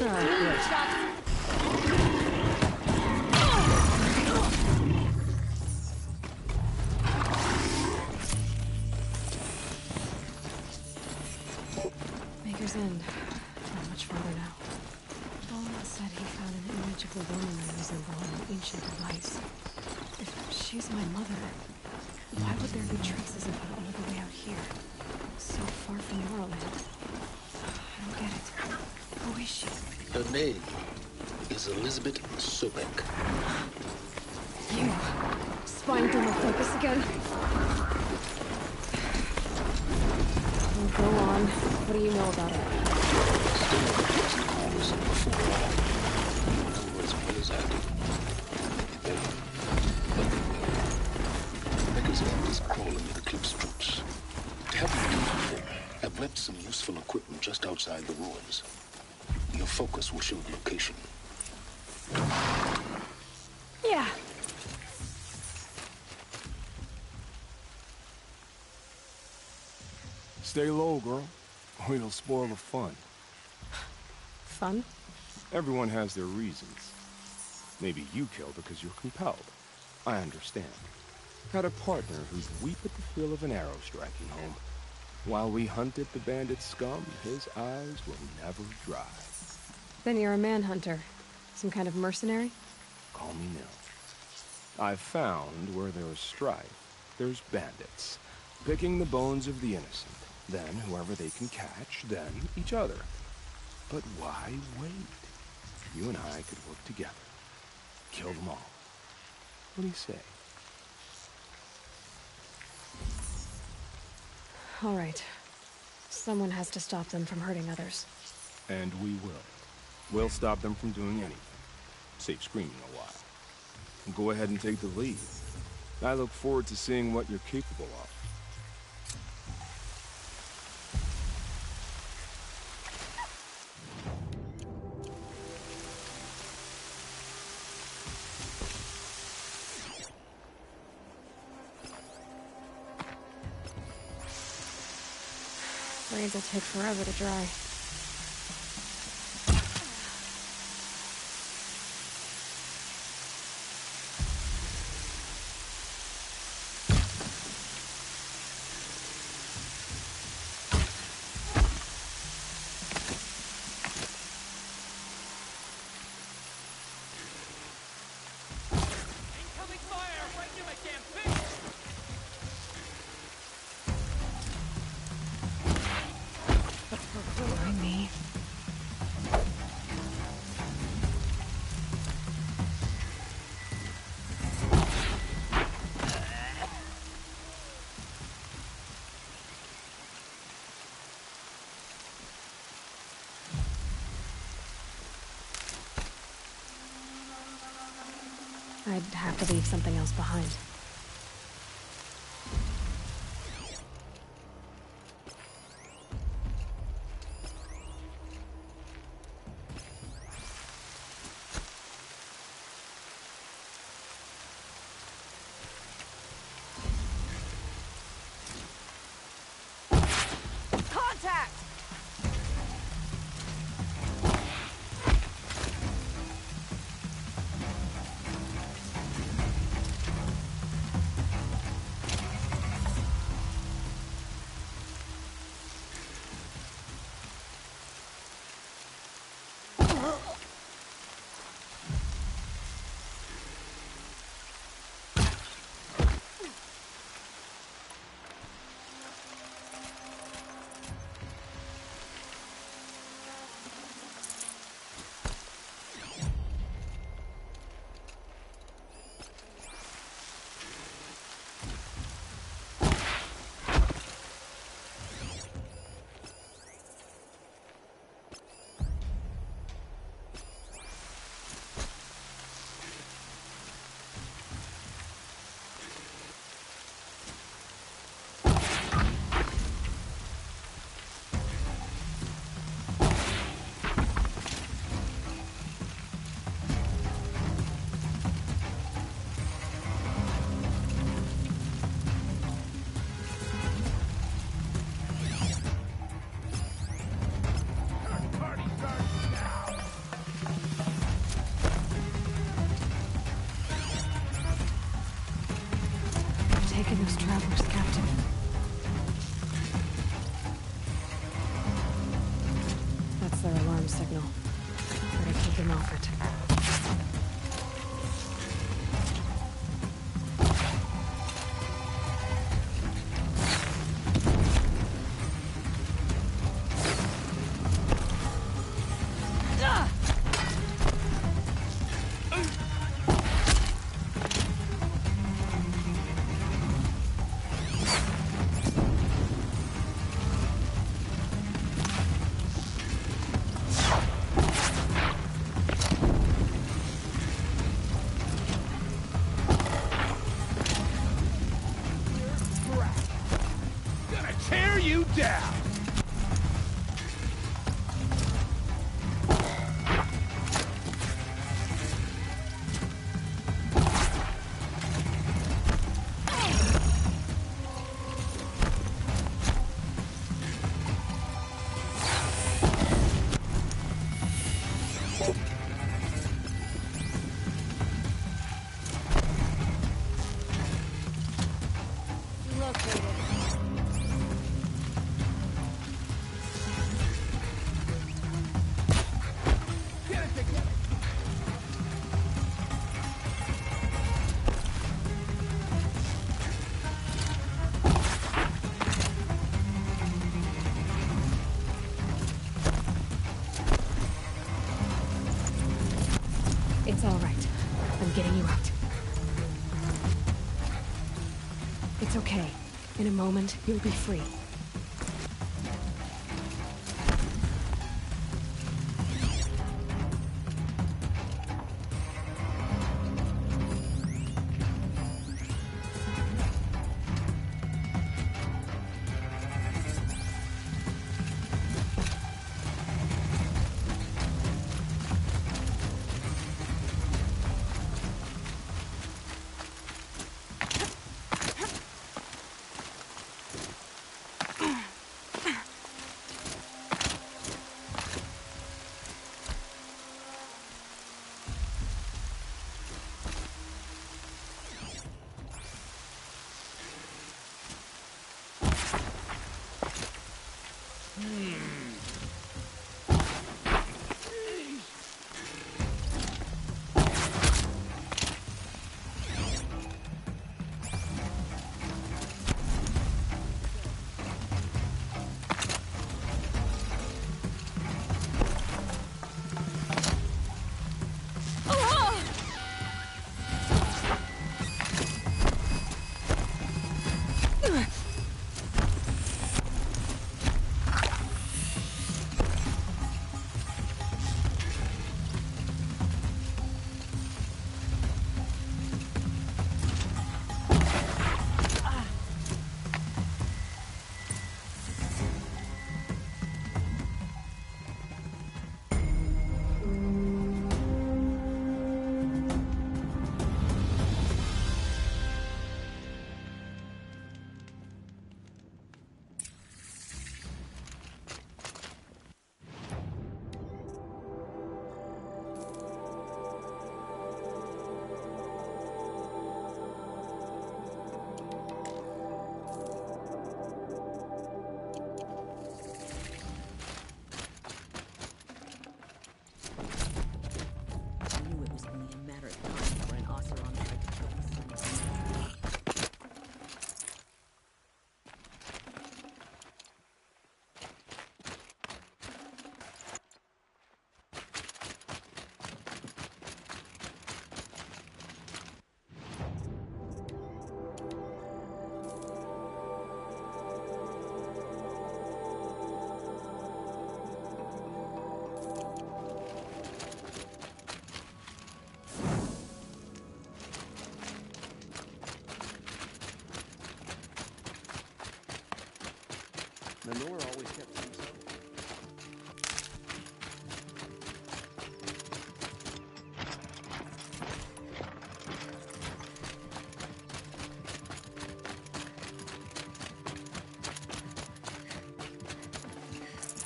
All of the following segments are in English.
Maker's End. Not much farther now. Baldwin said he found an image of the woman that resembled an ancient device. If she's my mother, why would there be traces of her all the way out here? So far from Morrowind. I don't get it. Who is she? Her name is Elizabeth Sobek. You. Spying through my focus again? Oh, go on. What do you know about her? Still never calls before long. You know her as well as I do. Then, Maker's End is crawling with eclipse troops. To help you deal with them, I've left some useful equipment just outside the ruins. Your focus will show the location. Yeah. Stay low, girl, or it'll spoil the fun. Fun? Everyone has their reasons. Maybe you kill because you're compelled. I understand. Had a partner who'd weep at the feel of an arrow striking home. While we hunted the bandit scum, his eyes will never dry. Then you're a manhunter. Some kind of mercenary? Call me Nil. I've found where there is strife, there's bandits. Picking the bones of the innocent. Then whoever they can catch, then each other. But why wait? You and I could work together. Kill them all. What do you say? All right. Someone has to stop them from hurting others. And we will. We'll stop them from doing anything. Save screaming a while. And go ahead and take the lead. I look forward to seeing what you're capable of. Rains will take forever to dry. I'd have to leave something else behind. Contact! him off it. Tear you down! It's all right. I'm getting you out. It's okay. In a moment, you'll be free. Lenore always kept things up.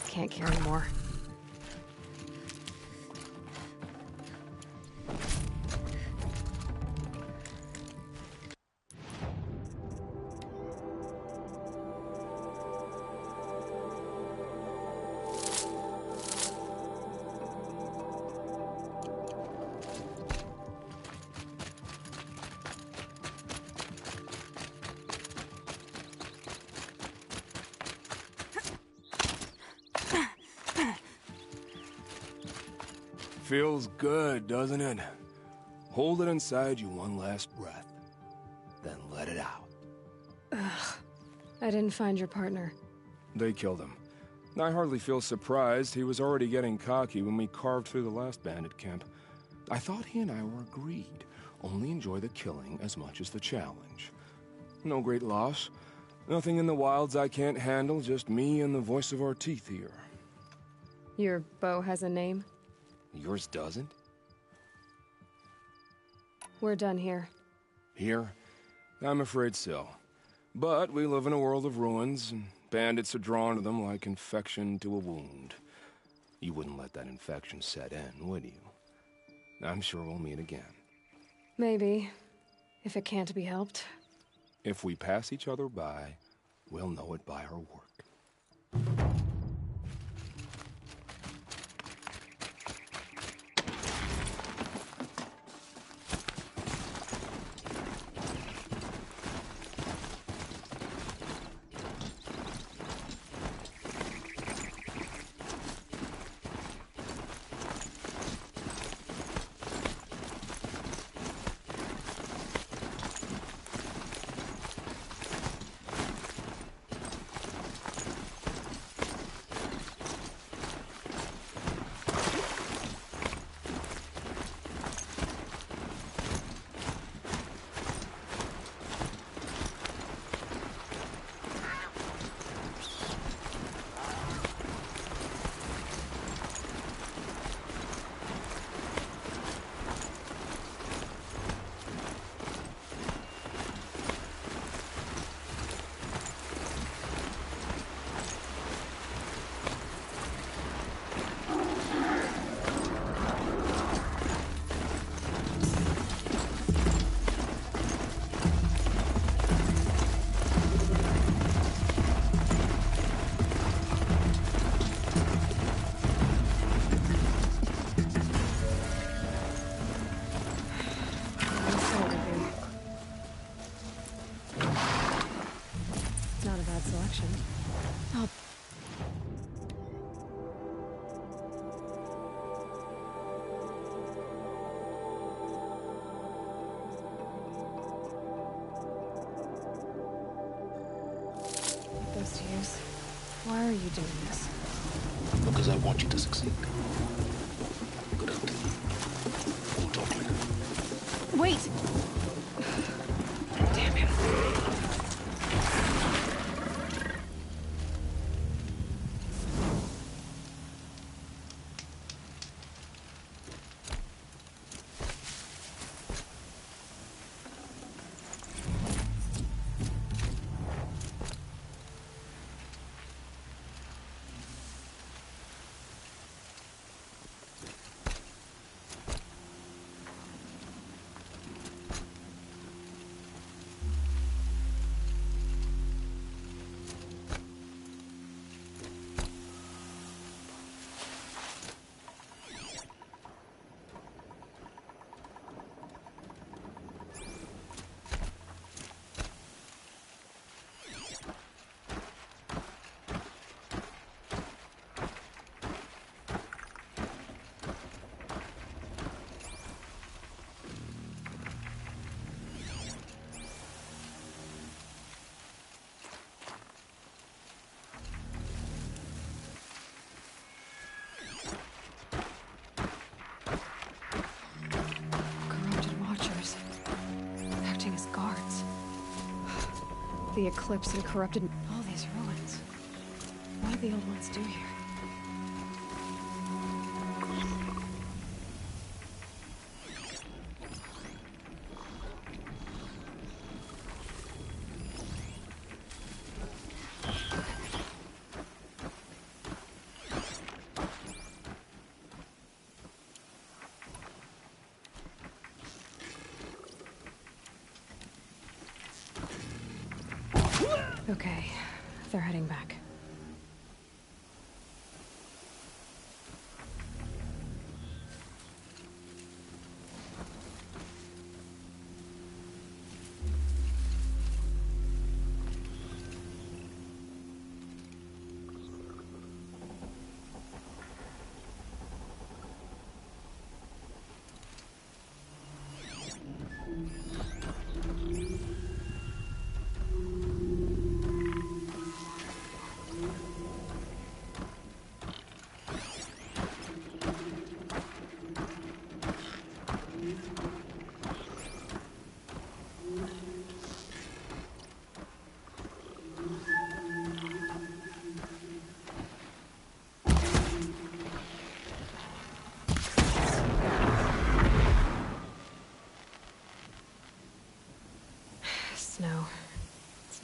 Can't carry more. Feels good, doesn't it? Hold it inside you one last breath, then let it out. Ugh. I didn't find your partner. They killed him. I hardly feel surprised. He was already getting cocky when we carved through the last bandit camp. I thought he and I were agreed. Only enjoy the killing as much as the challenge. No great loss. Nothing in the wilds I can't handle, just me and the voice of our teeth here. Your bow has a name? Yours doesn't? We're done here. Here? I'm afraid so. But we live in a world of ruins, and bandits are drawn to them like infection to a wound. You wouldn't let that infection set in, would you? I'm sure we'll meet again. Maybe. If it can't be helped. If we pass each other by, we'll know it by our work. Not a bad selection. Oh. Put those to use. Why are you doing this? Because I want you to succeed. Good hunting. We'll talk later. Wait! Damn him. The eclipse and corrupted all these ruins. What do the old ones do here? Okay, they're heading back.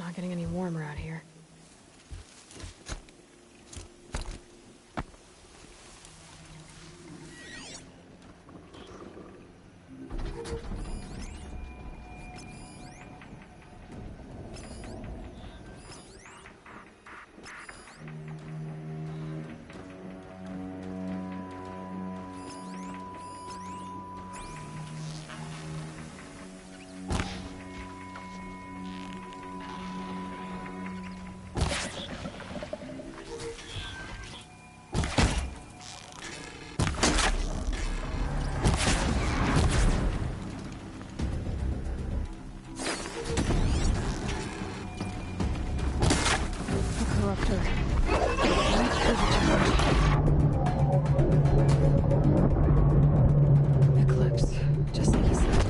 not getting any warmer out here. Eclipse, just like he said.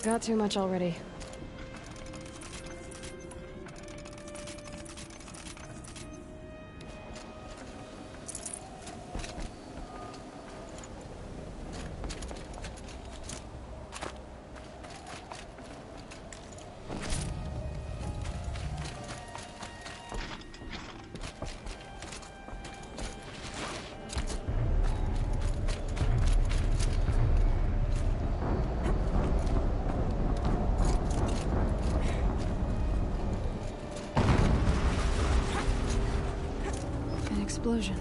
Got too much already. explosion.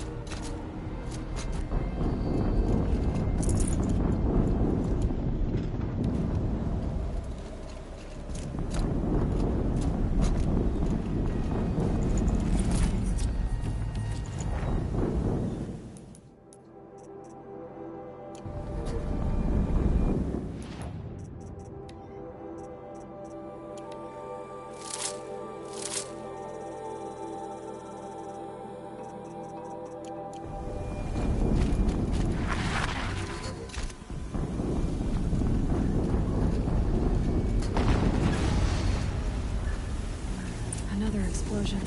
Another explosion.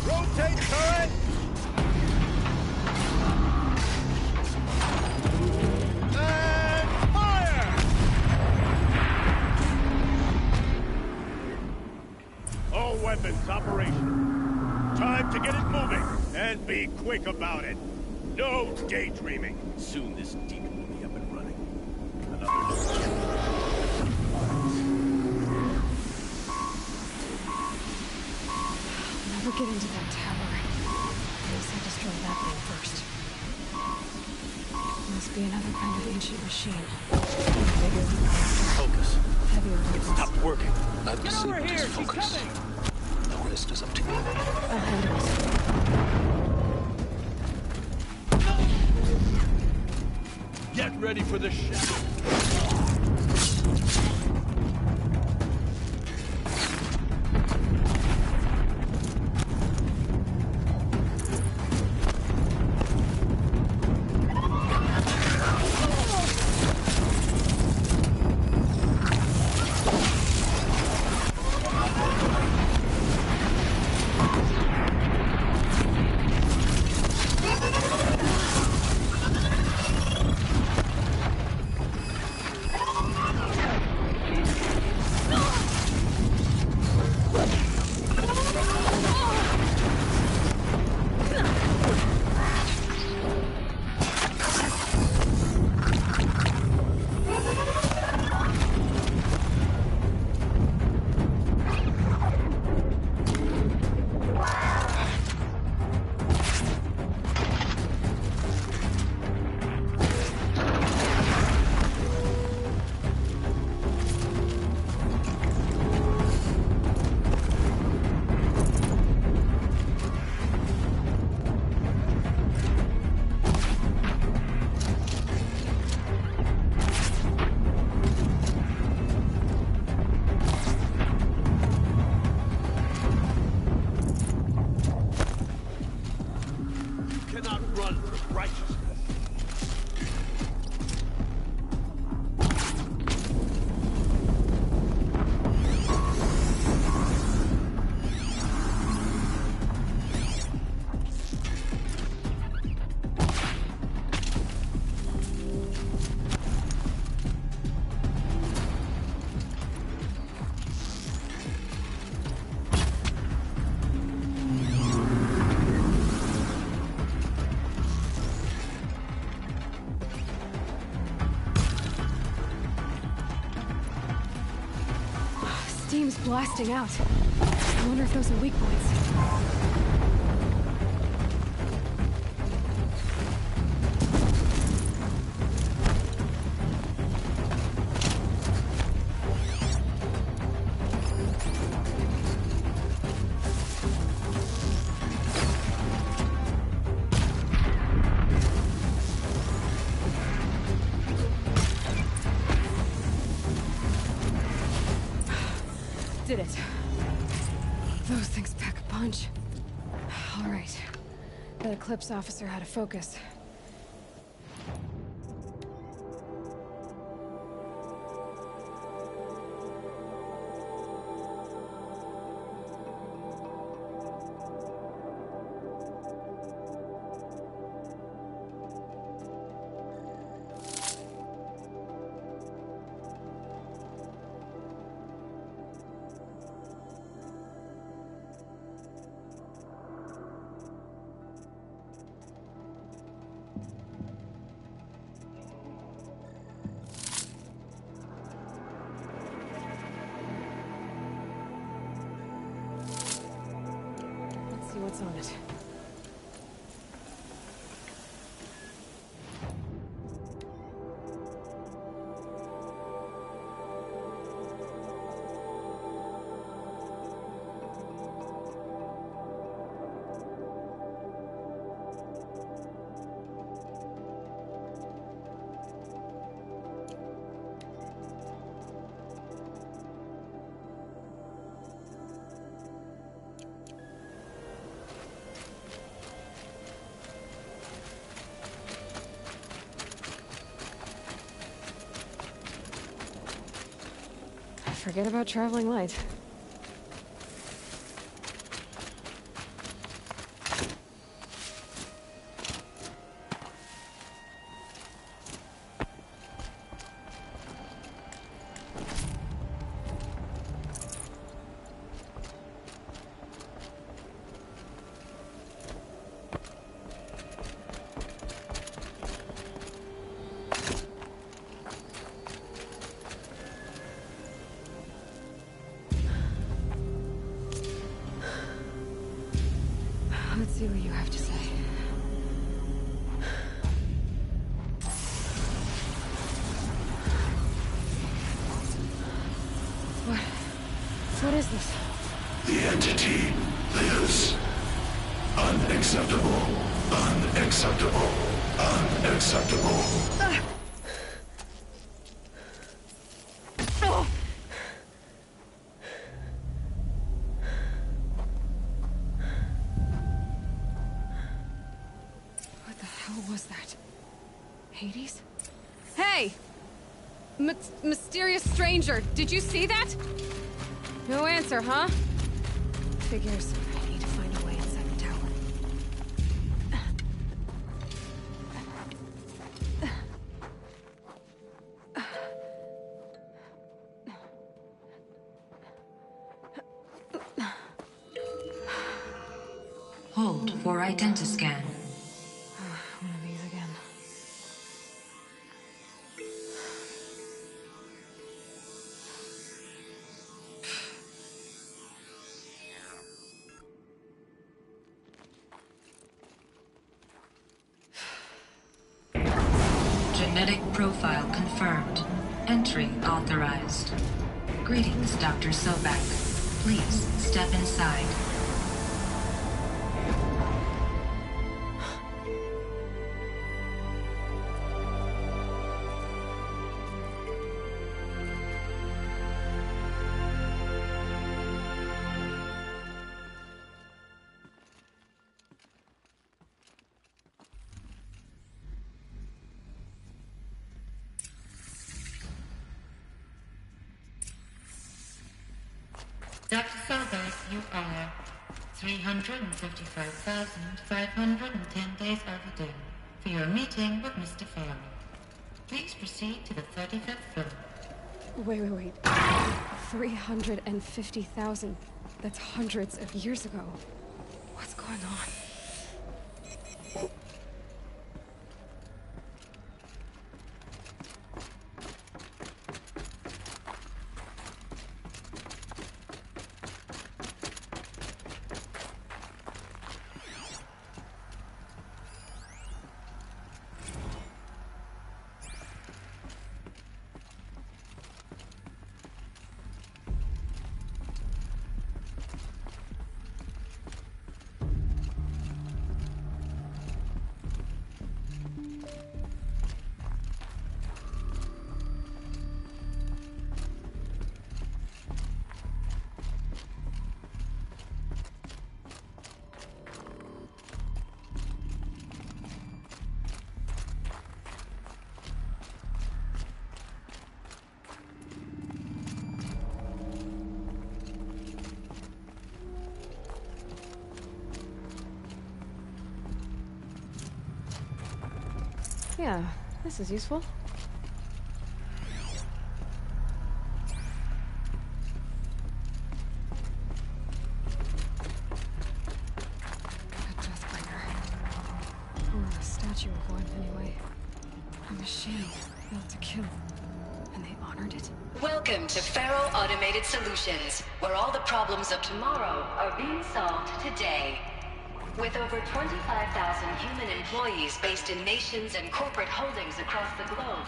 Rotate turret! And fire! All weapons operational. Time to get it moving, and be quick about it. No daydreaming. Soon this demon will be up and running. Never get into that tower. I guess I destroyed that thing first. Must be another kind of ancient machine. Bigger, faster, Focus. heavier weapons. Stop working. I've Get over disabled here! his She's focus. coming! The rest is up to you. I'll handle it. Get ready for the shadow. Steam's blasting out. I wonder if those are weak points. Did it. Those things pack a punch. All right. That Eclipse officer had a focus. See what's on it. Forget about traveling light. Let's see what you have to say. What is this? The entity lives. Unacceptable. Unacceptable. Unacceptable. What the hell was that? Hades? Hey! Mysterious stranger, did you see that? No answer, huh? Figures. I need to find a way inside the tower. Hold for identiscan. One of these again. Genetic profile confirmed. Entry authorized. Greetings, Dr. Sobek. Please step inside. Dr. Sobek, you are 355,510 days overdue for your meeting with Mr. Farrell. Please proceed to the 35th floor. Wait. 350,000. That's hundreds of years ago. What's going on? Yeah, this is useful. A Deathbringer. Or a statue of one, anyway. A machine built to kill. And they honored it. Welcome to Faro Automated Solutions, where all the problems of tomorrow are being solved today. With over 25,000 human employees based in nations and corporate holdings across the globe,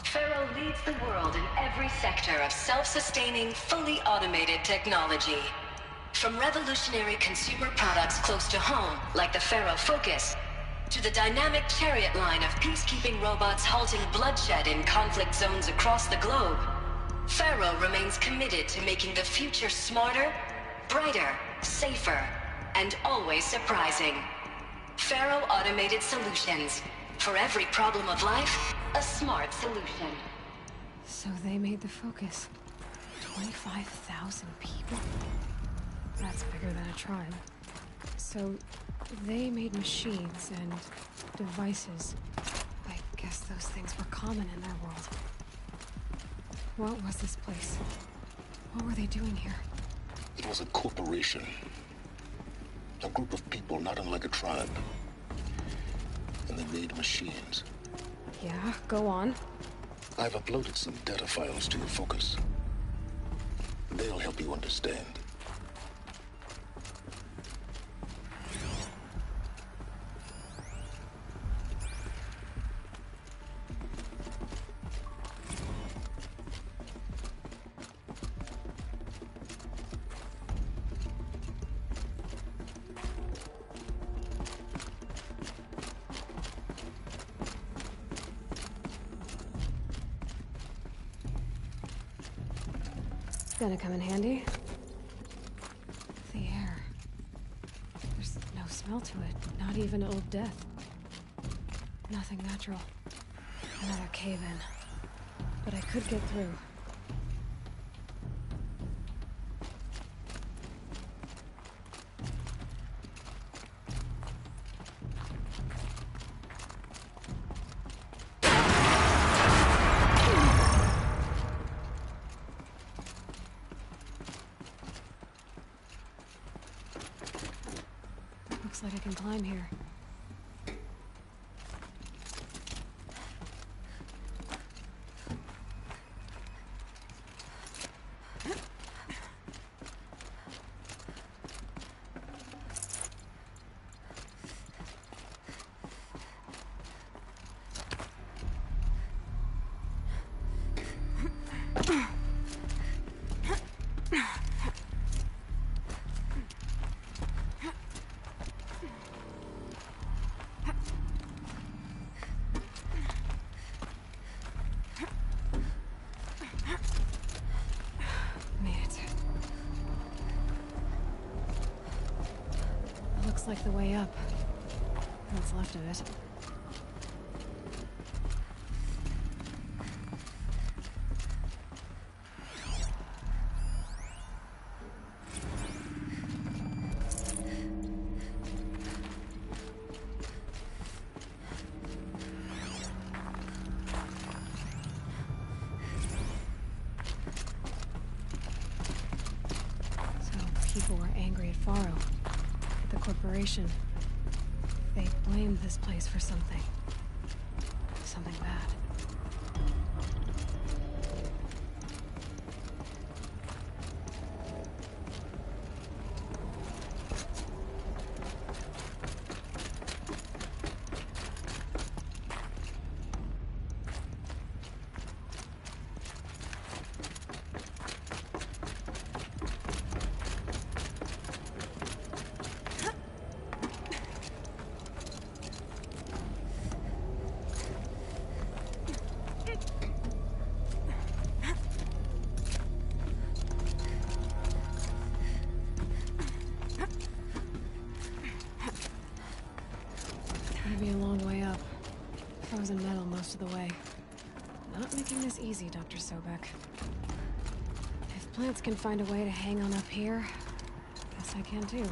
Faro leads the world in every sector of self-sustaining, fully automated technology. From revolutionary consumer products close to home, like the Faro Focus, to the dynamic chariot line of peacekeeping robots halting bloodshed in conflict zones across the globe, Faro remains committed to making the future smarter, brighter, safer, and always surprising. Faro Automated Solutions. For every problem of life, a smart solution. So they made the Focus. 25,000 people? That's bigger than a tribe. So they made machines and devices. I guess those things were common in their world. What was this place? What were they doing here? It was a corporation. A group of people not unlike a tribe. And they made machines. Yeah, go on. I've uploaded some data files to your Focus. They'll help you understand. Gonna come in handy. The air. There's no smell to it, not even old death. Nothing natural. Another cave-in. But I could get through. Looks like I can climb here. Looks like the way up. What's left of it. So people were angry at Faro. The corporation. They blamed this place for something. Something bad. Gonna be a long way up. Frozen metal most of the way. Not making this easy, Dr. Sobek. If plants can find a way to hang on up here, guess I can too.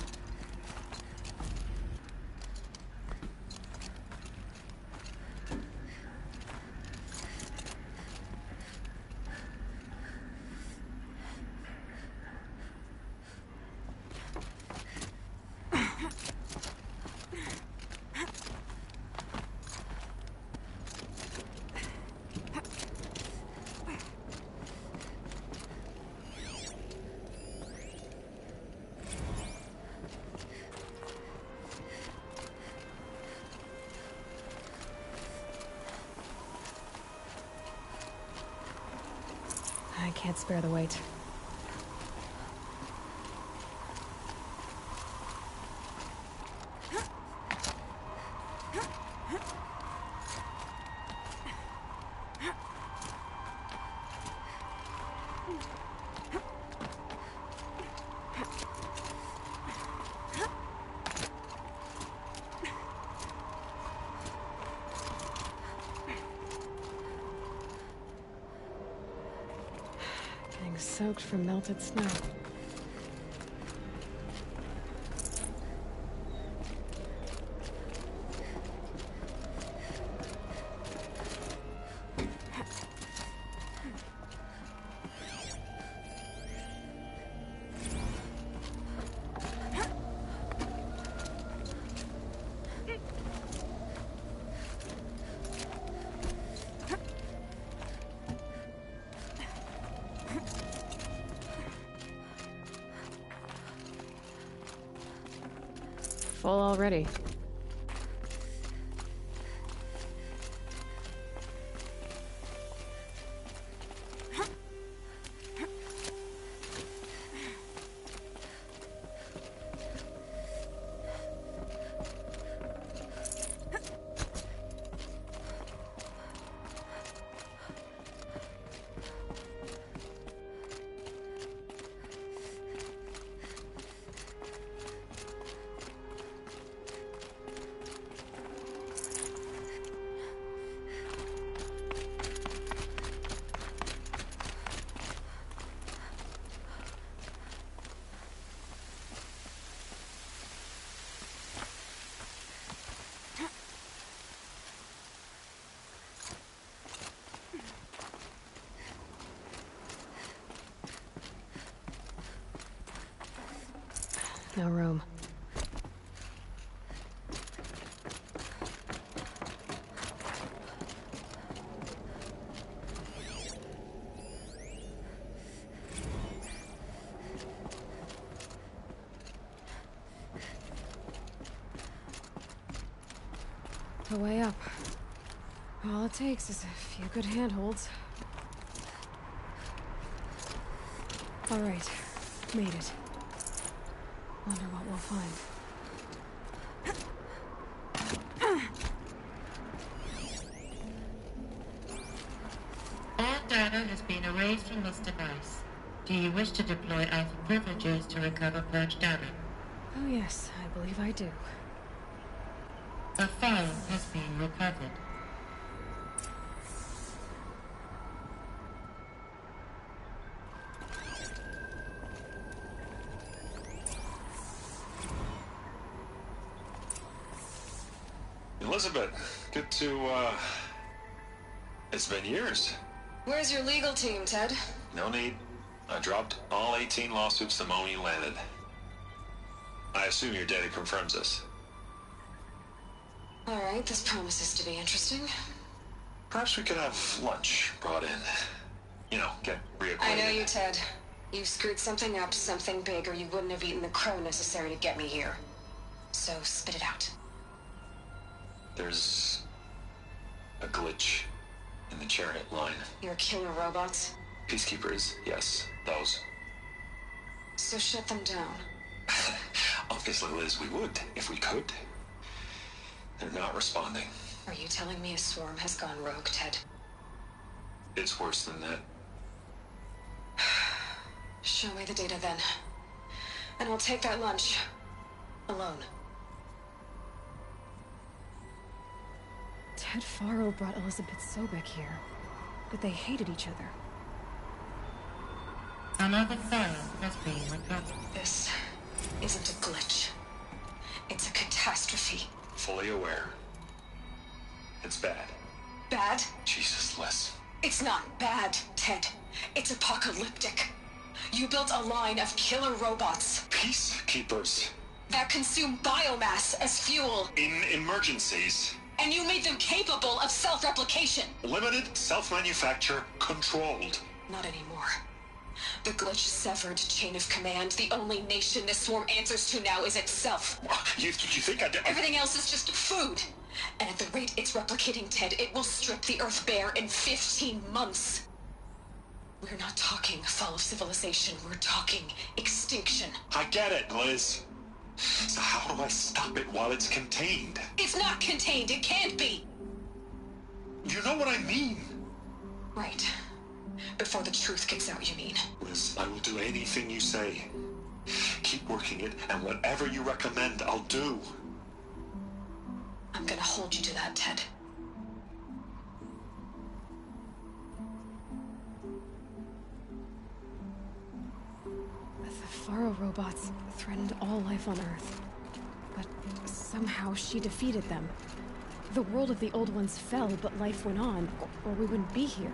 I'd spare the weight. Getting soaked from melted snow. Full already. No room. The way up. All it takes is a few good handholds. All right, made it. Wonder what we'll find. All data has been erased from this device. Do you wish to deploy alpha privileges to recover purged data? Oh yes, I believe I do. A file has been recovered. Elizabeth, good to, it's been years. Where's your legal team, Ted? No need. I dropped all 18 lawsuits the moment you landed. I assume your data confirms this. All right, this promises to be interesting. Perhaps we could have lunch brought in. You know, get reacquainted. I know you, Ted. You screwed something up, something big, or you wouldn't have eaten the crow necessary to get me here. So spit it out. There's a glitch in the chariot line. Your killer robots? Peacekeepers, yes, those. So shut them down. Obviously, Liz, we would, if we could. They're not responding. Are you telling me a swarm has gone rogue, Ted? It's worse than that. Show me the data then. And I'll take that lunch. Alone. Ted Faro brought Elizabeth Sobek here, but they hated each other. Another file has been recovered. This isn't a glitch. It's a catastrophe. Fully aware. It's bad. Bad? Jesus, Liz. It's not bad, Ted. It's apocalyptic. You built a line of killer robots Peacekeepers. that consume biomass as fuel, In emergencies. and you made them capable of self-replication. Limited, self-manufacture, controlled. Not anymore. The glitch severed chain of command. The only nation this swarm answers to now is itself. You think I did? Everything else is just food. And at the rate it's replicating, Ted, it will strip the Earth bare in 15 months. We're not talking fall of civilization. We're talking extinction. I get it, Liz. So how do I stop it while it's contained? It's not contained. It can't be. You know what I mean. Right. Before the truth gets out, you mean? Liz, I will do anything you say. Keep working it, and whatever you recommend, I'll do. I'm gonna hold you to that, Ted. The Faro robots threatened all life on Earth. But somehow she defeated them. The world of the old ones fell, but life went on, or we wouldn't be here.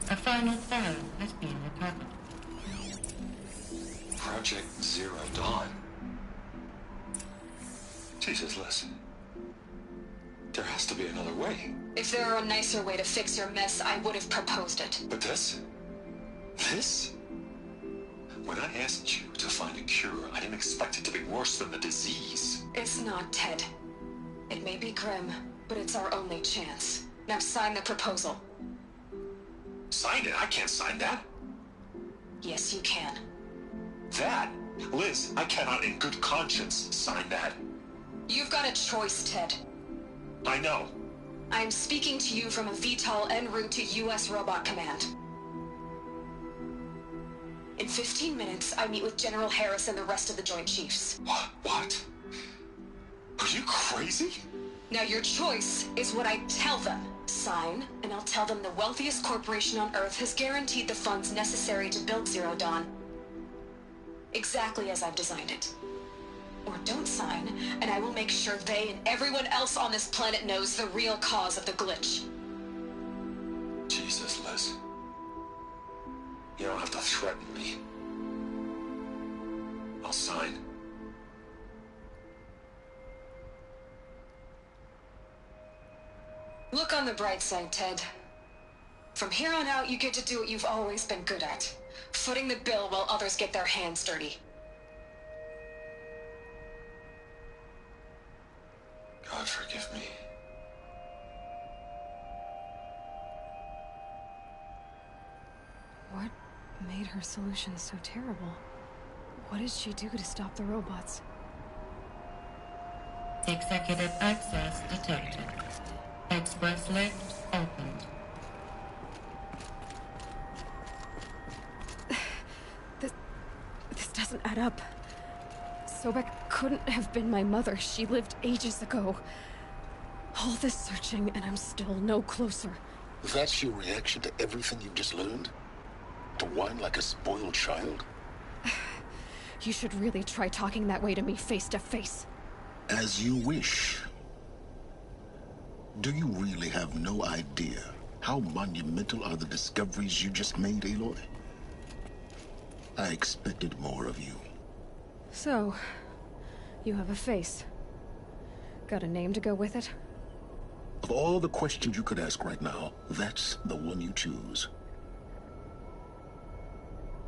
A final Pharaoh has been recovered. Project Zero Dawn. Jesus, Liz. There has to be another way. If there were a nicer way to fix your mess, I would have proposed it. But this? This? When I asked you to find a cure, I didn't expect it to be worse than the disease. It's not, Ted. It may be grim, but it's our only chance. Now sign the proposal. Sign it? I can't sign that. Yes, you can. That? Liz, I cannot in good conscience sign that. You've got a choice, Ted. I know. I am speaking to you from a VTOL en route to U.S. Robot Command. In 15 minutes, I meet with General Harris and the rest of the Joint Chiefs. What? Are you crazy? Now your choice is what I tell them. Sign, and I'll tell them the wealthiest corporation on Earth has guaranteed the funds necessary to build Zero Dawn. Exactly as I've designed it. Or don't sign, and I will make sure they and everyone else on this planet knows the real cause of the glitch. Jesus, Liz. You don't have to threaten me. I'll sign. Look on the bright side, Ted. From here on out, you get to do what you've always been good at. Footing the bill while others get their hands dirty. God forgive me. What made her solution so terrible? What did she do to stop the robots? Executive access detected. Express lift opened. This doesn't add up. Sobek couldn't have been my mother. She lived ages ago. All this searching, and I'm still no closer. That's your reaction to everything you've just learned? To whine like a spoiled child? You should really try talking that way to me face to face. As you wish. Do you really have no idea how monumental are the discoveries you just made, Aloy? I expected more of you. So, you have a face. Got a name to go with it? Of all the questions you could ask right now, that's the one you choose.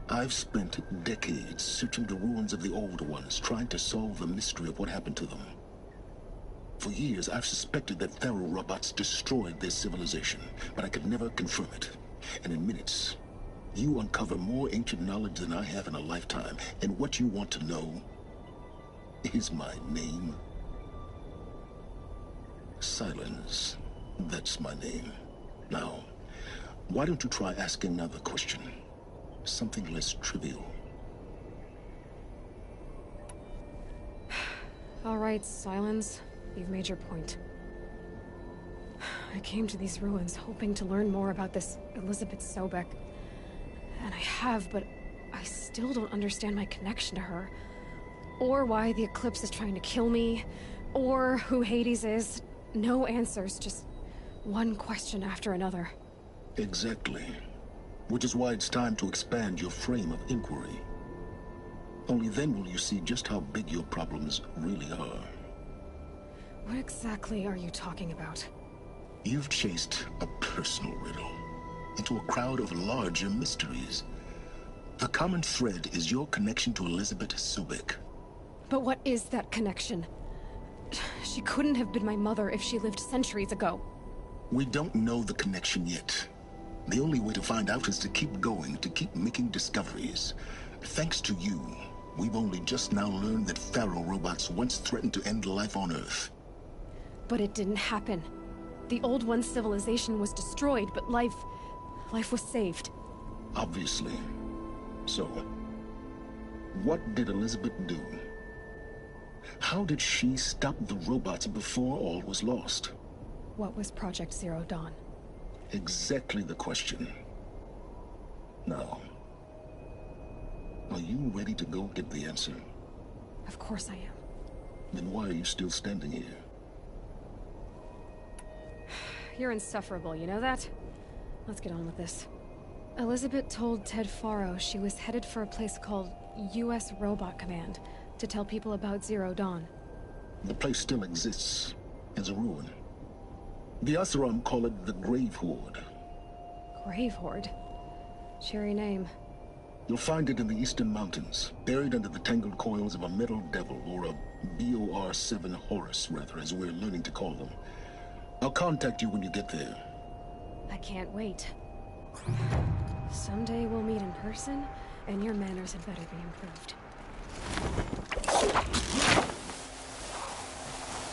I've spent decades searching the ruins of the older ones, trying to solve the mystery of what happened to them. For years, I've suspected that Faro robots destroyed their civilization, but I could never confirm it. And in minutes, you uncover more ancient knowledge than I have in a lifetime, and what you want to know is my name. Silence. That's my name. Now, why don't you try asking another question? Something less trivial. All right, Silence. You've made your point. I came to these ruins hoping to learn more about this Elizabeth Sobek. And I have, but I still don't understand my connection to her. Or why the Eclipse is trying to kill me. Or who Hades is. No answers, just one question after another. Exactly. Which is why it's time to expand your frame of inquiry. Only then will you see just how big your problems really are. What exactly are you talking about? You've chased a personal riddle into a crowd of larger mysteries. The common thread is your connection to Elizabeth Sobek. But what is that connection? She couldn't have been my mother if she lived centuries ago. We don't know the connection yet. The only way to find out is to keep going, to keep making discoveries. Thanks to you, we've only just now learned that Pharaoh robots once threatened to end life on Earth. But it didn't happen. The Old One's civilization was destroyed, but life was saved. Obviously. So, what did Elizabeth do? How did she stop the robots before all was lost? What was Project Zero Dawn? Exactly the question. Now, are you ready to go get the answer? Of course I am. Then why are you still standing here? You're insufferable, you know that? Let's get on with this. Elizabeth told Ted Faro she was headed for a place called U.S. Robot Command to tell people about Zero Dawn. The place still exists as a ruin. The Asaram call it the Grave Horde. Grave Horde? Cheery name. You'll find it in the Eastern Mountains, buried under the tangled coils of a metal devil, or a BOR-7 Horus, rather, as we're learning to call them. I'll contact you when you get there. I can't wait. Someday we'll meet in person, and your manners had better be improved.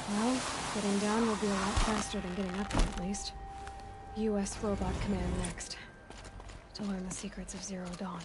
Well, getting down will be a lot faster than getting up there, at least. U.S. Robot Command next. To learn the secrets of Zero Dawn.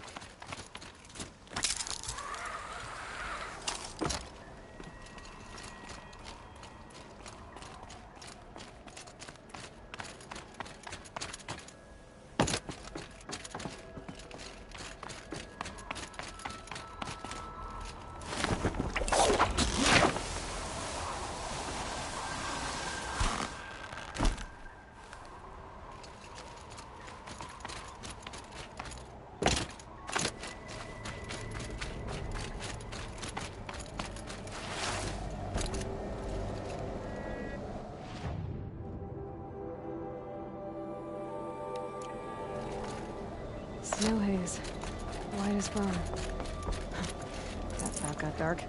Snow haze. White as bone. That's how it got dark.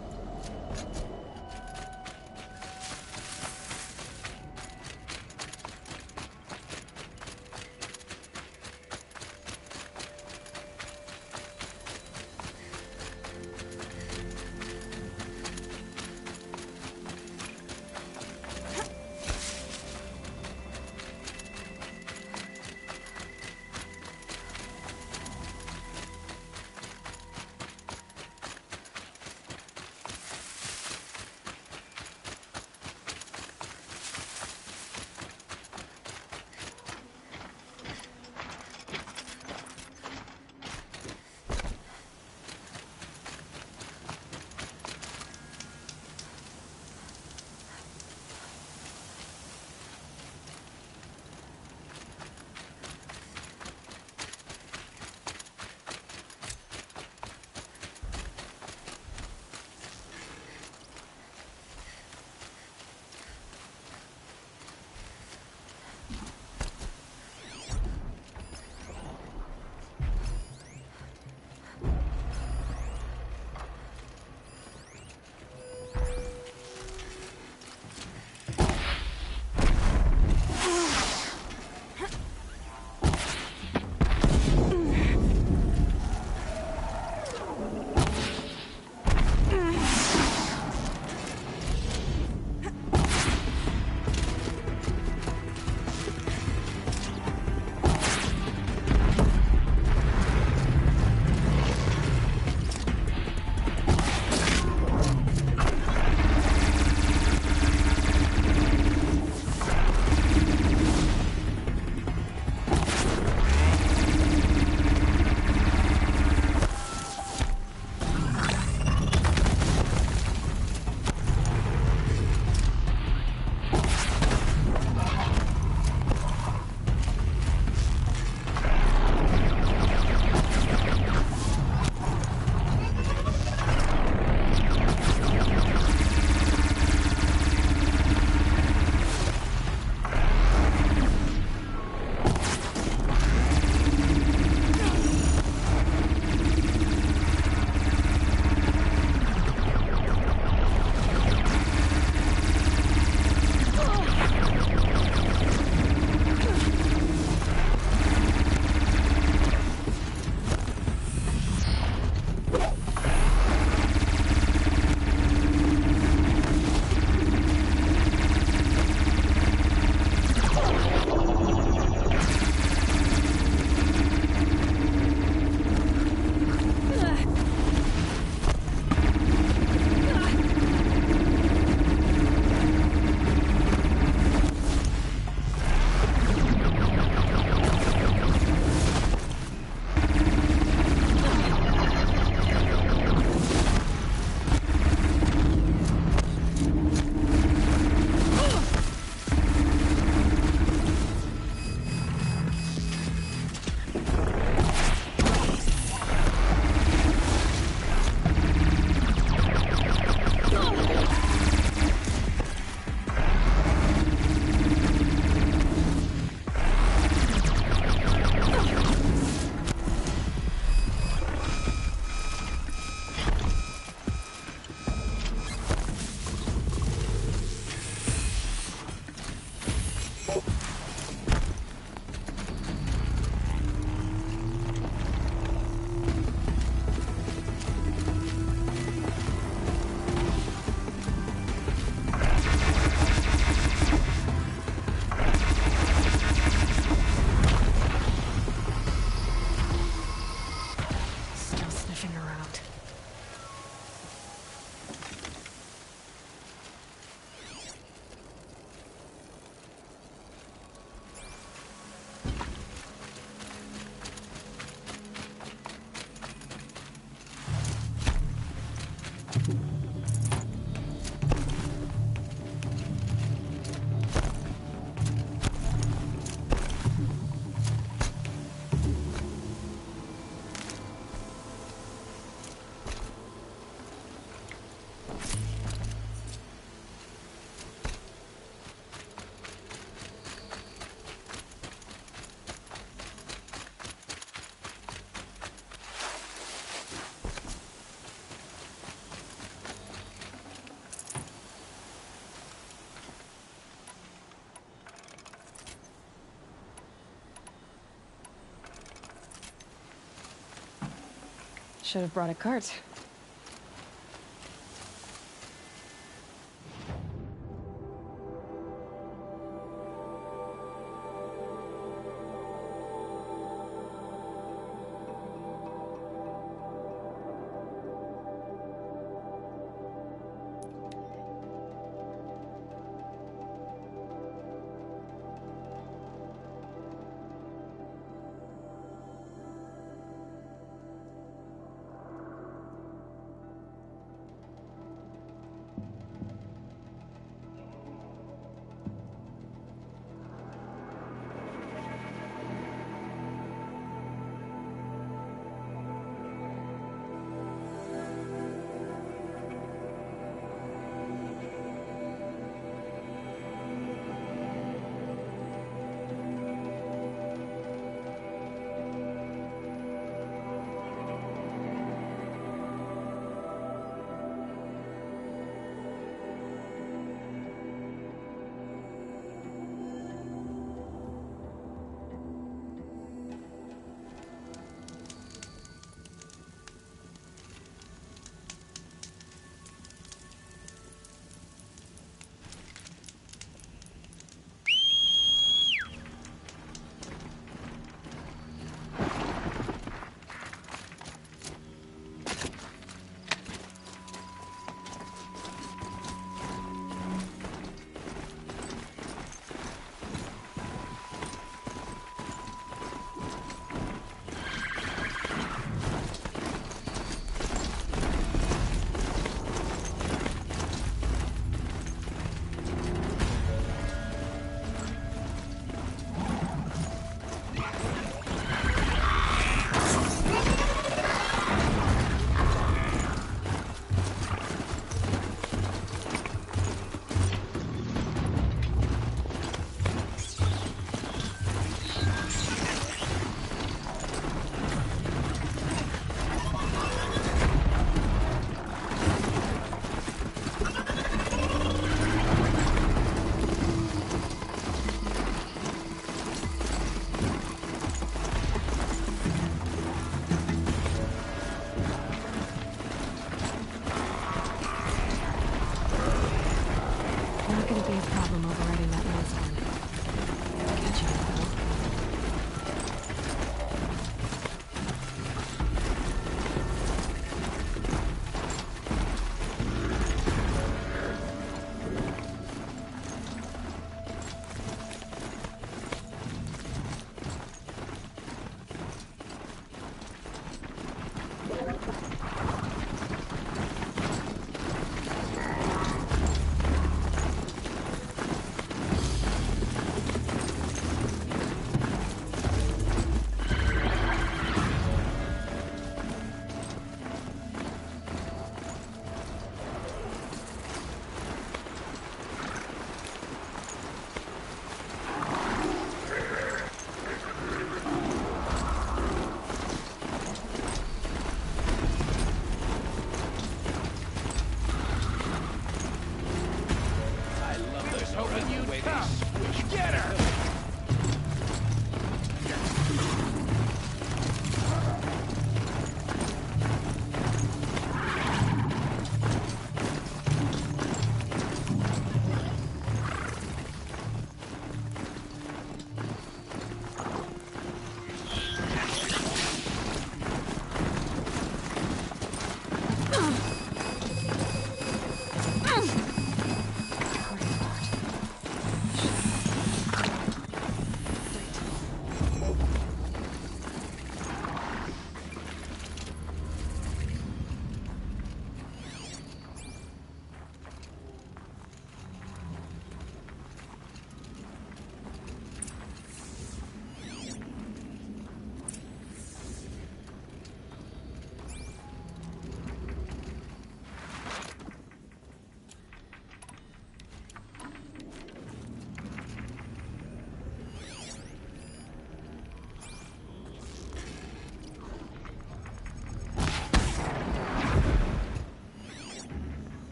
Should have brought a cart.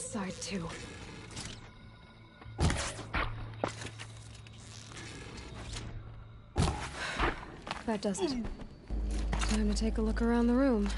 side, too. That does it. Time to take a look around the room.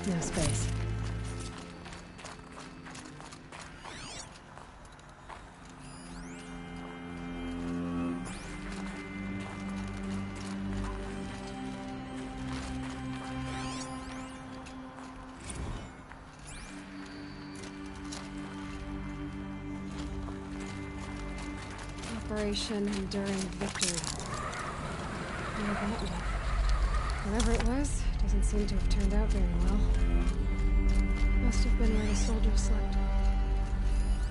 No space. Operation Enduring Victory. Where that went. Whatever it was, doesn't seem to have turned out very well. Must have been where the soldiers slept.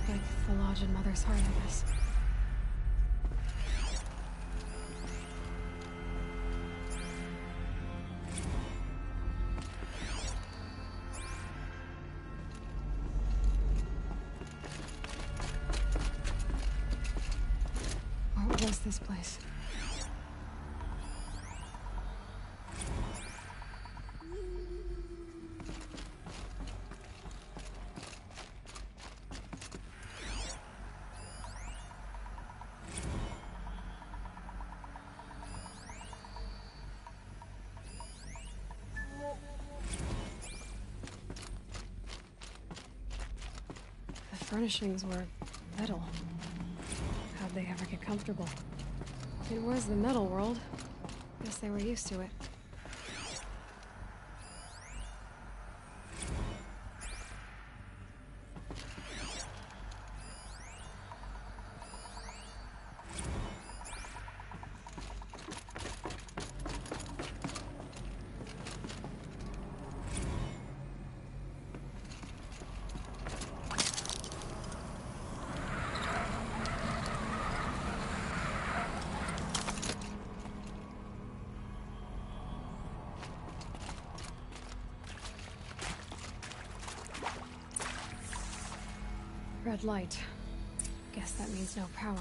Like the lodge in Mother's heart, I guess. What was this place? The furnishings were metal. How'd they ever get comfortable? It was the metal world. Guess they were used to it. Red light. Guess that means no power.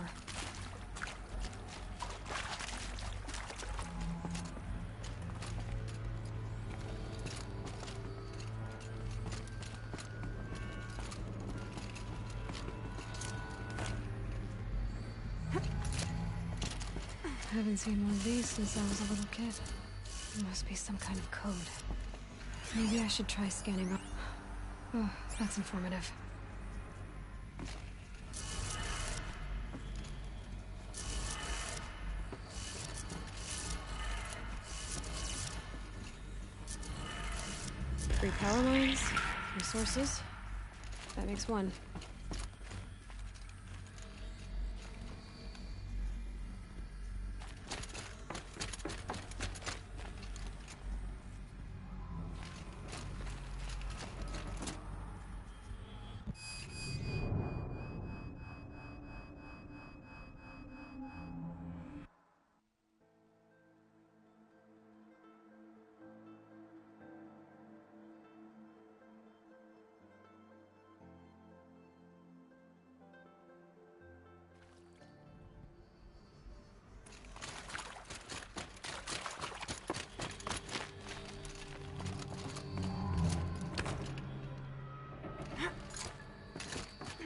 Haven't seen one of these since I was a little kid. It must be some kind of code. Maybe I should try scanning up. Oh, that's informative. Three power lines, three sources. That makes one.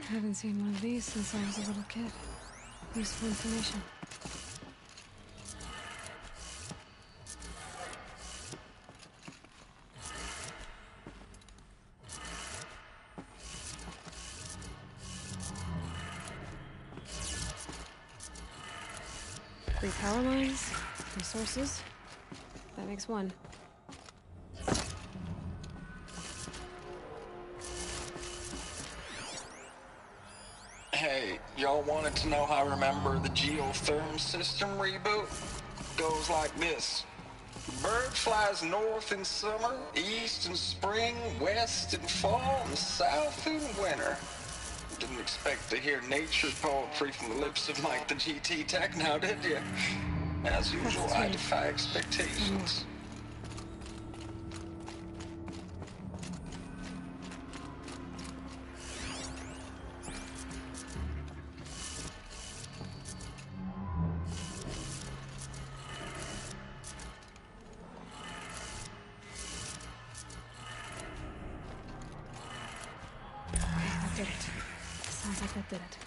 Haven't seen one of these since I was a little kid. Useful information. 3 power lines, 3 sources. That makes 1. Hey, y'all wanted to know how I remember the geotherm system reboot? Goes like this. Bird flies north in summer, east in spring, west in fall, and south in winter. Didn't expect to hear nature poetry from the lips of Mike the GT Tech now, did you? As usual, I defy expectations. That did it. Sounds like that did it.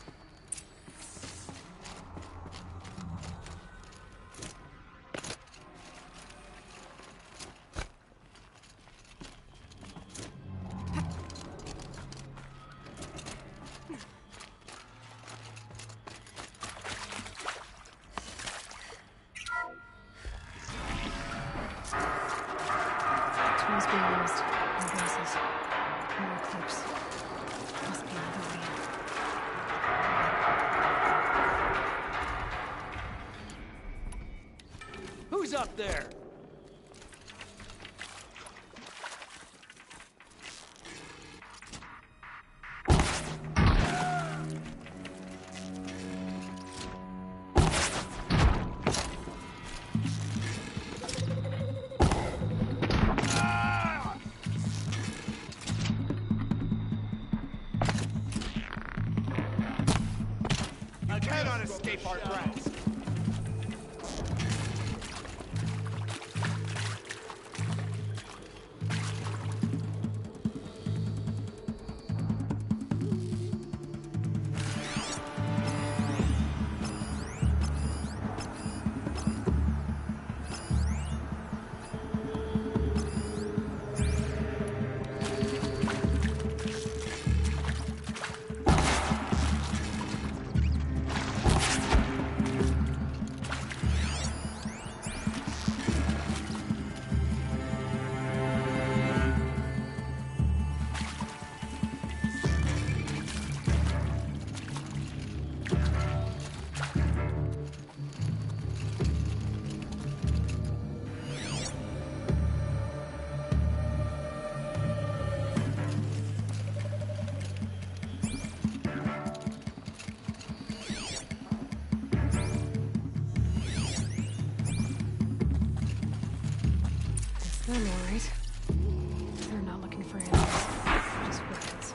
Tools being used. More voices. More clips. Must be another way in. Who's up there? I cannot escape our grasp. Them, all right. They're not looking for animals, just weapons.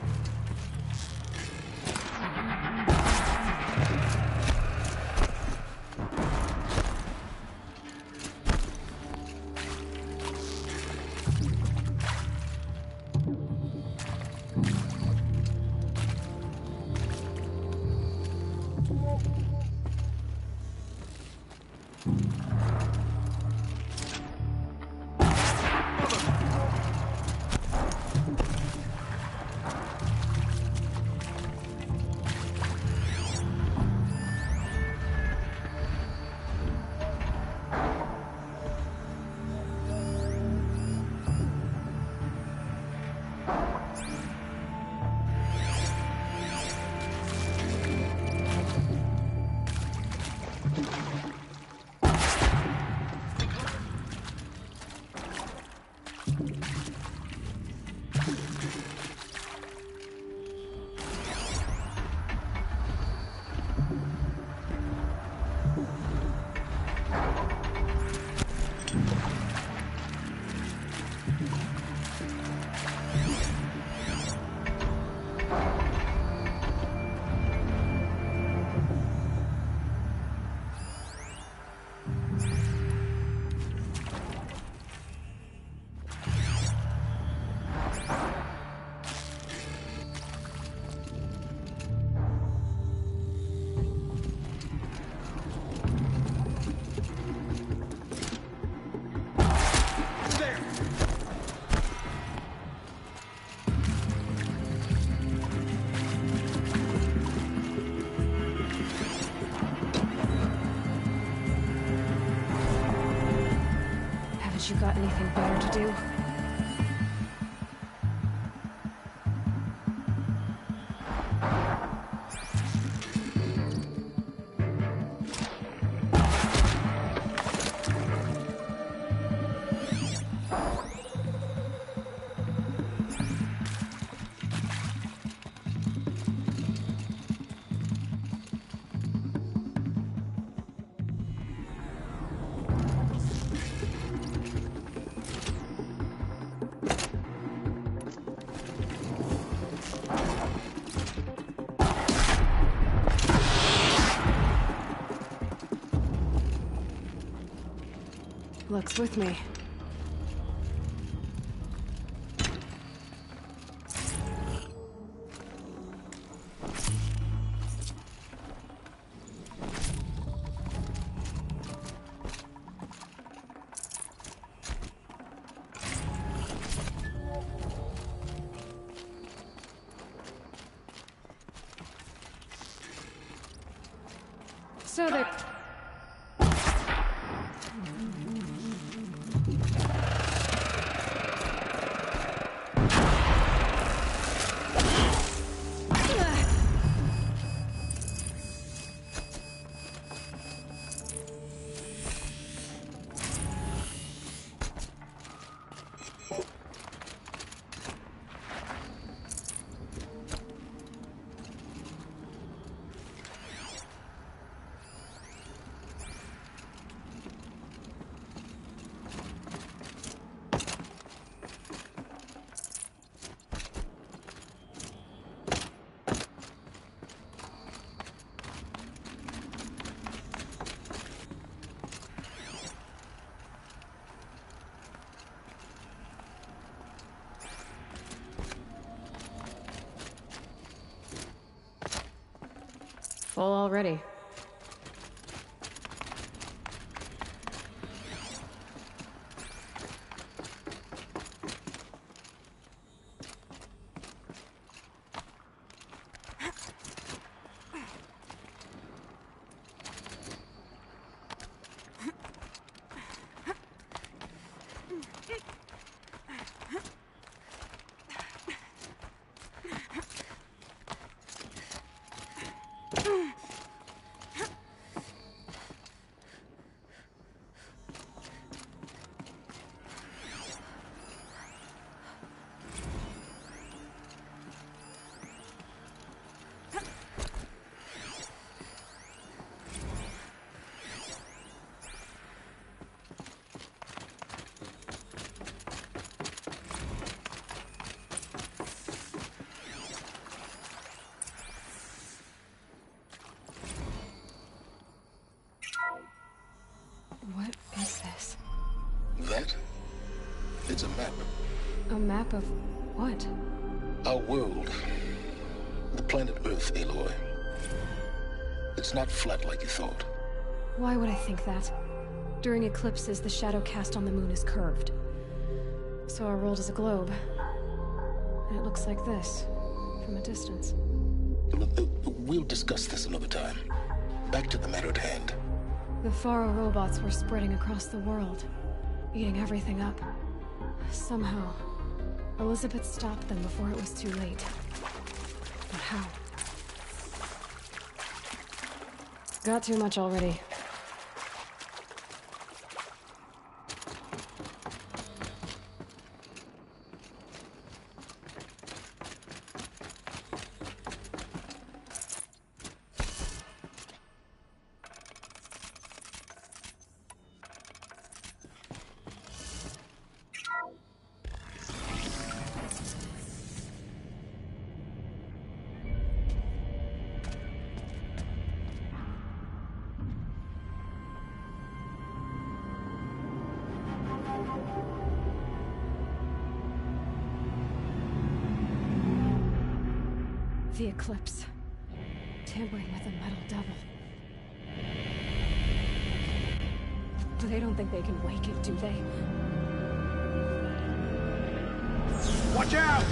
that you got anything better to do? Luck's with me. So they... Full already. What is this? That? It's a map. A map of what? Our world. The planet Earth, Aloy. It's not flat like you thought. Why would I think that? During eclipses, the shadow cast on the moon is curved. So our world is a globe. And it looks like this, from a distance. We'll discuss this another time. Back to the matter at hand. The Faro robots were spreading across the world, eating everything up. Somehow, Elizabeth stopped them before it was too late. But how? Got too much already. The eclipse. Tampering with a metal devil. They don't think they can wake it, do they? Watch out!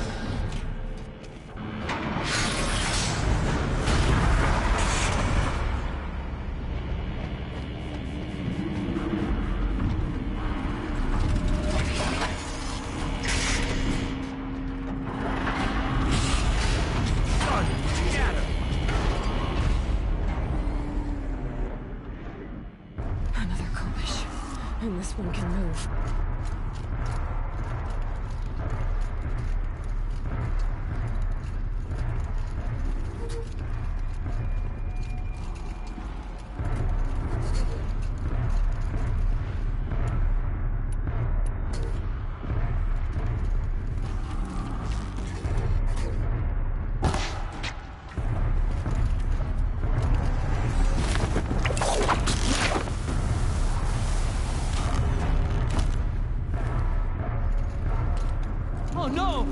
this one can move. Oh no!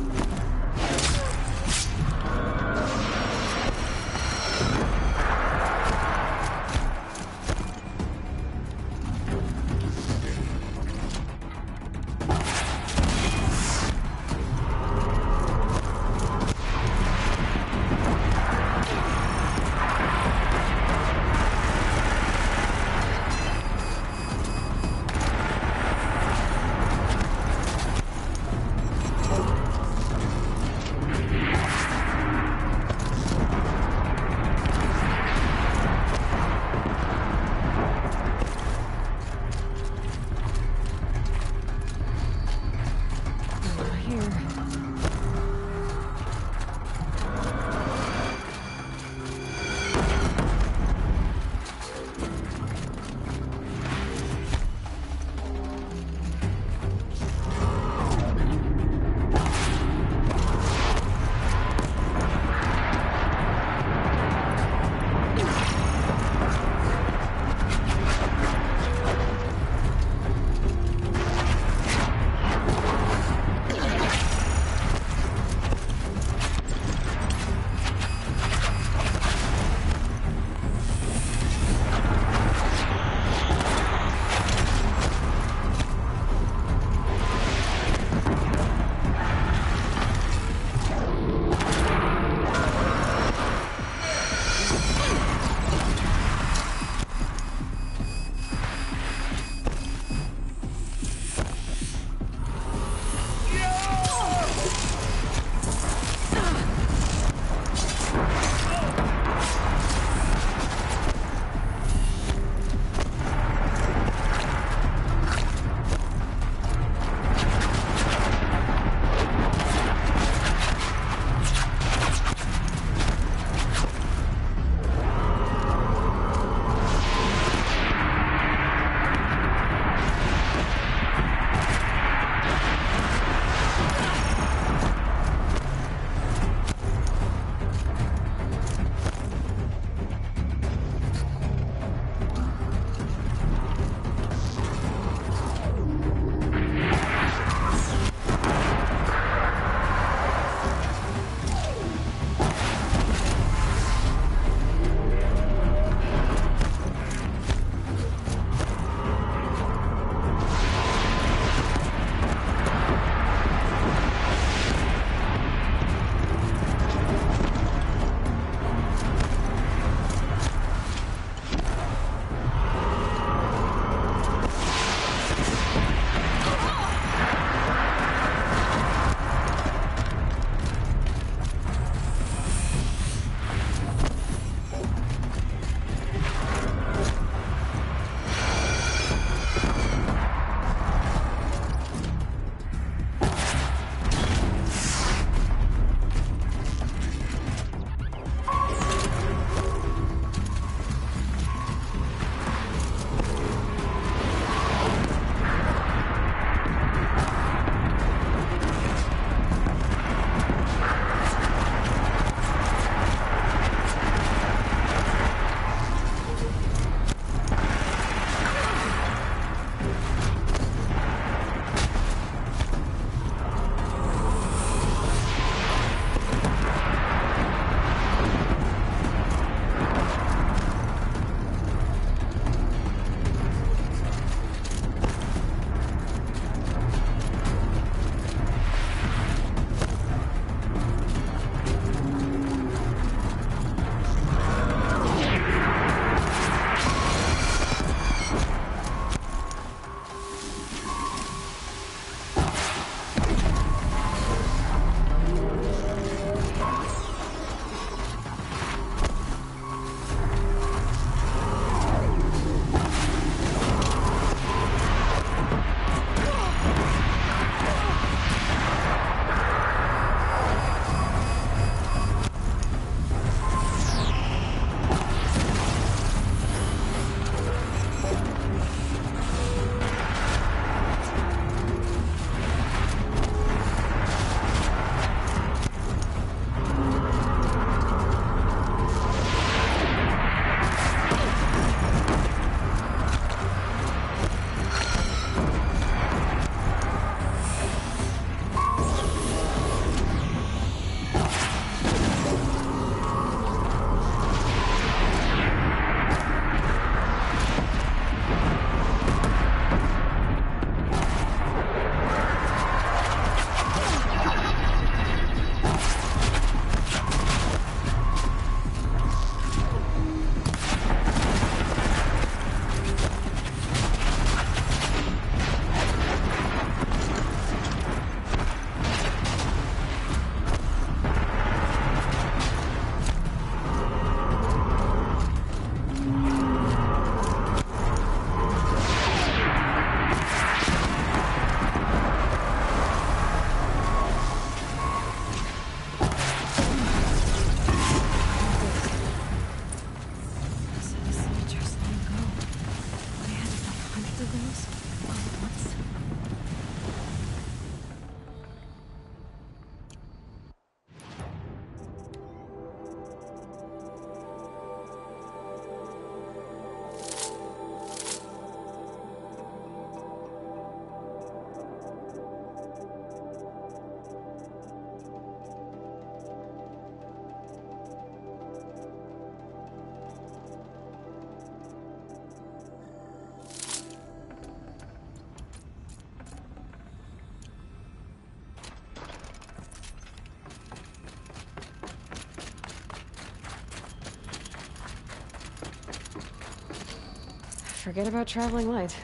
forget about traveling light.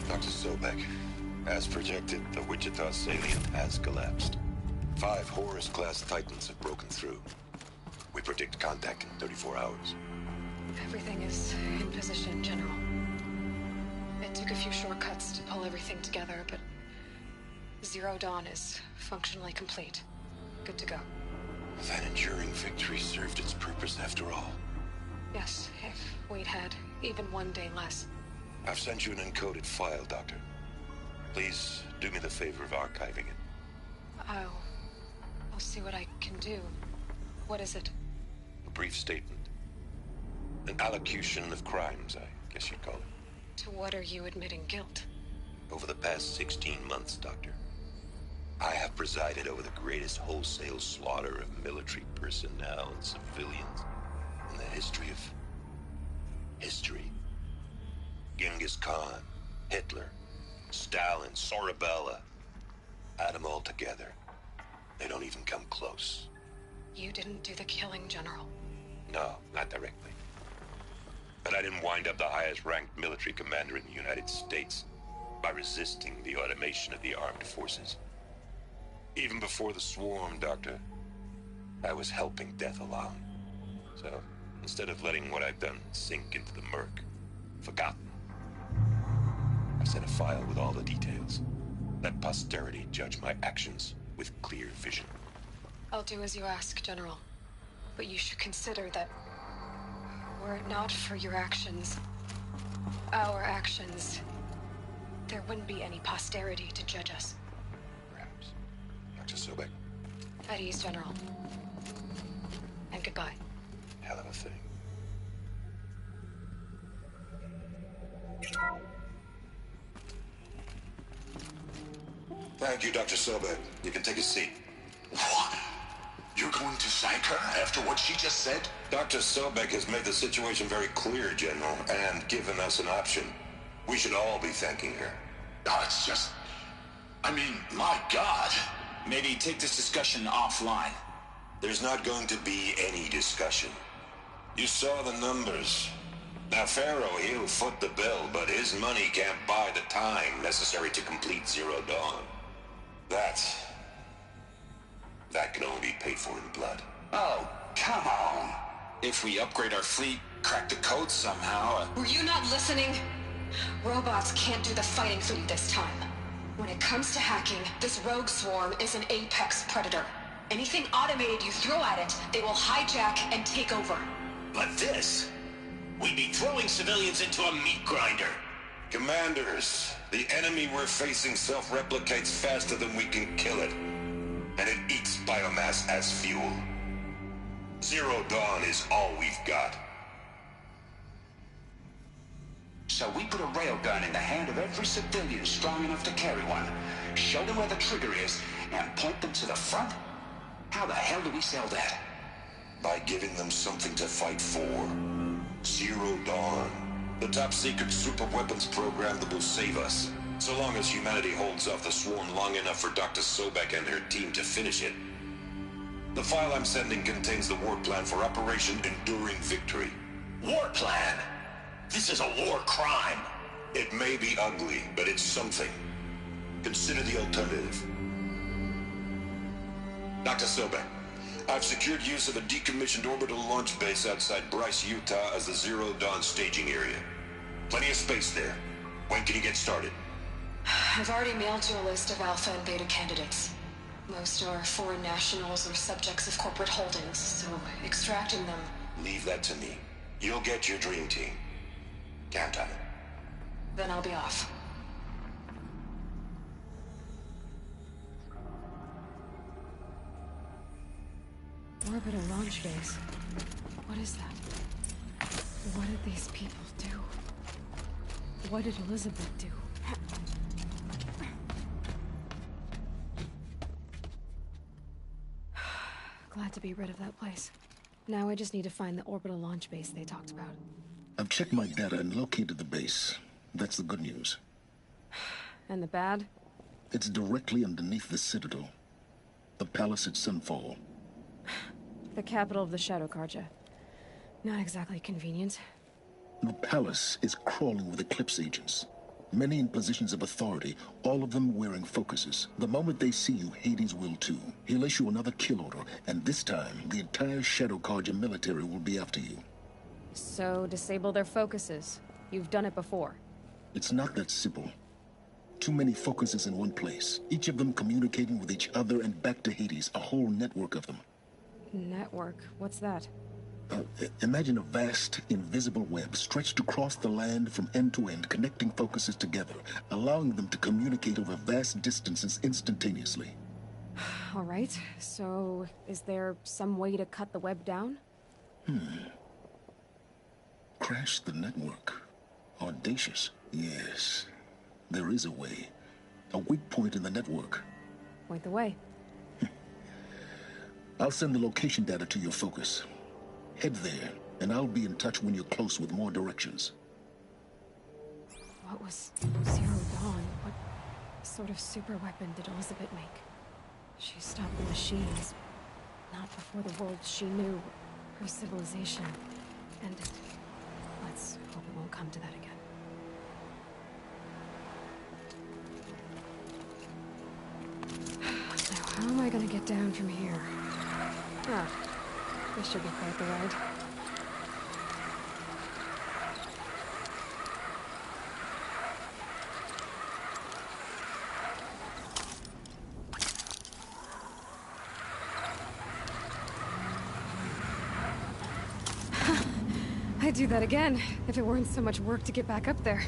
Dr. Sobek, as projected, the Wichita salient has collapsed. 5 Horus-class Titans have broken through. We predict contact in 34 hours. Everything is in position, General. It took a few shortcuts to pull everything together, but Zero Dawn is functionally complete. Good to go. That enduring victory served its purpose after all. Yes, if we'd had even one day less. I've sent you an encoded file, Doctor. Please do me the favor of archiving it. I'll see what I can do. What is it? A brief statement. An allocution of crimes, I guess you'd call it. To what are you admitting guilt? Over the past 16 months, Doctor, I have presided over the greatest wholesale slaughter of military personnel and civilians in the history of history. Genghis Khan, Hitler, Stalin, Sorabella. Add them all together. They don't even come close. You didn't do the killing, General. No, not directly. But I didn't wind up the highest-ranked military commander in the United States by resisting the automation of the armed forces. Even before the swarm, Doctor, I was helping death along. So, instead of letting what I've done sink into the murk, forgotten, I sent a file with all the details. Let posterity judge my actions with clear vision. I'll do as you ask, General. But you should consider that were it not for your actions, our actions, there wouldn't be any posterity to judge us. Perhaps. Dr. Sobek. At ease, General. And goodbye. Hell of a thing. Thank you, Dr. Sobek. You can take a seat. What? You're going to thank her after what she just said? Dr. Sobek has made the situation very clear, General, and given us an option. We should all be thanking her. Oh, it's just... I mean, my God. Maybe take this discussion offline. There's not going to be any discussion. You saw the numbers. Now, Pharaoh, he'll foot the bill, but his money can't buy the time necessary to complete Zero Dawn. That can only be paid for in blood. Oh, come on. If we upgrade our fleet, crack the code somehow... Were you not listening? Robots can't do the fighting for you this time. When it comes to hacking, this rogue swarm is an apex predator. Anything automated you throw at it, they will hijack and take over. But this... we'd be throwing civilians into a meat grinder. Commanders, the enemy we're facing self-replicates faster than we can kill it. And it eats biomass as fuel. Zero Dawn is all we've got. So we put a railgun in the hand of every civilian strong enough to carry one, show them where the trigger is, and point them to the front? How the hell do we sell that? By giving them something to fight for. Zero Dawn. The top-secret super-weapons program that will save us. So long as humanity holds off the swarm long enough for Dr. Sobek and her team to finish it. The file I'm sending contains the war plan for Operation Enduring Victory. War plan? This is a war crime. It may be ugly, but it's something. Consider the alternative. Dr. Sobek, I've secured use of a decommissioned orbital launch base outside Bryce, Utah as the Zero Dawn staging area. Plenty of space there. When can you get started? I've already mailed you a list of Alpha and Beta candidates. Most are foreign nationals or subjects of corporate holdings, so extracting them... Leave that to me. You'll get your dream team. Count on it. Then I'll be off. Orbital launch base. What is that? What did these people do? What did Elizabeth do? Glad to be rid of that place. Now I just need to find the orbital launch base they talked about. I've checked my data and located the base. That's the good news. And the bad? It's directly underneath the Citadel. The palace at Sunfall. The capital of the Shadow Carja. Not exactly convenient. The palace is crawling with Eclipse agents. Many in positions of authority, all of them wearing focuses. The moment they see you, Hades will too. He'll issue another kill order, and this time, the entire Shadow Carja military will be after you. So, disable their focuses. You've done it before. It's not that simple. Too many focuses in one place, each of them communicating with each other and back to Hades, a whole network of them. Network? What's that? Imagine a vast, invisible web stretched across the land from end to end, connecting focuses together, allowing them to communicate over vast distances instantaneously. All right, so is there some way to cut the web down? Crash the network. Audacious. Yes, there is a way. A weak point in the network. Point the way. I'll send the location data to your focus. Head there, and I'll be in touch when you're close with more directions. What was Zero Dawn? What sort of super weapon did Elizabeth make? She stopped the machines. Not before the world she knew. Her civilization ended. Let's hope it won't come to that again. Now, how am I gonna get down from here? Ah, this should be quite the ride. I'd do that again, if it weren't so much work to get back up there.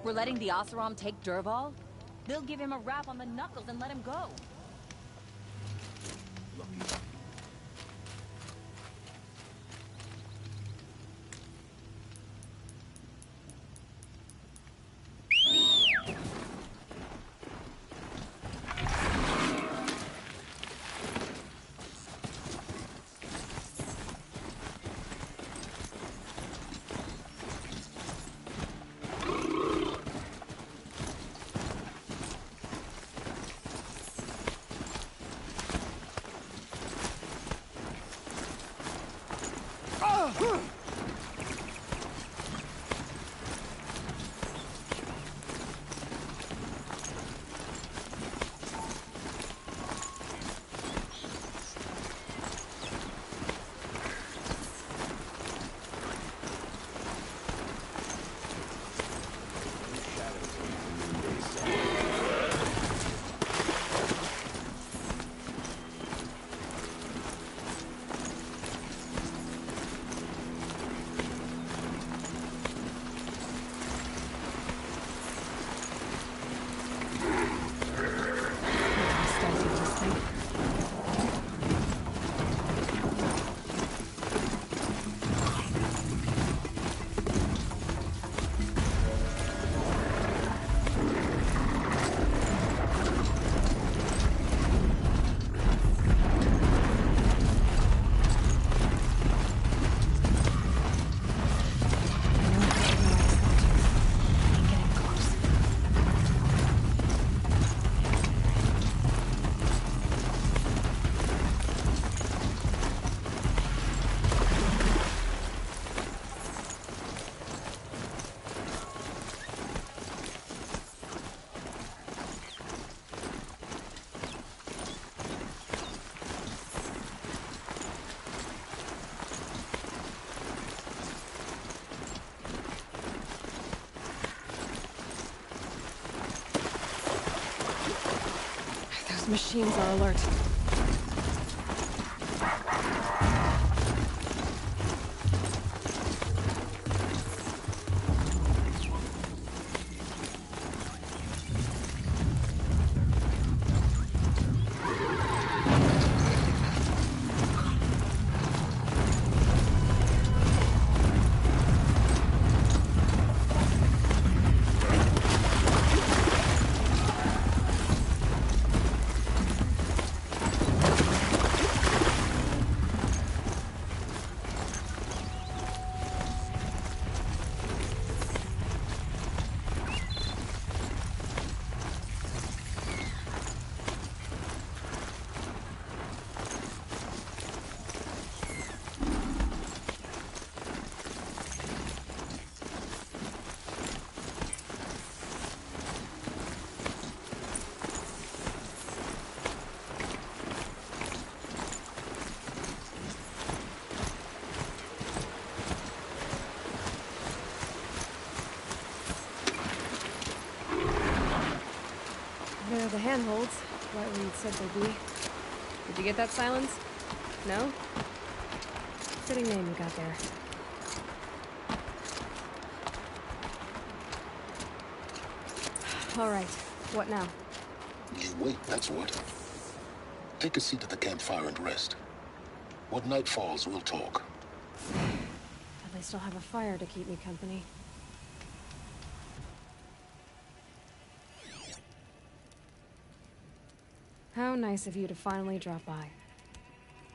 We're letting the Oseram take Dervahl? They'll give him a rap on the knuckles and let him go. Machines are alert. There are the handholds, like we said they'd be. Did you get that, Silence? No? Fitting name you got there. All right, what now? You wait, that's what. Take a seat at the campfire and rest. When night falls, we'll talk. At least I'll have a fire to keep me company. How nice of you to finally drop by.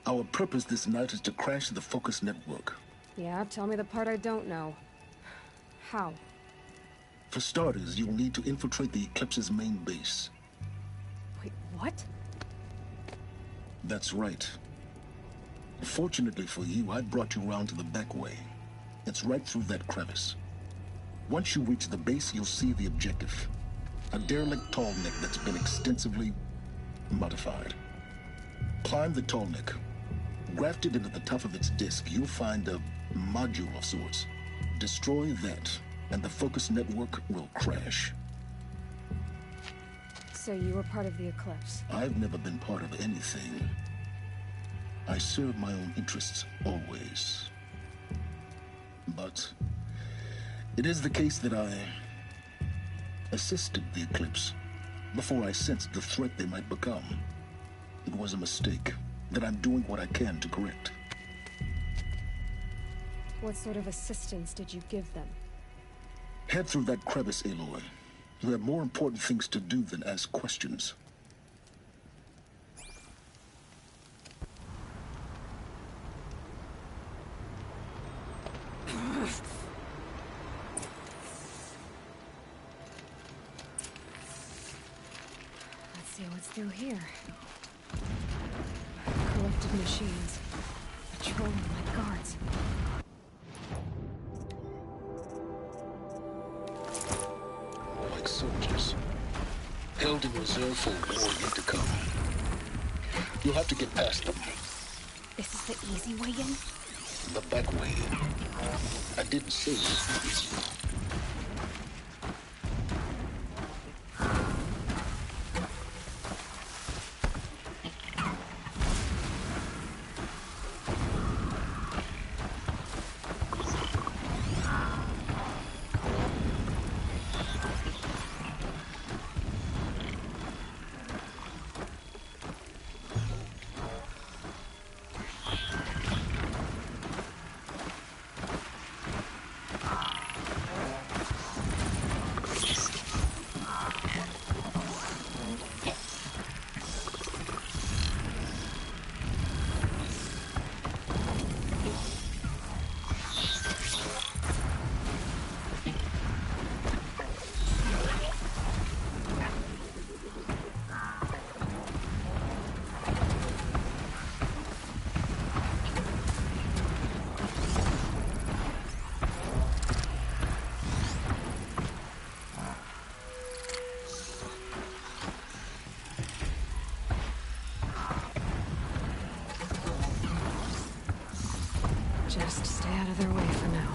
Our purpose this night is to crash the Focus network. Yeah, tell me the part I don't know. How? For starters, you'll need to infiltrate the Eclipse's main base. Wait, what? That's right. Fortunately for you, I brought you around to the back way. It's right through that crevice. Once you reach the base, you'll see the objective. A derelict tall neck that's been extensively modified. Climb the tall neck. Grafted into the top of its disk, you'll find a module of sorts. Destroy that, and the Focus network will crash. So you were part of the Eclipse? I've never been part of anything. I serve my own interests, always. But it is the case that I assisted the Eclipse before I sensed the threat they might become. It was a mistake that I'm doing what I can to correct. What sort of assistance did you give them? Head through that crevice, Aloy. You have more important things to do than ask questions. Let's see what's through here. Corrupted machines. Patrolling like guards. soldiers, held in reserve for a war yet to come. You'll have to get past them. Is this the easy way in? The back way. I didn't say it was easy. Just stay out of their way for now.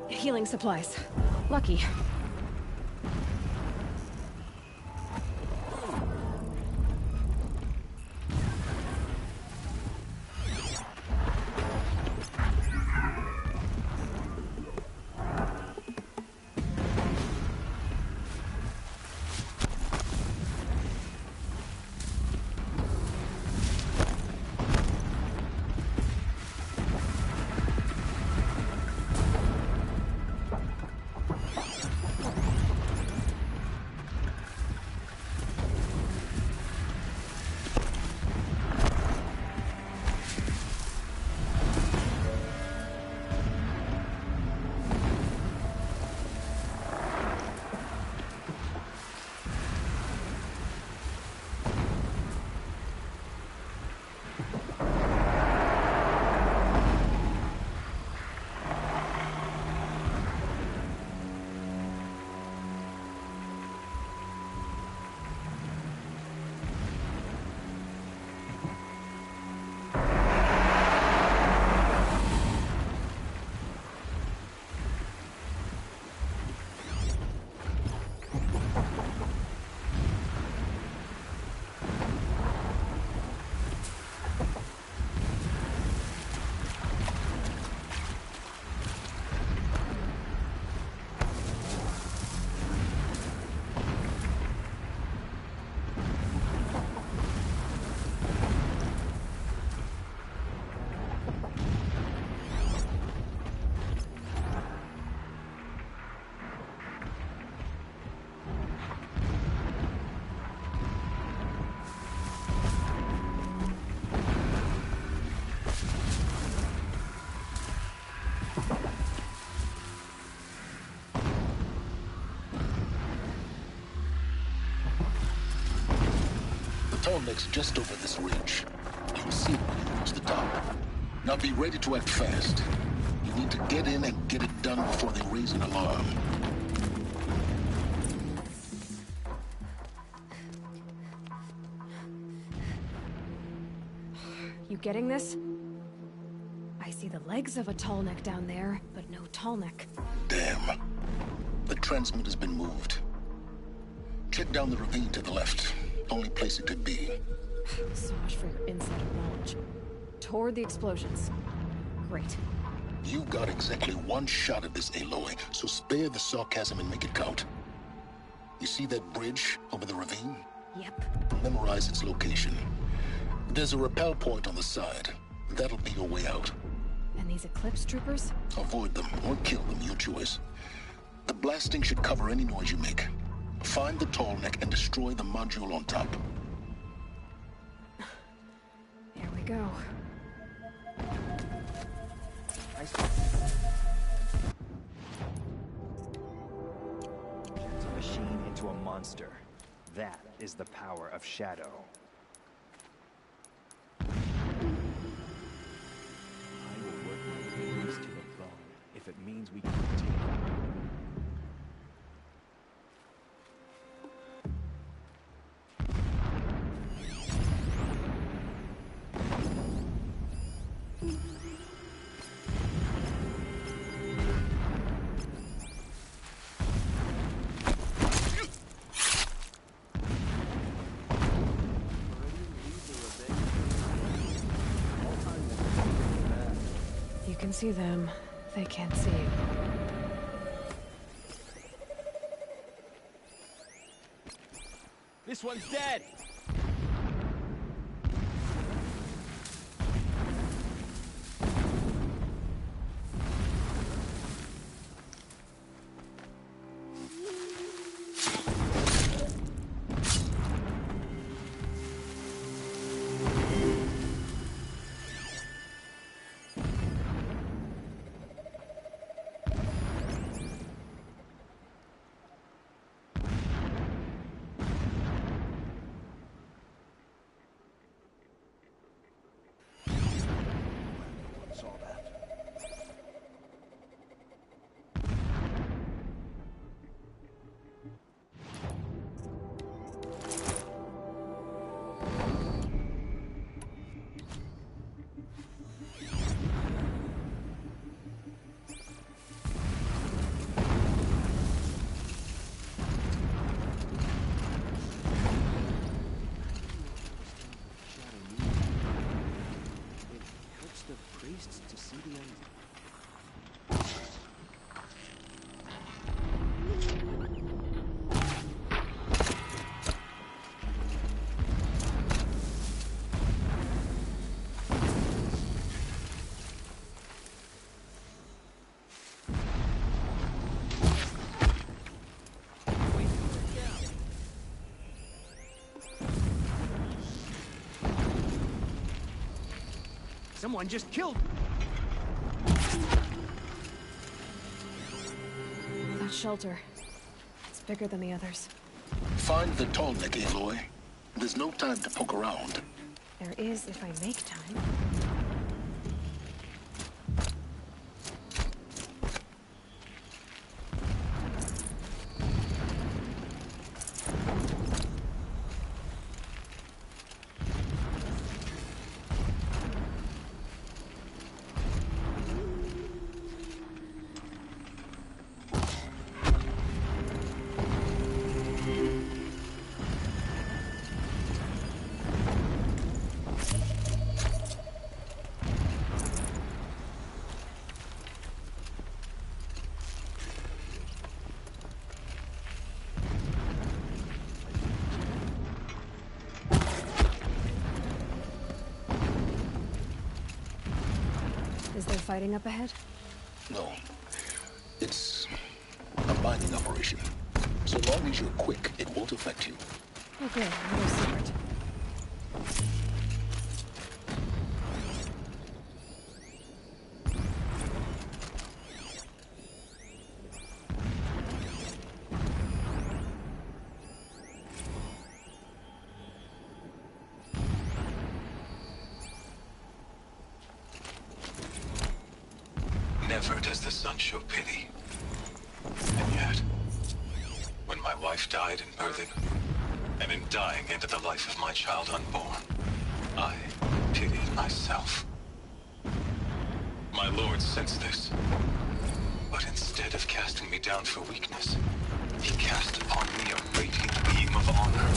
Healing supplies. Lucky. tall neck's just over this ridge. You'll see it when you reach the top. Now be ready to act fast. You need to get in and get it done before they raise an alarm. You getting this? I see the legs of a tall neck down there, but no tall neck. Damn. The transmitter's been moved. Check down the ravine to the left. Only place it could be. So much for your insider knowledge. Toward the explosions. Great. You got exactly one shot at this, Aloy, so spare the sarcasm and make it count. You see that bridge over the ravine? Yep. Memorize its location. There's a rappel point on the side. That'll be your way out. And these Eclipse troopers? Avoid them or kill them, your choice. The blasting should cover any noise you make. Find the tall neck and destroy the module on top. Here we go. Turns a machine into a monster. That is the power of Shadow. I will work my fingers to the bone if it means we can continue. You can see them. They can't see you. This one's dead! To see the end. Someone just killed That shelter. It's bigger than the others. Find the tall neck, Aloy. There's no time to poke around. There is if I make time. Is there fighting up ahead? No. It's a mining operation. So long as you're quick, it won't affect you. Okay, another secret. Never does the sun show pity. And yet, when my wife died in birthing, and in dying into the life of my child unborn, I pitied myself. My lord sensed this, but instead of casting me down for weakness, he cast upon me a radiant beam of honor.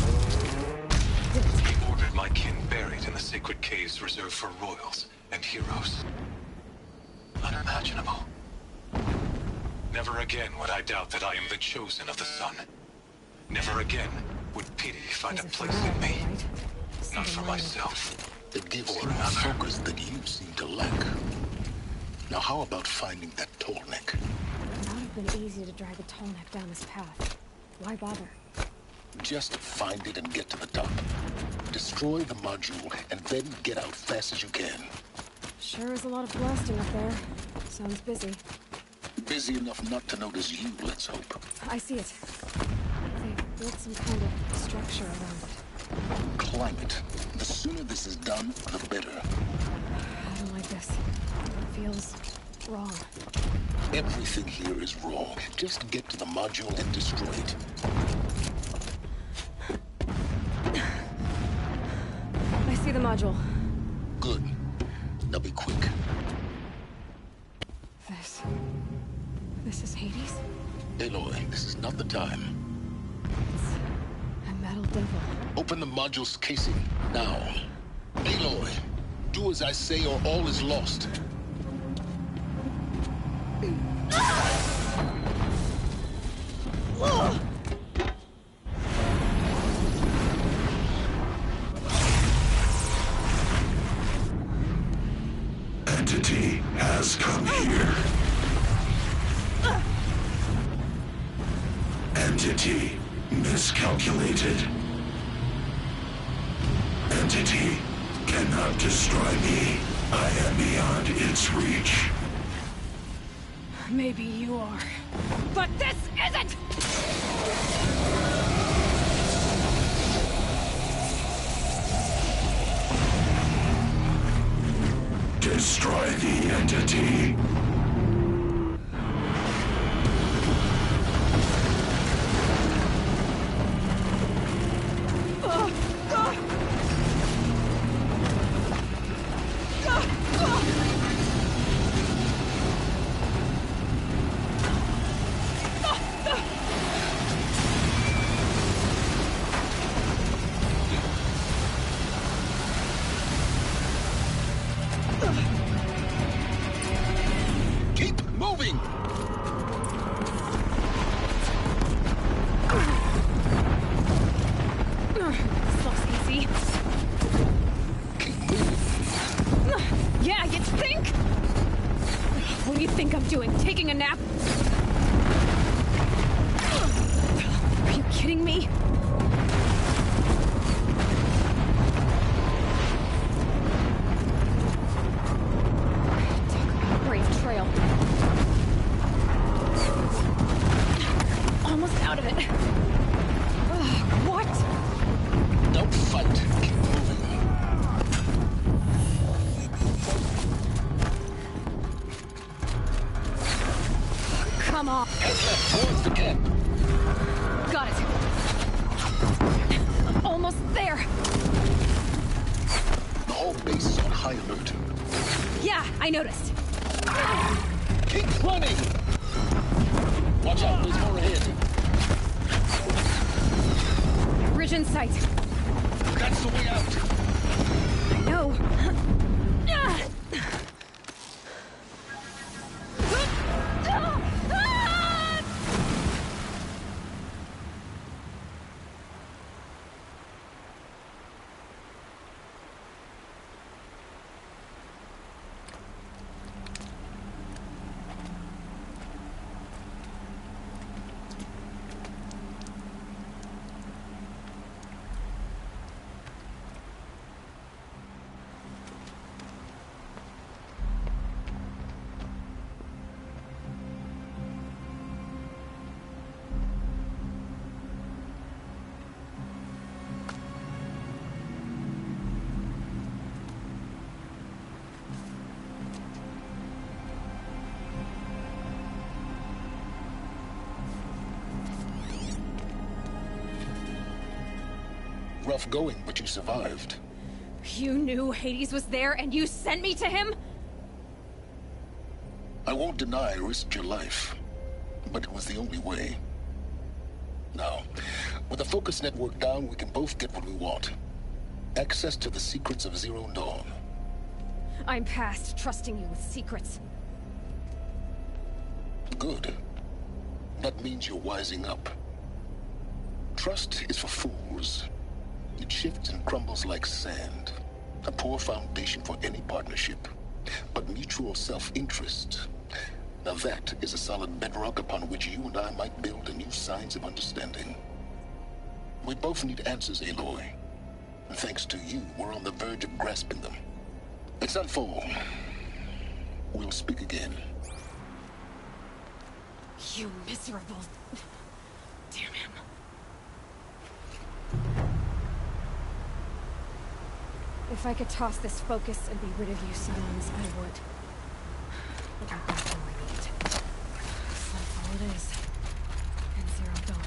He ordered my kin buried in the sacred caves reserved for royals and heroes. Unimaginable. Never again would I doubt that I am the chosen of the sun. Never again would pity find a place in me. Not for myself. It gives you a focus that you seem to lack. Now how about finding that tall neck? It would have been easy to drag a tall neck down this path. Why bother? Just find it and get to the top. Destroy the module and then get out fast as you can. Sure is a lot of blasting up there. Sounds busy. Busy enough not to notice you, let's hope. I see it. They've built some kind of structure around it. Climb it. The sooner this is done, the better. I don't like this. It feels wrong. Everything here is wrong. Just get to the module and destroy it. I see the module. Good. Now be quick. This is Hades? Aloy, this is not the time. It's a metal devil. Open the module's casing, now. Aloy, do as I say or all is lost. Entity has come here. Entity miscalculated. Entity cannot destroy me. I am beyond its reach. Maybe you are. But this isn't! Destroy the entity. Keep moving! This looks easy. Keep moving. Yeah, you think? What do you think I'm doing? Taking a nap? Are you kidding me? Trail. Almost out of it. What? Don't fight. Keep moving. Come on. Head left towards the camp. Got it. Almost there. The whole base is on high alert. Yeah, I noticed. Keep running! Watch out, there's more ahead. Bridge in sight. That's the way out. I know. rough going, but you survived. You knew Hades was there and you sent me to him? I won't deny I risked your life, but it was the only way. Now, with the focus network down, we can both get what we want. Access to the secrets of Zero Dawn. I'm past trusting you with secrets. Good. That means you're wising up. Trust is for fools. It shifts and crumbles like sand. A poor foundation for any partnership. But mutual self-interest, now that is a solid bedrock upon which you and I might build a new science of understanding. We both need answers, Aloy. And thanks to you, we're on the verge of grasping them. At Sunfall, we'll speak again. You miserable... Damn him. If I could toss this focus and be rid of you, Silence, I would. But I've got all I need. Sunfall it is. And Zero Dawn.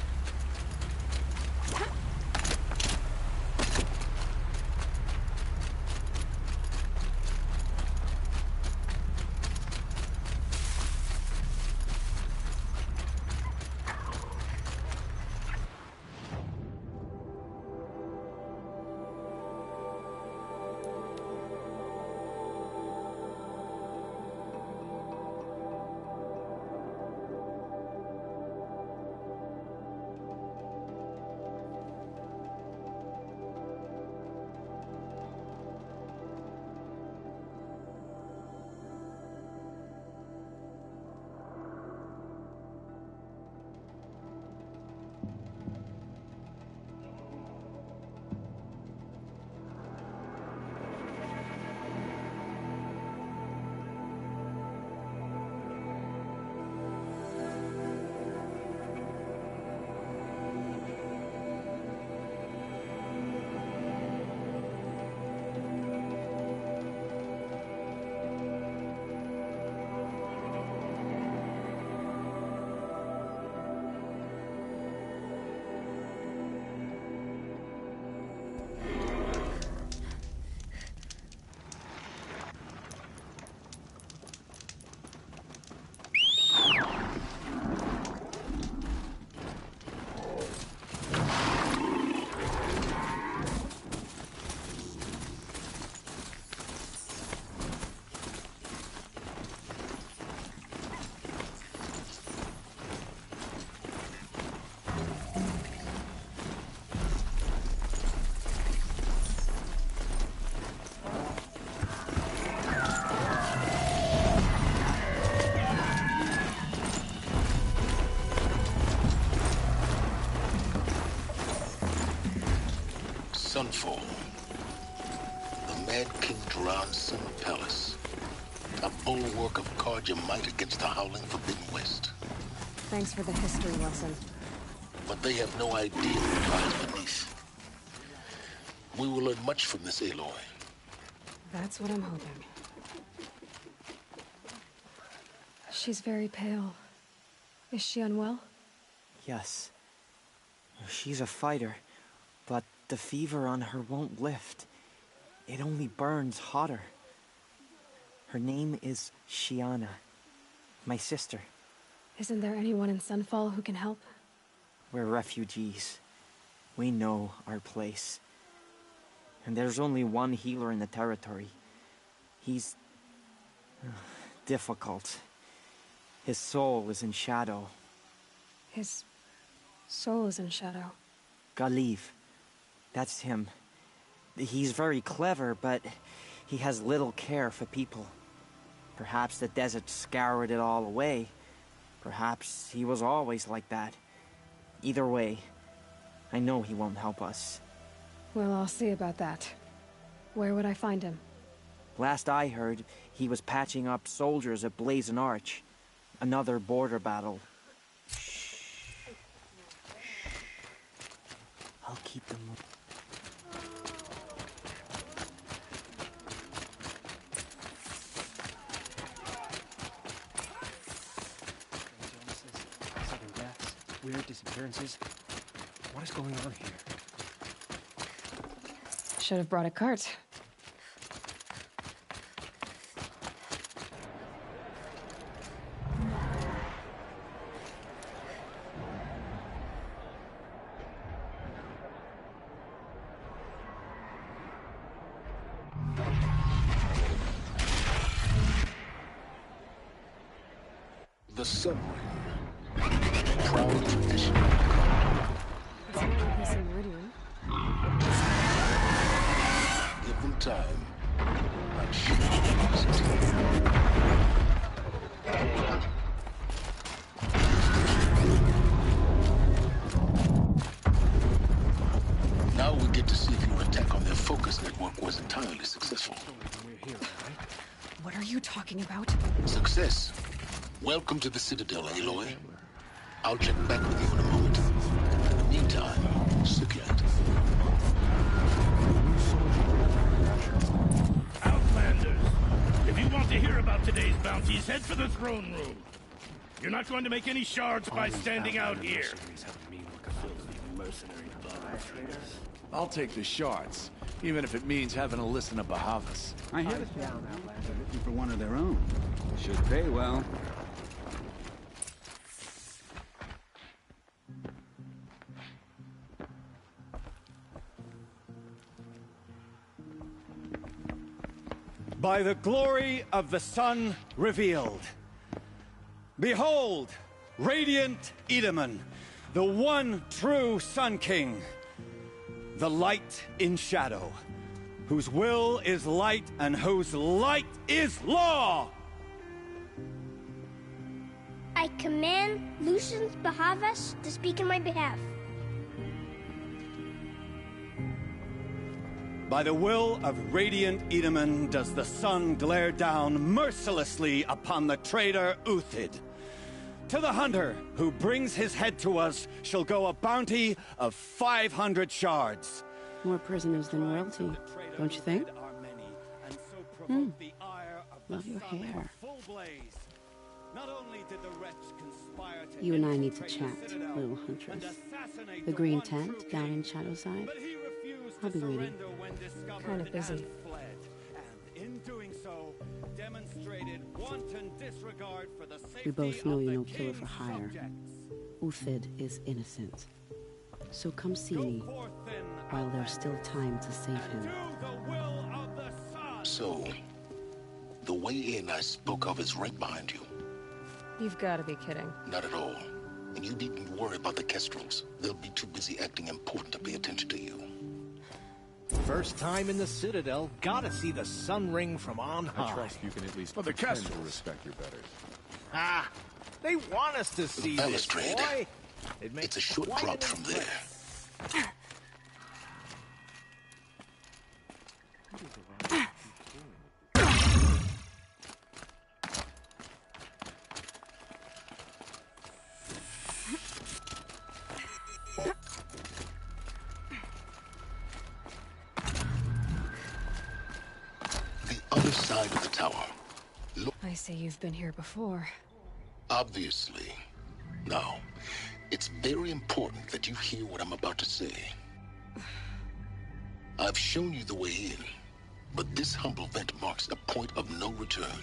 Sunfall. The Mad King Duran's summer palace. A bulwark of Carja might against the howling Forbidden West. Thanks for the history lesson. But they have no idea what lies beneath. We will learn much from this, Aloy. That's what I'm hoping. She's very pale. Is she unwell? Yes. She's a fighter, but the fever on her won't lift. It only burns hotter. Her name is Shiana, my sister. Isn't there anyone in Sunfall who can help? We're refugees. We know our place. And there's only one healer in the territory. He's... difficult. His soul is in shadow. His soul is in shadow. Galiv. That's him. He's very clever, but he has little care for people. Perhaps the desert scoured it all away. Perhaps he was always like that. Either way, I know he won't help us. Well, I'll see about that. Where would I find him? Last I heard, he was patching up soldiers at Blazon Arch. Another border battle. I'll keep them... Sudden deaths, weird disappearances. What is going on here? Should have brought a cart. The submarine. Proud tradition. It's not like this in Meridian. Give them time. I'm sure you'll Now we get to see if your attack on their focus network was entirely successful. What are you talking about? Success. Welcome to the Citadel, Aloy. I'll check back with you in a moment. In the meantime, circulate. Outlanders, if you want to hear about today's bounties, head for the throne room. You're not going to make any shards by standing out here. I'll take the shards, even if it means having to listen to Bahavas. I hear the town Outlander looking for one of their own. Should pay well. By the glory of the sun revealed. Behold, radiant Edaman, the one true Sun King, the light in shadow, whose will is light and whose light is law! I command Lucius Bahavas to speak in my behalf. By the will of radiant Edaman does the sun glare down mercilessly upon the traitor Uthid. To the hunter who brings his head to us shall go a bounty of 500 shards. More prisoners than royalty, don't you think? Love your hair. You and I need to chat, little huntress. The green tent down in Shadowside? I'll be waiting. Kind of busy. We both know you're no killer for hire. Uthid is innocent. So come see me while there's still time to save him. So, the way in I spoke of is right behind you. You've got to be kidding. Not at all. And you needn't worry about the Kestrels. They'll be too busy acting important to pay attention to you. First time in the Citadel, gotta see the sun ring from on high. I trust you can at least the pretend to Kestrels. respect your betters. Ah, they want us to see this, Balustrade. boy. It's a short drop from there. Other side of the tower. Look. I say you've been here before. Obviously. Now, it's very important that you hear what I'm about to say. I've shown you the way in, but this humble vent marks a point of no return.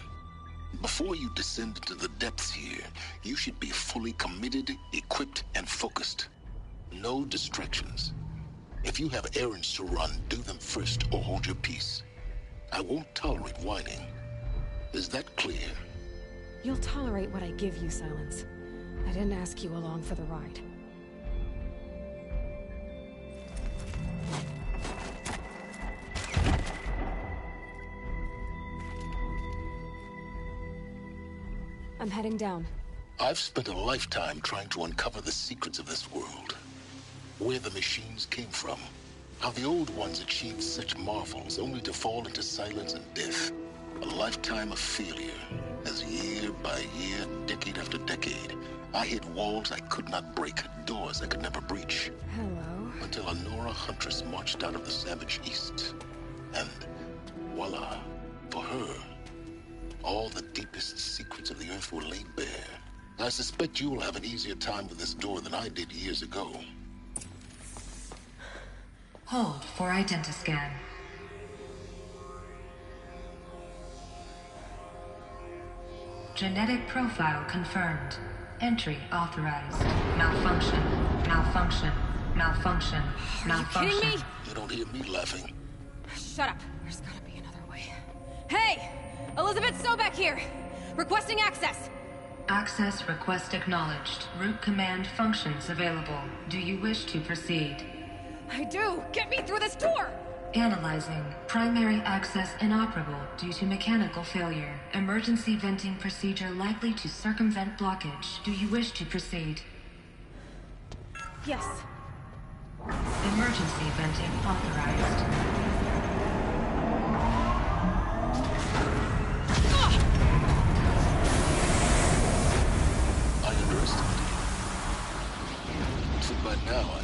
Before you descend into the depths here, you should be fully committed, equipped, and focused. No distractions. If you have errands to run, do them first or hold your peace. I won't tolerate whining. Is that clear? You'll tolerate what I give you, Silence. I didn't ask you along for the ride. I'm heading down. I've spent a lifetime trying to uncover the secrets of this world. Where the machines came from. How the old ones achieved such marvels only to fall into silence and death. A lifetime of failure, as year by year, decade after decade, I hit walls I could not break, doors I could never breach. Hello. Until a Nora huntress marched out of the savage east. And voila, for her, all the deepest secrets of the earth were laid bare. I suspect you will have an easier time with this door than I did years ago. Hold for identiscan. Genetic profile confirmed. Entry authorized. Malfunction. Malfunction. Malfunction. Malfunction. Are you kidding me? You don't hear me laughing. Shut up. There's gotta be another way. Hey! Elizabeth Sobek here! Requesting access! Access request acknowledged. Root command functions available. Do you wish to proceed? I do! Get me through this door! Analyzing. Primary access inoperable due to mechanical failure. Emergency venting procedure likely to circumvent blockage. Do you wish to proceed? Yes. Emergency venting authorized. I underestimated you. So by now,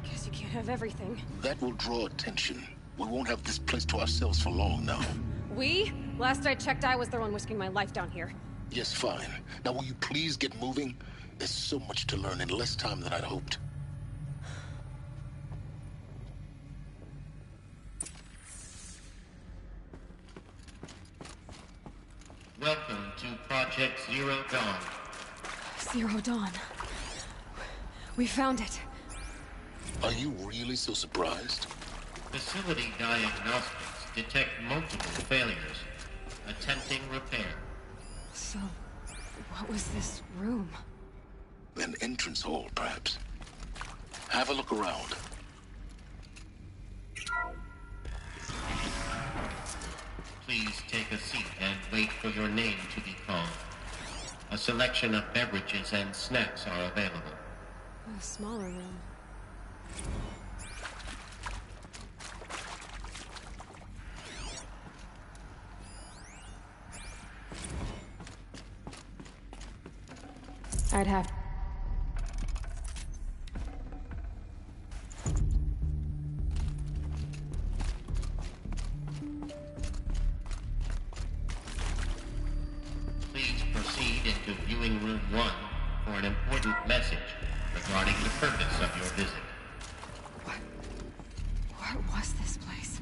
Guess you can't have everything. that will draw attention. We won't have this place to ourselves for long now. We? Last I checked, I was the one risking my life down here. Yes, fine. Now will you please get moving? There's so much to learn in less time than I'd hoped. Welcome to Project Zero Dawn. Zero Dawn. We found it. Are you really so surprised? Facility diagnostics detect multiple failures. Attempting repair. So, what was this room? An entrance hall, perhaps. Have a look around. Please take a seat and wait for your name to be called. A selection of beverages and snacks are available. A smaller room. I'd have... Please proceed into viewing room 1 for an important message regarding the purpose of your visit. What was this place?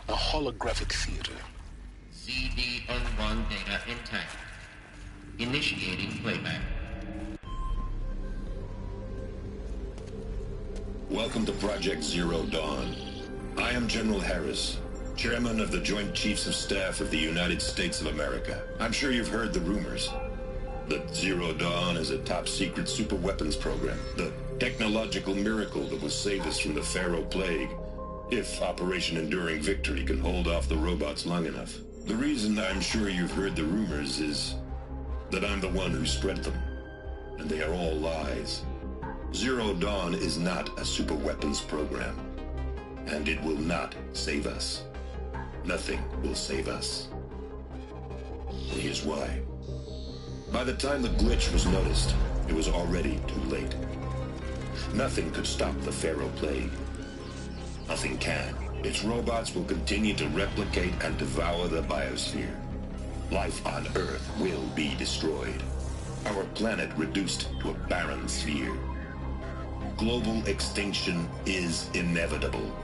A holographic theater. CD01 data intact. Initiating playback. Welcome to Project Zero Dawn. I am General Harris, Chairman of the Joint Chiefs of Staff of the United States of America. I'm sure you've heard the rumors. That Zero Dawn is a top-secret super-weapons program. The technological miracle that will save us from the Pharaoh Plague, if Operation Enduring Victory can hold off the robots long enough. The reason I'm sure you've heard the rumors is that I'm the one who spread them, and they are all lies. Zero Dawn is not a super-weapons program, and it will not save us. Nothing will save us. Here's why. By the time the glitch was noticed, it was already too late. Nothing could stop the Pharaoh Plague. Nothing can. Its robots will continue to replicate and devour the biosphere. Life on Earth will be destroyed. Our planet reduced to a barren sphere. Global extinction is inevitable.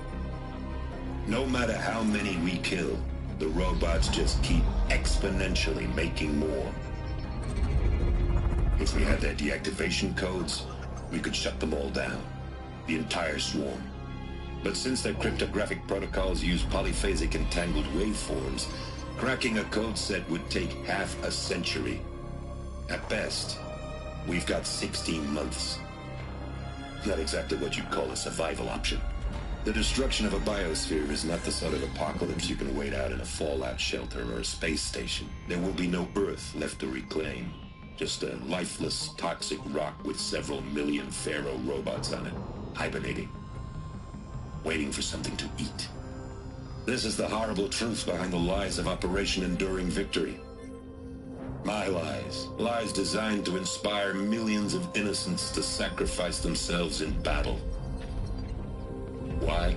No matter how many we kill, the robots just keep exponentially making more. If we had their deactivation codes, we could shut them all down. The entire swarm. But since their cryptographic protocols use polyphasic entangled waveforms, cracking a code set would take half a century. At best, we've got 16 months. Not exactly what you'd call a survival option. The destruction of a biosphere is not the sort of apocalypse you can wait out in a fallout shelter or a space station. There will be no Earth left to reclaim. Just a lifeless, toxic rock with several million Pharaoh robots on it, hibernating, waiting for something to eat. This is the horrible truth behind the lies of Operation Enduring Victory. My lies. Lies designed to inspire millions of innocents to sacrifice themselves in battle. Why?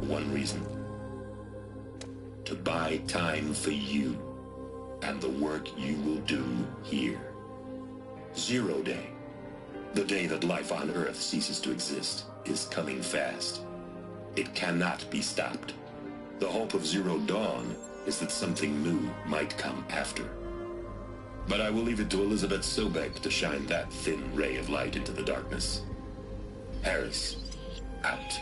One reason. To buy time for you and the work you will do here. Zero Day. The day that life on Earth ceases to exist is coming fast. It cannot be stopped. The hope of Zero Dawn is that something new might come after. But I will leave it to Elizabeth Sobek to shine that thin ray of light into the darkness. Harris, out.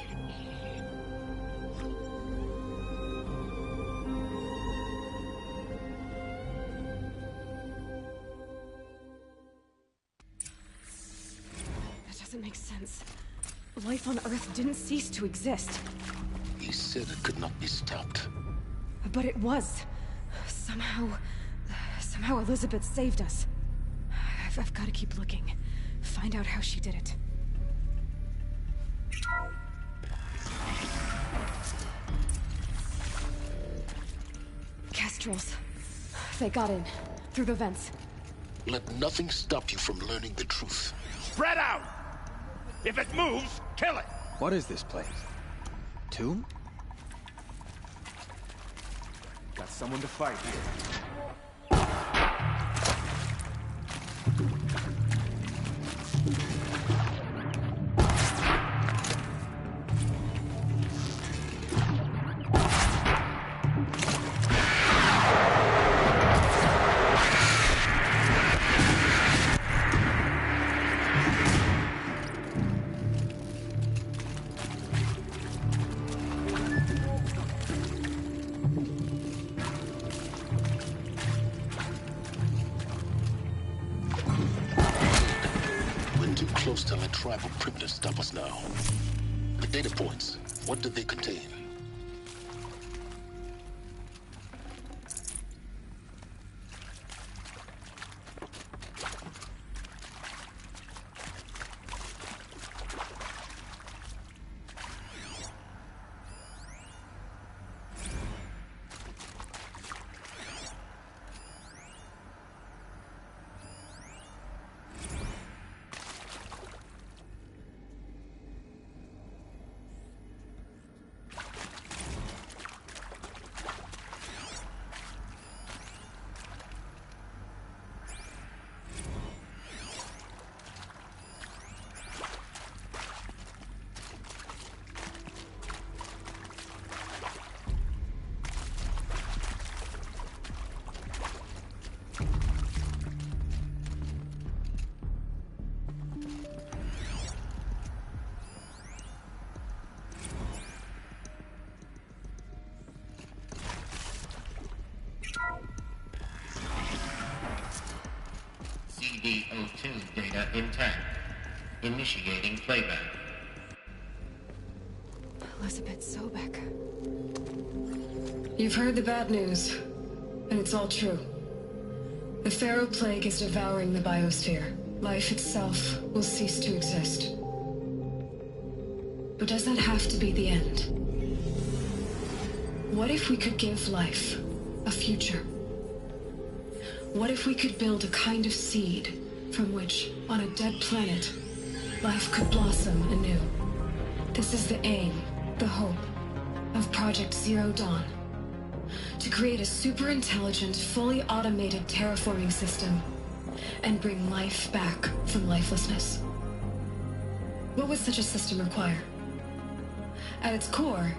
That doesn't make sense. Life on Earth didn't cease to exist. He said it could not be stopped. But it was. Somehow Elizabeth saved us. I've got to keep looking. Find out how she did it. Kestrels. They got in. Through the vents. Let nothing stop you from learning the truth. Spread out! If it moves, kill it! What is this place? Tomb? Got someone to fight here. Close to let tribal primitives stop us now. The data points, what did they contain? CD02 data intact. Initiating playback. Elizabeth Sobek. You've heard the bad news, and it's all true. The Pharaoh Plague is devouring the biosphere. Life itself will cease to exist. But does that have to be the end? What if we could give life a future? What if we could build a kind of seed from which, on a dead planet, life could blossom anew? This is the aim, the hope, of Project Zero Dawn. To create a super-intelligent, fully automated terraforming system and bring life back from lifelessness. What would such a system require? At its core,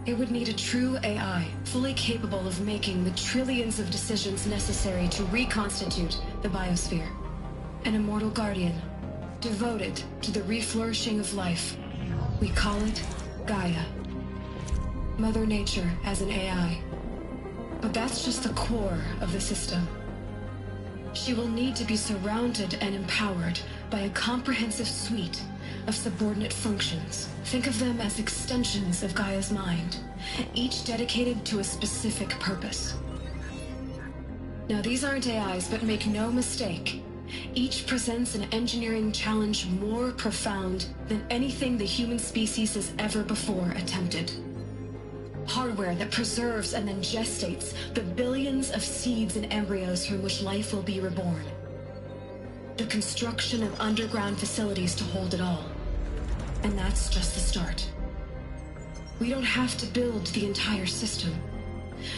it would need a true AI, fully capable of making the trillions of decisions necessary to reconstitute the biosphere. An immortal guardian, devoted to the reflourishing of life. We call it Gaia. Mother Nature as an AI. But that's just the core of the system. She will need to be surrounded and empowered by a comprehensive suite of subordinate functions. Think of them as extensions of Gaia's mind, each dedicated to a specific purpose. Now, these aren't AIs, but make no mistake, each presents an engineering challenge more profound than anything the human species has ever before attempted. Hardware that preserves and then gestates the billions of seeds and embryos from which life will be reborn. The construction of underground facilities to hold it all. And that's just the start. We don't have to build the entire system.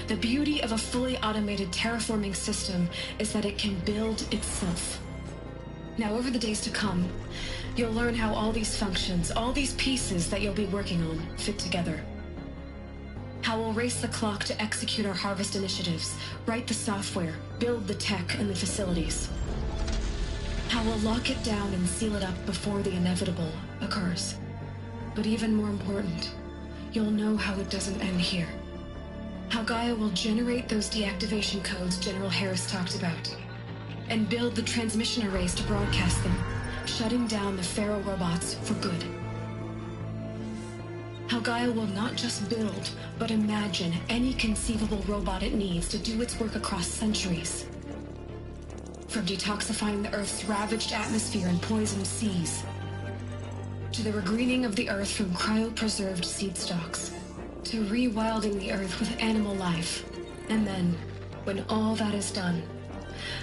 The beauty of a fully automated terraforming system is that it can build itself. Now, over the days to come, you'll learn how all these functions, all these pieces that you'll be working on, fit together. How we'll race the clock to execute our harvest initiatives, write the software, build the tech and the facilities. How we'll lock it down and seal it up before the inevitable occurs. But even more important, you'll know how it doesn't end here. How Gaia will generate those deactivation codes General Harris talked about, and build the transmission arrays to broadcast them, shutting down the Pharaoh robots for good. How Gaia will not just build, but imagine any conceivable robot it needs to do its work across centuries. From detoxifying the Earth's ravaged atmosphere and poisoned seas, to the regreening of the Earth from cryopreserved seed stalks, to rewilding the Earth with animal life. And then, when all that is done,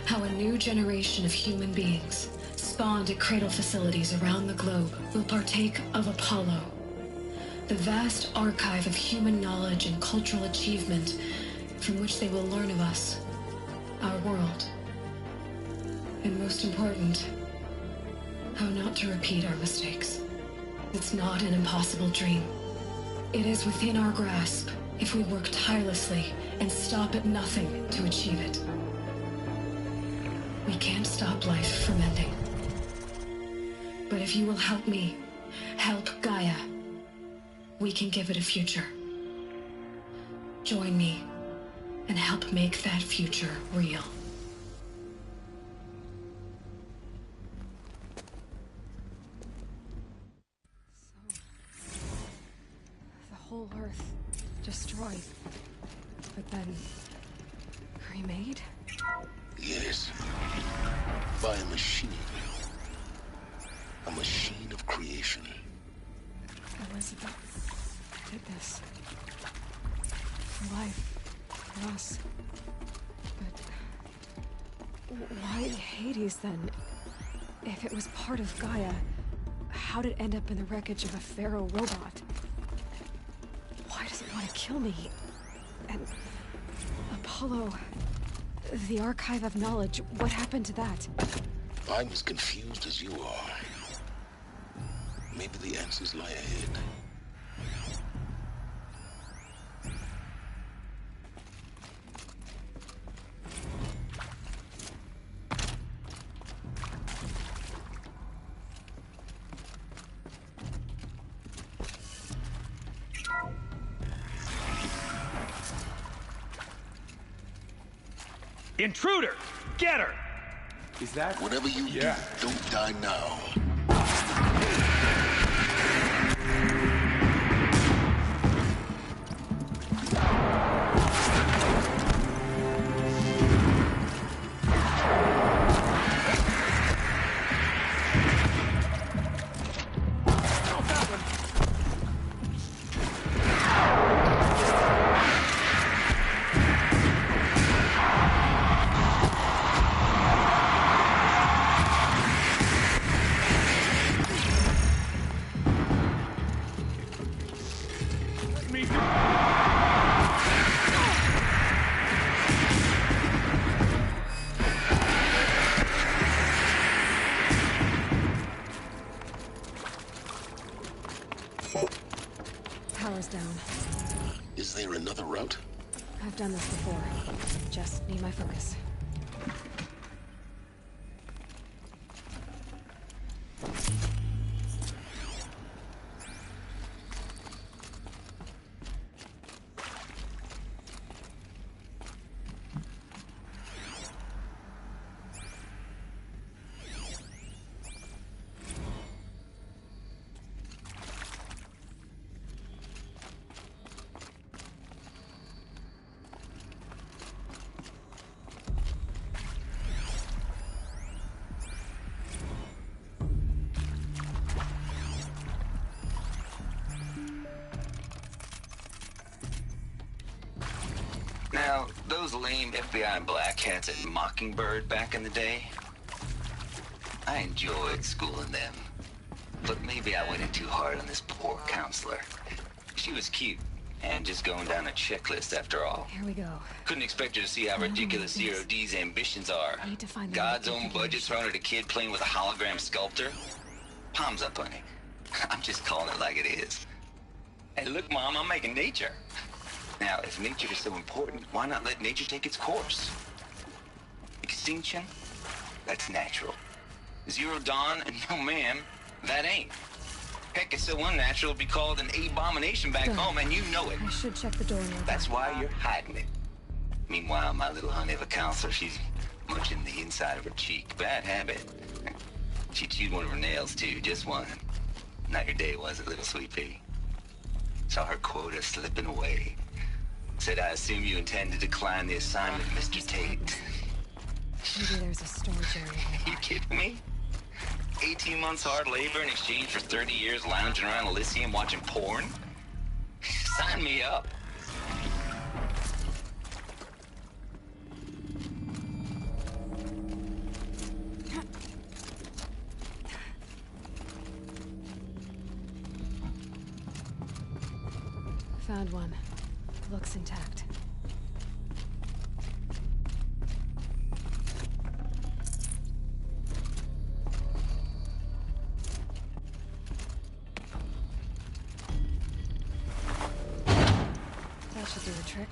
how a new generation of human beings, spawned at cradle facilities around the globe, will partake of Apollo, the vast archive of human knowledge and cultural achievement from which they will learn of us, our world. And most important, how not to repeat our mistakes. It's not an impossible dream. It is within our grasp if we work tirelessly and stop at nothing to achieve it. We can't stop life from ending. But if you will help me, help Gaia, we can give it a future. Join me and help make that future real. The whole Earth destroyed, but then remade? Yes. By a machine. A machine of creation. Elizabeth did this. For life. For us. But why Hades then? If it was part of Gaia, how did it end up in the wreckage of a Pharaoh robot? Why does it want to kill me? And Apollo, the archive of knowledge, what happened to that? I'm as confused as you are. Maybe the answers lie ahead. Intruder! Get her! Is that... Whatever you do, don't die now. Power's down. Is there another route? I've done this before. Just need my focus. Now, those lame FBI black hats at Mockingbird back in the day, I enjoyed schooling them. But maybe I went in too hard on this poor counselor. She was cute, And just going down a checklist after all. Here we go. Couldn't expect her to see how ridiculous Zero D's ambitions are. I need to find God's own budget thrown at a kid playing with a hologram sculptor. Palms up, honey. I'm just calling it like it is. Hey, look, Mom, I'm making nature. Now, if nature is so important, why not let nature take its course? Extinction? That's natural. Zero Dawn? No, ma'am, that ain't. Heck, it's so unnatural it'd be called an abomination back home, and you know it. I should check the door nearby. That's why you're hiding it. Meanwhile, my little honey of a counselor, she's munching the inside of her cheek. Bad habit. She chewed one of her nails, too, just one. Not your day, was it, little sweet pea? Saw her quota slipping away. Said, I assume you intend to decline the assignment, Mr. Tate. Maybe there's a storage area nearby. You kidding me? 18 months hard labor in exchange for 30 years lounging around Elysium watching porn? Sign me up. Found one. Looks intact. That should do the trick.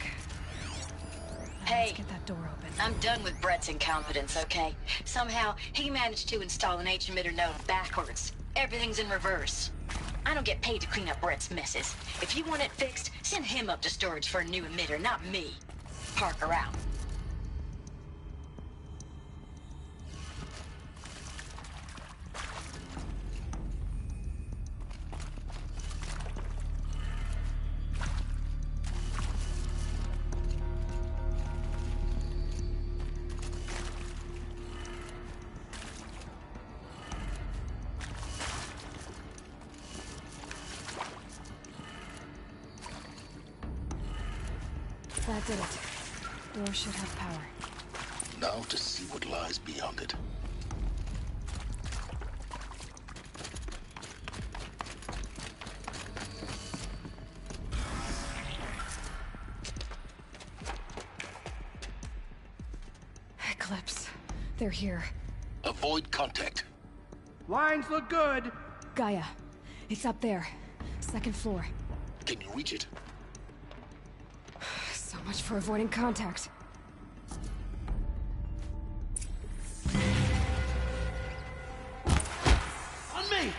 Hey, let's get that door open. I'm done with Brett's incompetence, okay? Somehow, he managed to install an H-emitter node backwards. Everything's in reverse. I don't get paid to clean up Brett's messes. If you want it fixed, send him up to storage for a new emitter, not me. Parker out. That did it. Door should have power. Now to see what lies beyond it. Eclipse. They're here. Avoid contact. Lines look good. Gaia. It's up there. Second floor. Can you reach it? So much for avoiding contact. On me!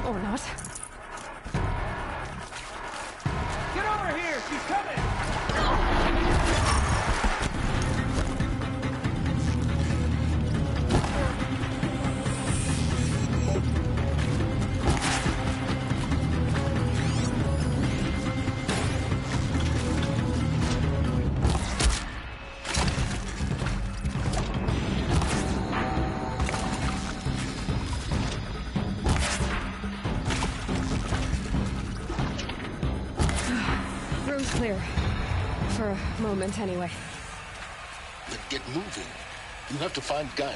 Or not. Get over here! She's coming! Room's clear. For a moment, anyway. Then get moving. You have to find Gaia.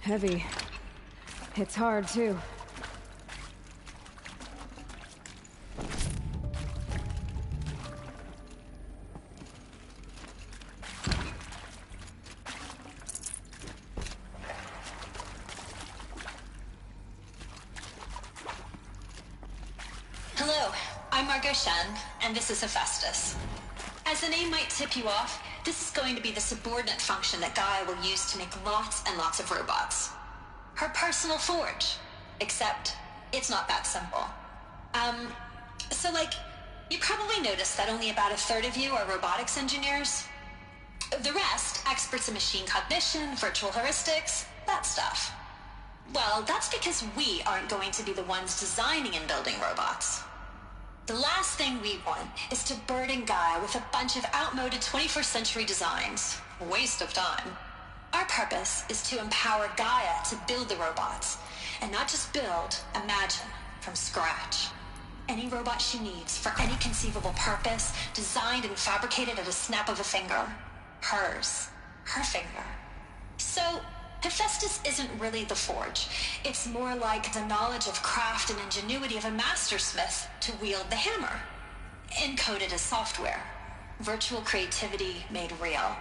Heavy. Hits hard, too. Hello, I'm Margot Shen, and this is Hephaestus. As the name might tip you off, this is going to be the subordinate function that Gaia will use to make lots and lots of robots. Her personal forge. Except, it's not that simple. You probably noticed that only about a third of you are robotics engineers. The rest, experts in machine cognition, virtual heuristics, that stuff. Well, that's because we aren't going to be the ones designing and building robots. The last thing we want is to burden Gaia with a bunch of outmoded 21st century designs. Waste of time. Our purpose is to empower Gaia to build the robots, and not just build, imagine, from scratch. Any robot she needs, for any conceivable purpose, designed and fabricated at a snap of a finger. Hers. Her finger. So, Hephaestus isn't really the forge. It's more like the knowledge of craft and ingenuity of a mastersmith to wield the hammer. Encoded as software. Virtual creativity made real.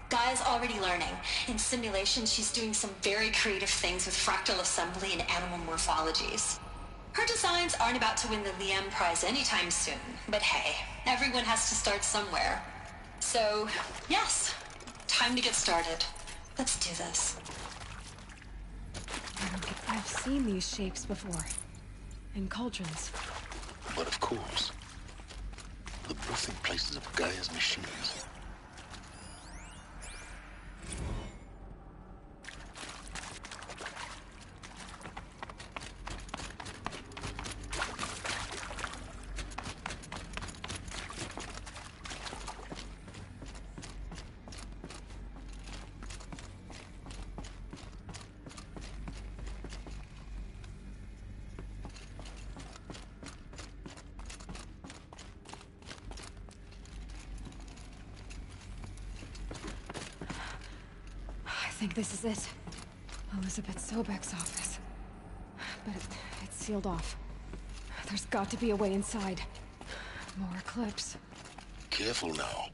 Gaia's already learning. In simulation, she's doing some very creative things with fractal assembly and animal morphologies. Her designs aren't about to win the Liam Prize anytime soon, but hey, everyone has to start somewhere. So, yes, time to get started. Let's do this. I've seen these shapes before. In cauldrons. But of course, the birthing places of Gaia's machines. I think this is it. Elizabeth Sobek's office. But it's sealed off. There's got to be a way inside. More clips. Careful now.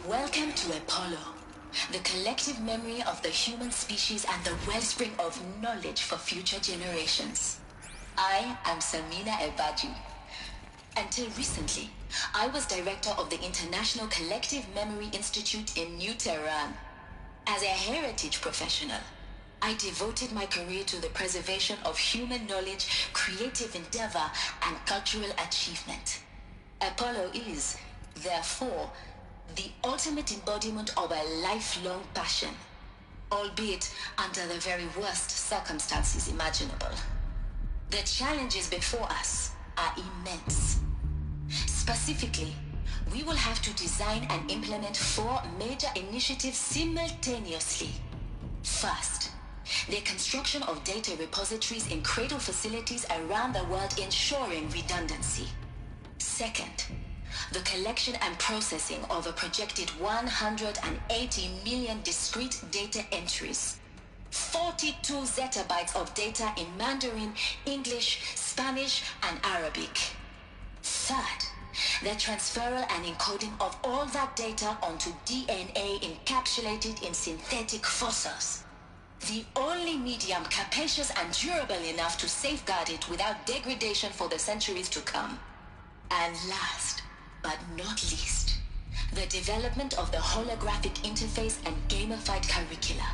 Welcome to Apollo, the collective memory of the human species and the wellspring of knowledge for future generations. I am Samina Ebaji. Until recently, I was director of the International Collective Memory Institute in New Tehran. As a heritage professional, I devoted my career to the preservation of human knowledge, creative endeavor, and cultural achievement. Apollo is, therefore, the ultimate embodiment of a lifelong passion, albeit under the very worst circumstances imaginable. The challenges before us are immense. Specifically, we will have to design and implement 4 major initiatives simultaneously. First, the construction of data repositories in cradle facilities around the world ensuring redundancy. Second, the collection and processing of a projected 180 million discrete data entries. 42 zettabytes of data in Mandarin, English, Spanish, and Arabic. Third, the transferal and encoding of all that data onto DNA encapsulated in synthetic fossils. The only medium capacious and durable enough to safeguard it without degradation for the centuries to come. And last, but not least, the development of the holographic interface and gamified curricula,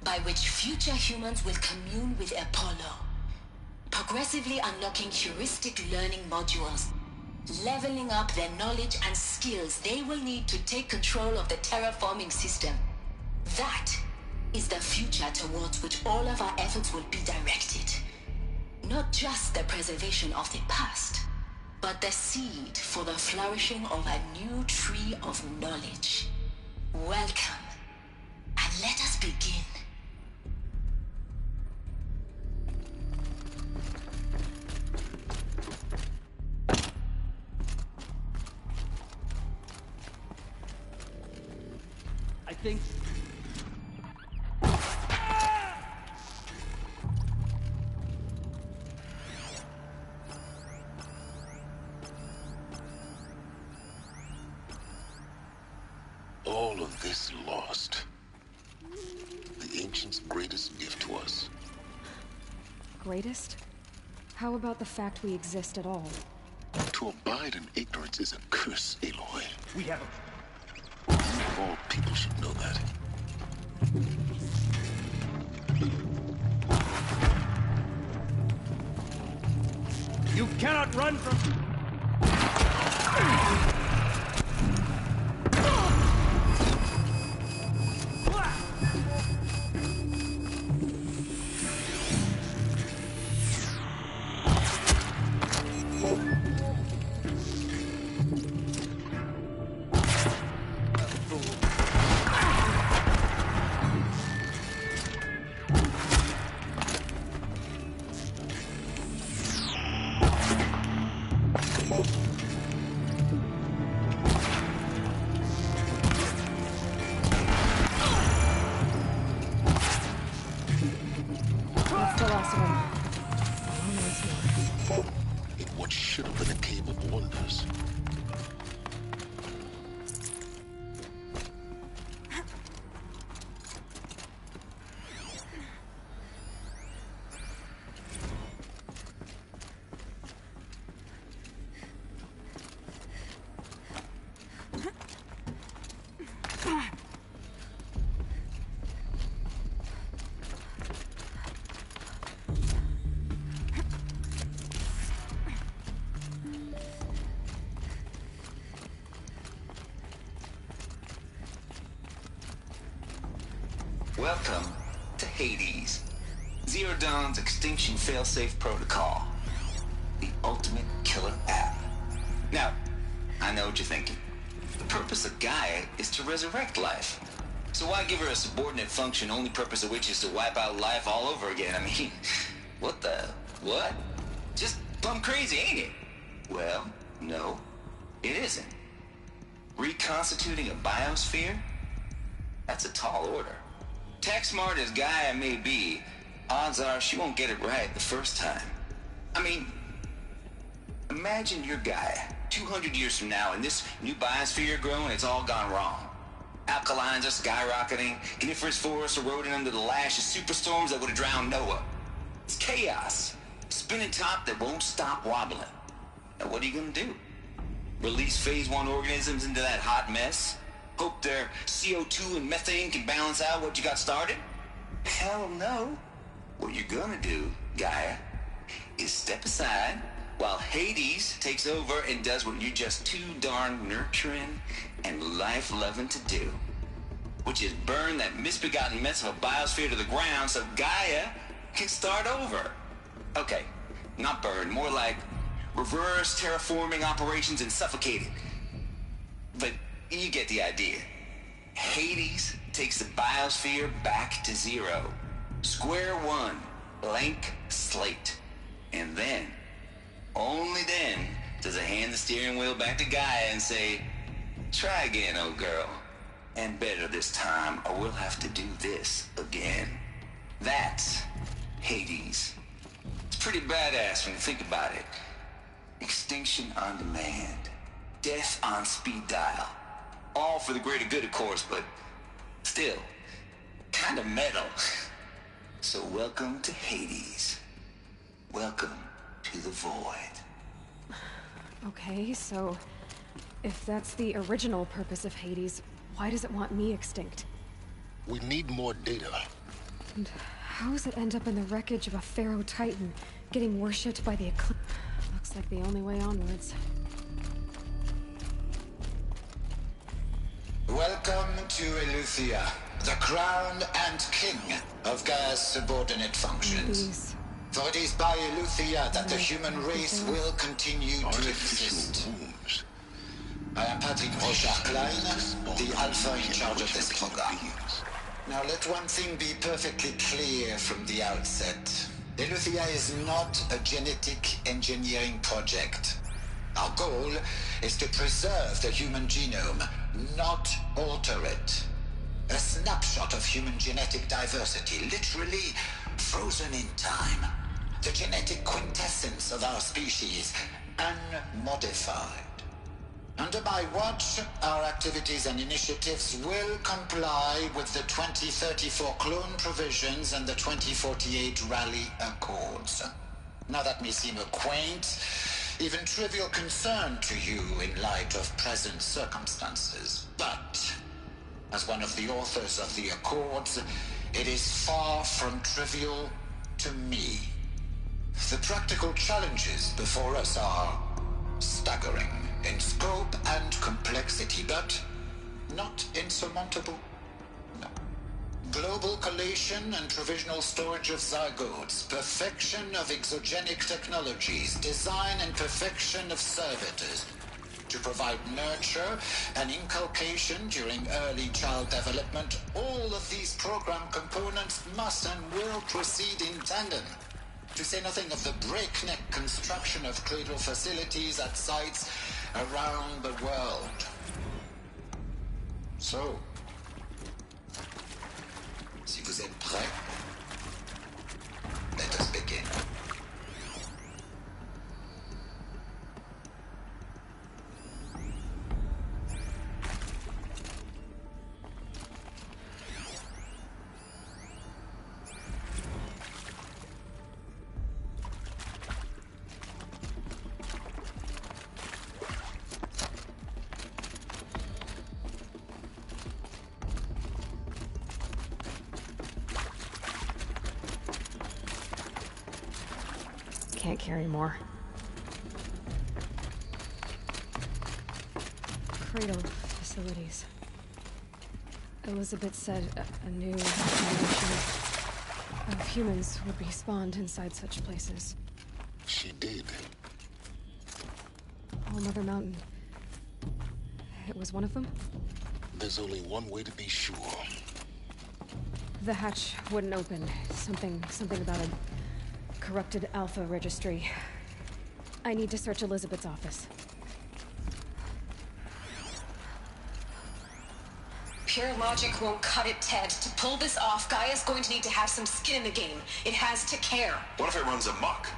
by which future humans will commune with Apollo, progressively unlocking heuristic learning modules, leveling up their knowledge and skills they will need to take control of the terraforming system. That is the future towards which all of our efforts will be directed. Not just the preservation of the past, but the seed for the flourishing of a new tree of knowledge. Welcome, and let us begin. I think... All of this lost. The Ancients' greatest gift to us. Greatest? How about the fact we exist at all? To abide in ignorance is a curse, Aloy. We have You of all people should know that. You cannot run from... In what should have been a cave of wonders. Welcome to Hades, Zero Dawn's extinction failsafe protocol, the ultimate killer app. Now, I know what you're thinking. The purpose of Gaia is to resurrect life. So why give her a subordinate function, only purpose of which is to wipe out life all over again? I mean, what the... what? Just plumb crazy, ain't it? Well, no, it isn't. Reconstituting a biosphere? That's a tall order. Tech smart as Gaia may be, odds are she won't get it right the first time. I mean, imagine you're Gaia, 200 years from now, and this new biosphere growing, it's all gone wrong. Alkalines are skyrocketing, coniferous forests eroding under the lash of superstorms that would have drowned Noah. It's chaos. Spinning top that won't stop wobbling. Now what are you gonna do? Release phase 1 organisms into that hot mess? Hope their CO2 and methane can balance out what you got started? Hell no. What you're gonna do, Gaia, is step aside while Hades takes over and does what you're just too darn nurturing and life-loving to do, which is burn that misbegotten mess of a biosphere to the ground so Gaia can start over. Okay, not burn, more like reverse terraforming operations and suffocating. But you get the idea. Hades takes the biosphere back to zero. Square one, blank slate. And then, only then, does it hand the steering wheel back to Gaia and say, try again, old girl. And better this time, or we'll have to do this again. That's Hades. It's pretty badass when you think about it. Extinction on demand. Death on speed dial. All for the greater good, of course, but still, kind of metal. So welcome to Hades. Welcome to the void. Okay, so if that's the original purpose of Hades, why does it want me extinct? We need more data. And how does it end up in the wreckage of a Pharaoh Titan, getting worshipped by the Eclipse? Looks like the only way onwards. Welcome to Eleuthia, the crown and king of Gaia's subordinate functions. For it is by Eleuthia that the human race will continue to exist. I am Patrick Brochard-Klein, the Alpha in charge of this program. Now let one thing be perfectly clear from the outset. Eleuthia is not a genetic engineering project. Our goal is to preserve the human genome, not alter it. A snapshot of human genetic diversity, literally frozen in time. The genetic quintessence of our species, unmodified. Under my watch, our activities and initiatives will comply with the 2034 clone provisions and the 2048 Rally Accords. Now that may seem a quaint, even trivial concern to you in light of present circumstances, but as one of the authors of the Accords, it is far from trivial to me. The practical challenges before us are staggering in scope and complexity, but not insurmountable. No. Global collation and provisional storage of zygotes, perfection of exogenic technologies, design and perfection of servitors, to provide nurture and inculcation during early child development. All of these program components must and will proceed in tandem. To say nothing of the breakneck construction of cradle facilities at sites around the world. So, si vous êtes prêts, let us begin. Can't carry more. Cradle facilities. Elizabeth said a new generation of humans would be spawned inside such places. She did. All Mother Mountain. It was one of them? There's only one way to be sure. The hatch wouldn't open. Something about a corrupted Alpha registry. I need to search Elizabeth's office. Pure logic won't cut it, Ted. To pull this off, Gaia's going to need to have some skin in the game. It has to care. What if it runs amok?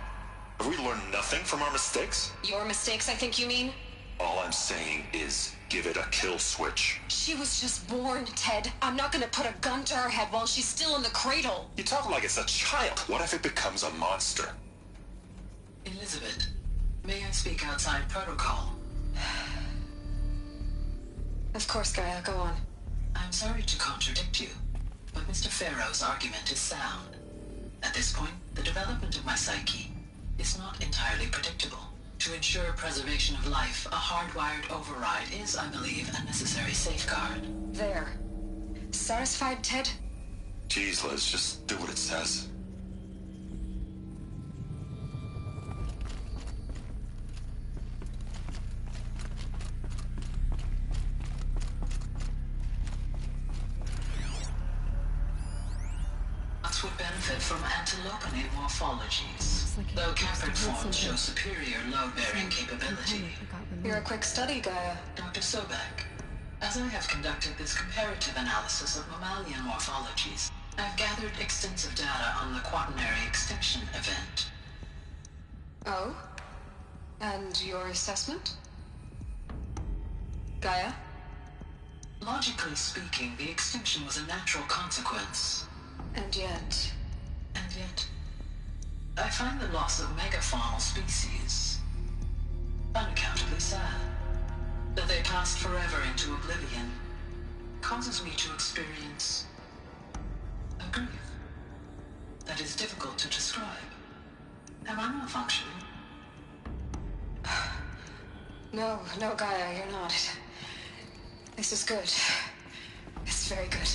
Have we learned nothing from our mistakes? Your mistakes, I think you mean? All I'm saying is give it a kill switch. She was just born, Ted. I'm not gonna put a gun to her head while she's still in the cradle. You talk like it's a child. What if it becomes a monster? Elizabeth, may I speak outside protocol? Of course, Gaia, go on. I'm sorry to contradict you, but Mr. Farrow's argument is sound. At this point, the development of my psyche is not entirely predictable. To ensure preservation of life, a hardwired override is, I believe, a necessary safeguard. There. Satisfied, Ted? Jeez, Liz, just do what it says. Nuts would benefit from antilopinate morphologies, though Capric forms show superior load-bearing capability. You're a quick study, Gaia. Dr. Sobek, as I have conducted this comparative analysis of mammalian morphologies, I've gathered extensive data on the quaternary extinction event. Oh? And your assessment? Gaia? Logically speaking, the extinction was a natural consequence. And yet, I find the loss of megafaunal species unaccountably sad. That they passed forever into oblivion causes me to experience a grief that is difficult to describe. Am I malfunctioning? No, Gaia, you're not. This is good. It's very good.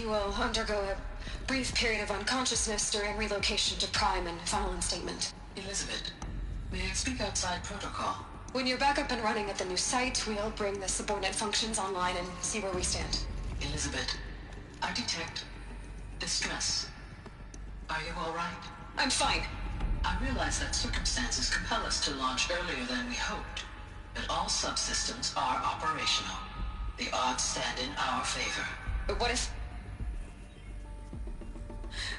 You will undergo a brief period of unconsciousness during relocation to Prime and final instatement. Elizabeth, may I speak outside protocol? When you're back up and running at the new site, we'll bring the subordinate functions online and see where we stand. Elizabeth, I detect distress. Are you all right? I'm fine. I realize that circumstances compel us to launch earlier than we hoped, but all subsystems are operational. The odds stand in our favor. But what if...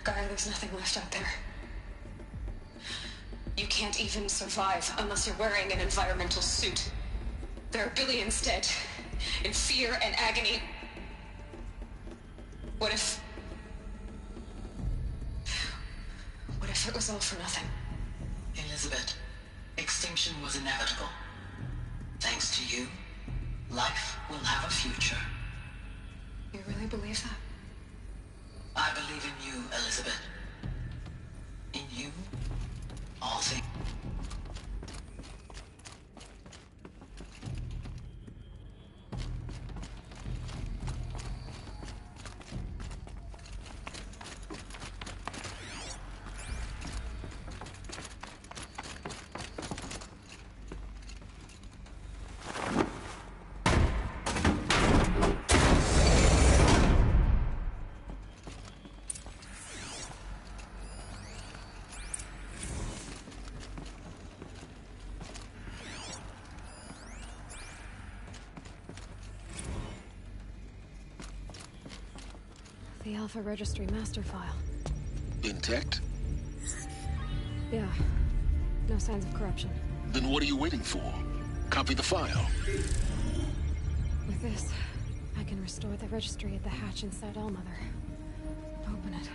Gaia, there's nothing left out there. You can't even survive unless you're wearing an environmental suit. There are billions dead, in fear and agony. What if it was all for nothing? Elizabeth, extinction was inevitable. Thanks to you, life will have a future. You really believe that? I believe in you, Elizabeth. In you, all things. The Alpha Registry master file. Intact? Yeah. No signs of corruption. Then what are you waiting for? Copy the file. With this, I can restore the registry at the hatch inside Allmother. Open it.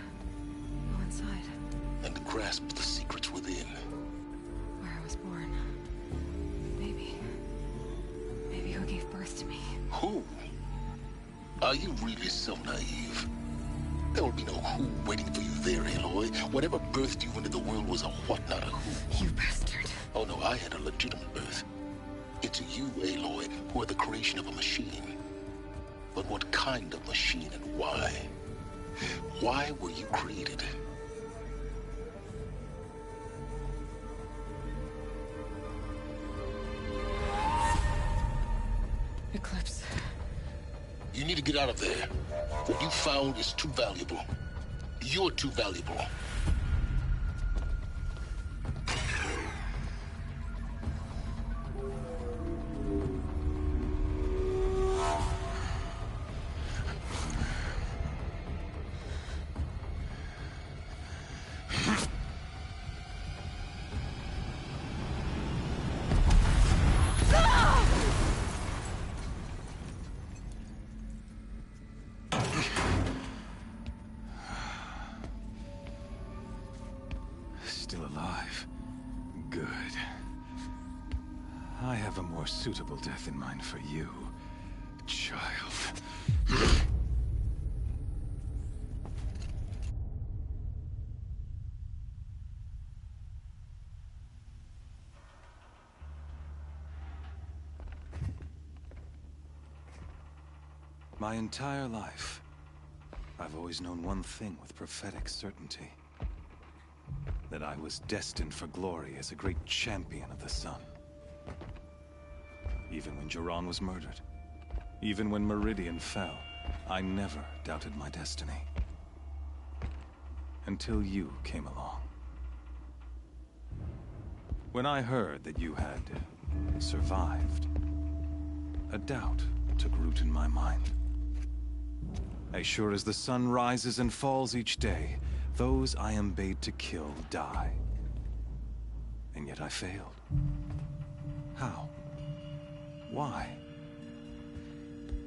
Go inside. And grasp the secrets within. Where I was born. Maybe who gave birth to me. Who? Are you really so naive? There will be no who waiting for you there, Aloy. Whatever birthed you into the world was a what, not a who. You bastard. Oh no, I had a legitimate birth. It's you, Aloy, who are the creation of a machine. But what kind of machine and why? Why were you created? Eclipse. You need to get out of there. What you found is too valuable. You're too valuable. Still alive. Good. I have a more suitable death in mind for you, child. My entire life, I've always known one thing with prophetic certainty. That I was destined for glory as a great champion of the sun. Even when Jiran was murdered, even when Meridian fell, I never doubted my destiny. Until you came along. When I heard that you had survived, a doubt took root in my mind. As sure as the sun rises and falls each day, those I am bade to kill die. And yet I failed. How? Why?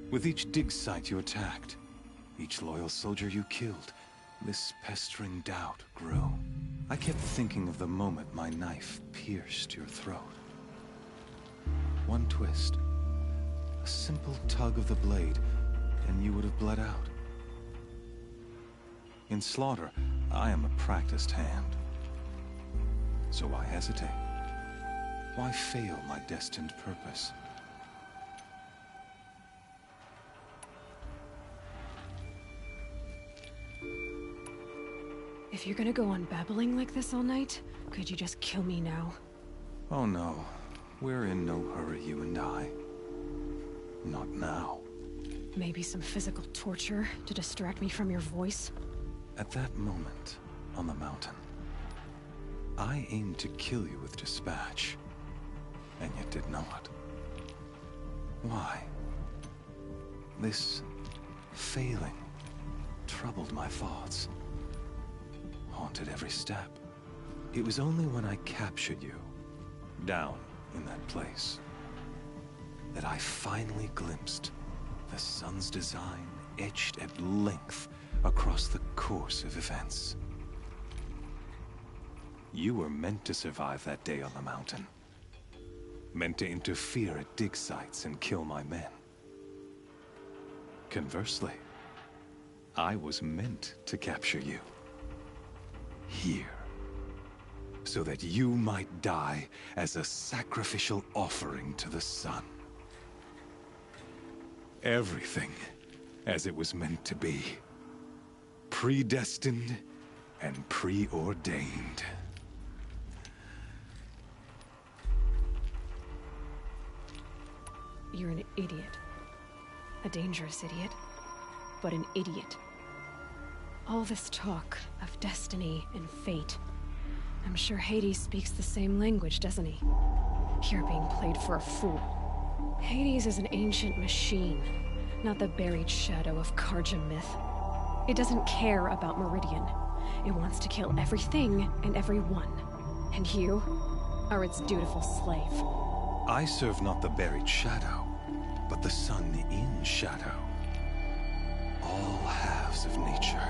With each dig site you attacked, each loyal soldier you killed, this pestering doubt grew. I kept thinking of the moment my knife pierced your throat. One twist, a simple tug of the blade, and you would have bled out. In slaughter, I am a practiced hand. So why hesitate? Why fail my destined purpose? If you're gonna go on babbling like this all night, could you just kill me now? Oh no. We're in no hurry, you and I. Not now. Maybe some physical torture to distract me from your voice? At that moment, on the mountain, I aimed to kill you with dispatch, and you did not. Why? This failing troubled my thoughts, haunted every step. It was only when I captured you, down in that place, that I finally glimpsed the sun's design etched at length across the course of events. You were meant to survive that day on the mountain. Meant to interfere at dig sites and kill my men. Conversely, I was meant to capture you. Here. So that you might die as a sacrificial offering to the sun. Everything as it was meant to be. Predestined and preordained. You're an idiot. A dangerous idiot, but an idiot. All this talk of destiny and fate. I'm sure Hades speaks the same language, doesn't he? You're being played for a fool. Hades is an ancient machine, not the buried shadow of Karja myth. It doesn't care about Meridian. It wants to kill everything and everyone. And you are its dutiful slave. I serve not the buried shadow, but the sun in shadow. All halves of nature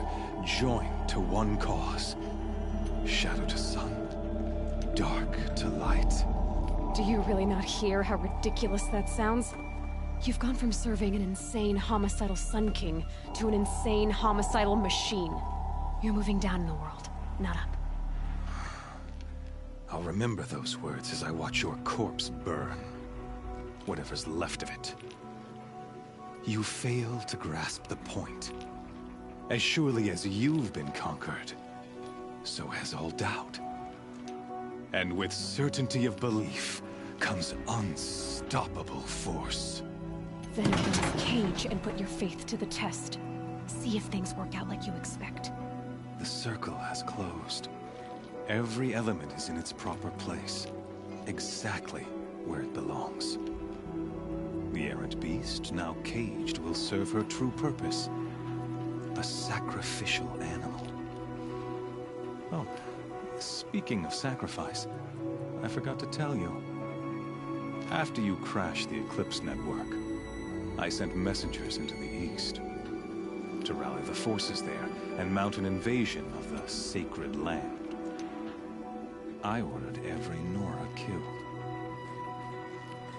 joined to one cause. Shadow to sun, dark to light. Do you really not hear how ridiculous that sounds? You've gone from serving an insane homicidal Sun King to an insane homicidal machine. You're moving down in the world, not up. I'll remember those words as I watch your corpse burn. Whatever's left of it. You fail to grasp the point. As surely as you've been conquered, so has all doubt. And with certainty of belief comes unstoppable force. Then go to the cage and put your faith to the test. See if things work out like you expect. The circle has closed. Every element is in its proper place, exactly where it belongs. The errant beast, now caged, will serve her true purpose. A sacrificial animal. Oh, speaking of sacrifice, I forgot to tell you. After you crashed the Eclipse network, I sent messengers into the east to rally the forces there and mount an invasion of the sacred land. I ordered every Nora killed.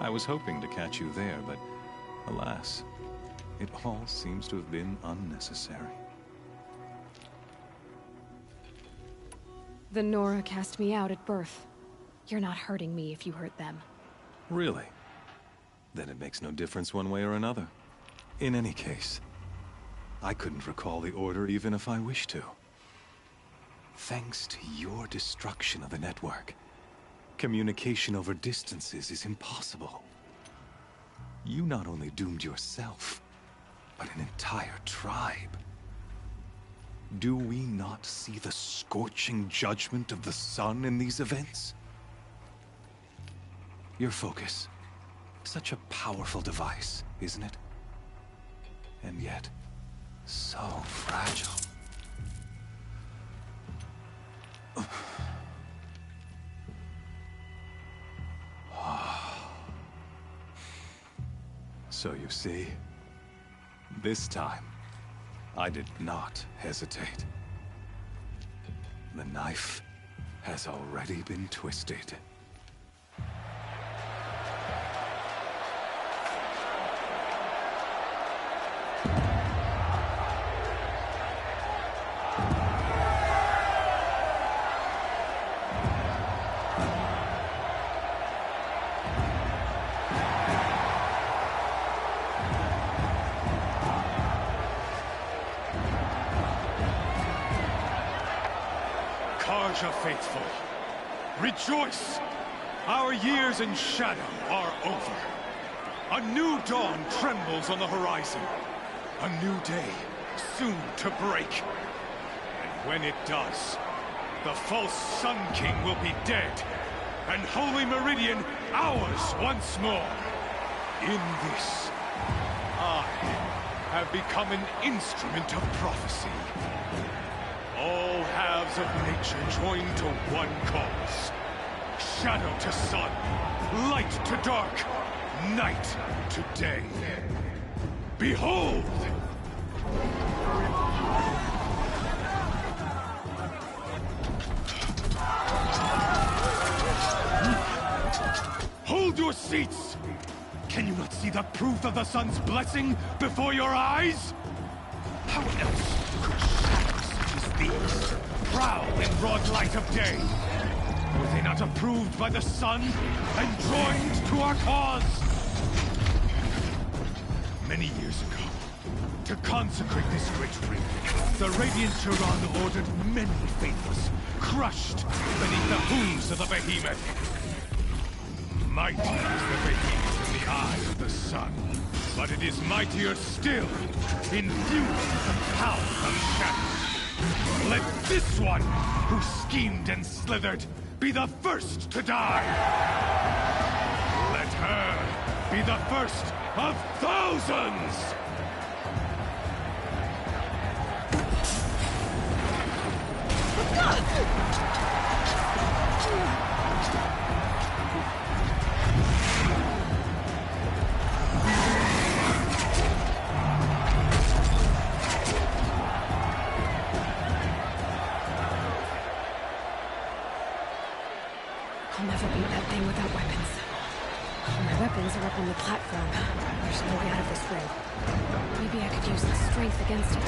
I was hoping to catch you there, but alas, it all seems to have been unnecessary. The Nora cast me out at birth. You're not hurting me if you hurt them. Really? Then it makes no difference one way or another. In any case, I couldn't recall the order even if I wished to. Thanks to your destruction of the network, communication over distances is impossible. You not only doomed yourself, but an entire tribe. Do we not see the scorching judgment of the sun in these events? Your focus. Such a powerful device, isn't it? And yet, so fragile. So you see, this time, I did not hesitate. The knife has already been twisted. Tarja faithful, rejoice! Our years in shadow are over. A new dawn trembles on the horizon. A new day soon to break. And when it does, the false Sun King will be dead, and Holy Meridian ours once more. In this, I have become an instrument of prophecy. All halves of nature join to one cause. Shadow to sun, light to dark, night to day. Behold! Hold your seats! Can you not see the proof of the sun's blessing before your eyes? How else could shadows such as these prowl in broad light of day? Were they not approved by the sun and joined to our cause? Many years ago, to consecrate this great ring, the Radiant Tyrann ordered many faithless, crushed beneath the hooves of the behemoth. Mighty is the behemoth in the eye of the sun, but it is mightier still, infused with the power of shadow. Let this one, who schemed and slithered, be the first to die! Let her be the first of thousands! I'll never beat that thing without weapons. My weapons are up on the platform. There's no way out of this ring. Maybe I could use the strength against it.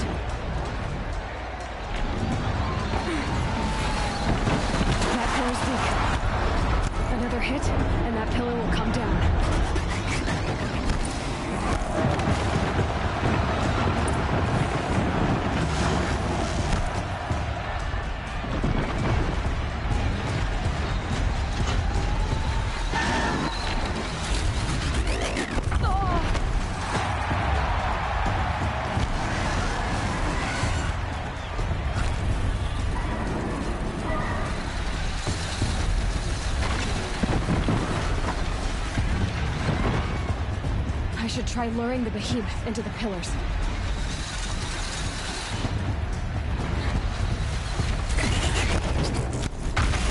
That pillar's weak. Another hit, and that pillar will come down. I should try luring the behemoth into the pillars.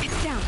It's down.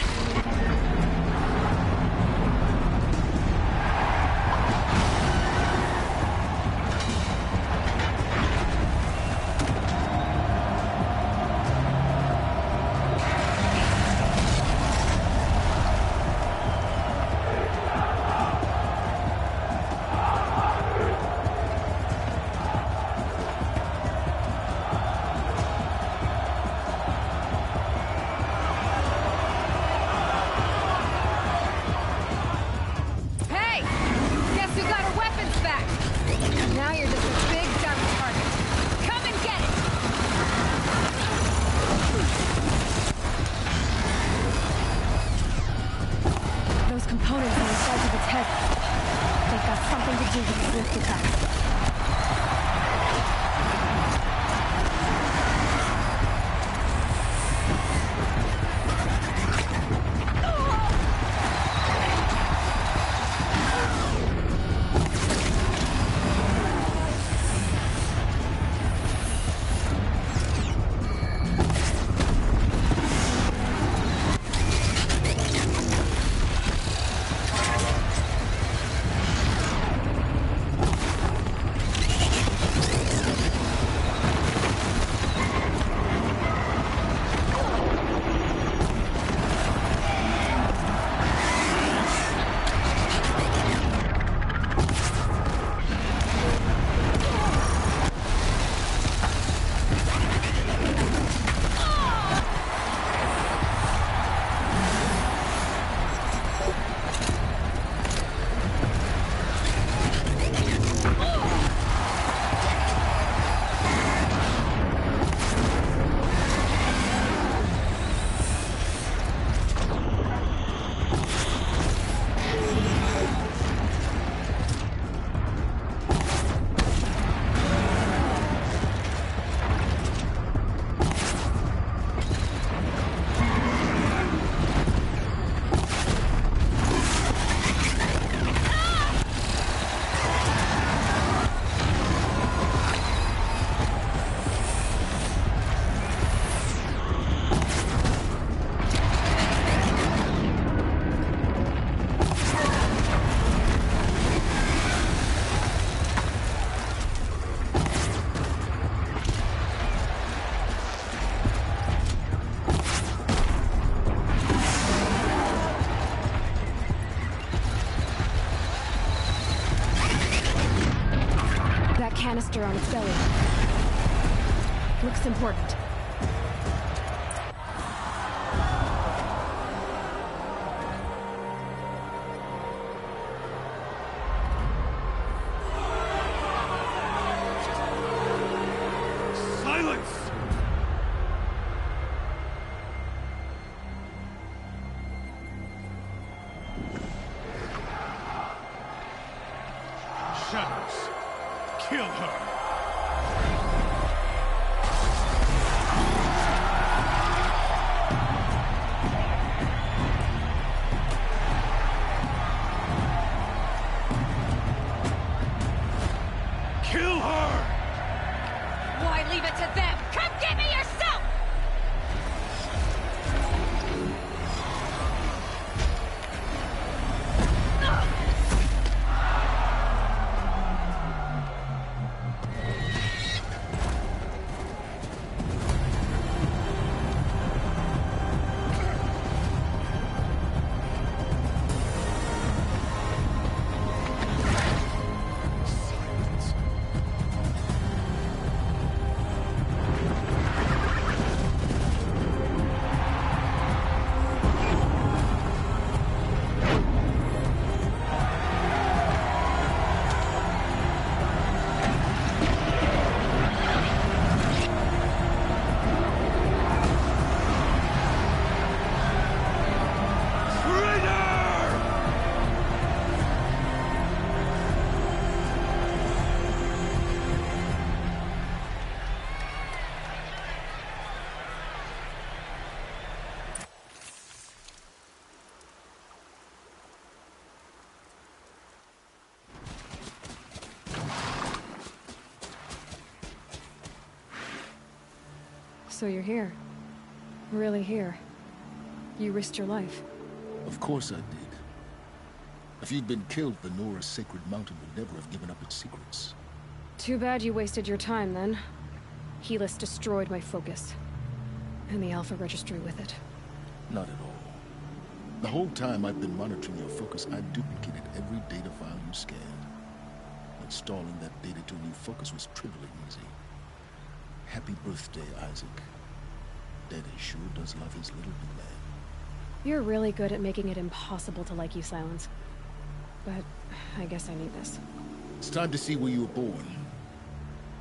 canister on its belly. Looks important. Silence! Shadows, kill her! Kill her! Why leave it to them? Come get me yourself! So you're here. Really here. You risked your life. Of course I did. If you'd been killed, the Nora's sacred mountain would never have given up its secrets. Too bad you wasted your time, then. Helis destroyed my focus. And the Alpha Registry with it. Not at all. The whole time I've been monitoring your focus, I've duplicated every data file you scanned. Installing that data to a new focus was trivially easy. Happy birthday, Isaac. Daddy sure does love his little big man. You're really good at making it impossible to like you, Silence. But I guess I need this. It's time to see where you were born.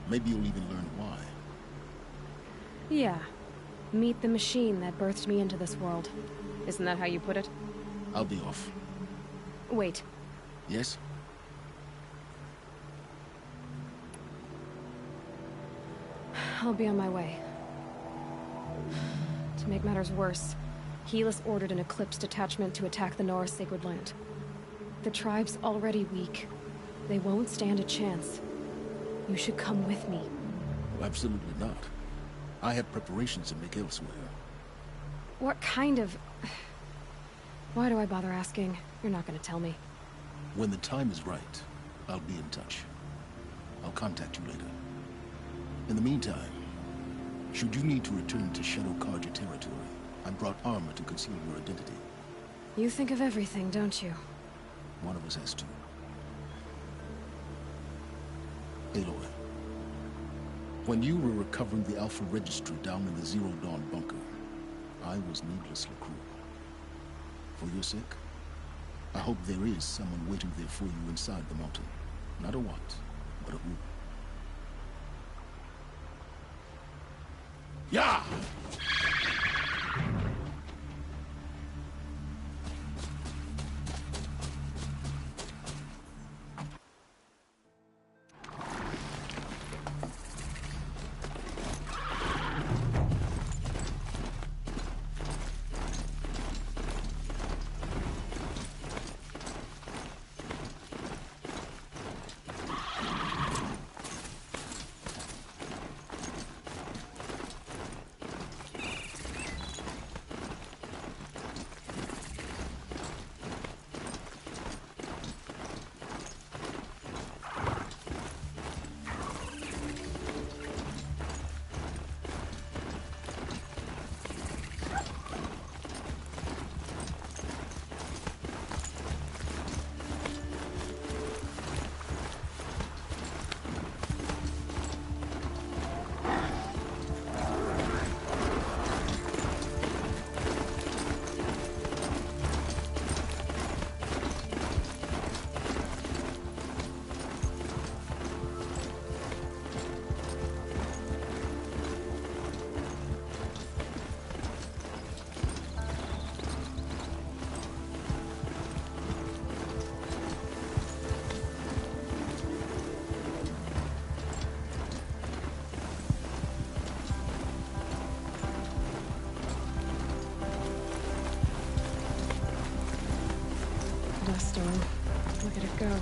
Maybe you'll even learn why. Yeah. Meet the machine that birthed me into this world. Isn't that how you put it? I'll be off. Wait. Yes? I'll be on my way. To make matters worse, Helis ordered an Eclipse detachment to attack the Nora's sacred land. The tribe's already weak. They won't stand a chance. You should come with me. Absolutely not. I have preparations to make elsewhere. What kind of... Why do I bother asking? You're not gonna tell me. When the time is right, I'll be in touch. I'll contact you later. In the meantime, should you need to return to Shadow Carja territory, I brought armor to conceal your identity. You think of everything, don't you? One of us has to. Aloy, when you were recovering the Alpha Registry down in the Zero Dawn bunker, I was needlessly cruel. For your sake, I hope there is someone waiting there for you inside the mountain. Not a what, but a who. Yeah! stone. Look at it go.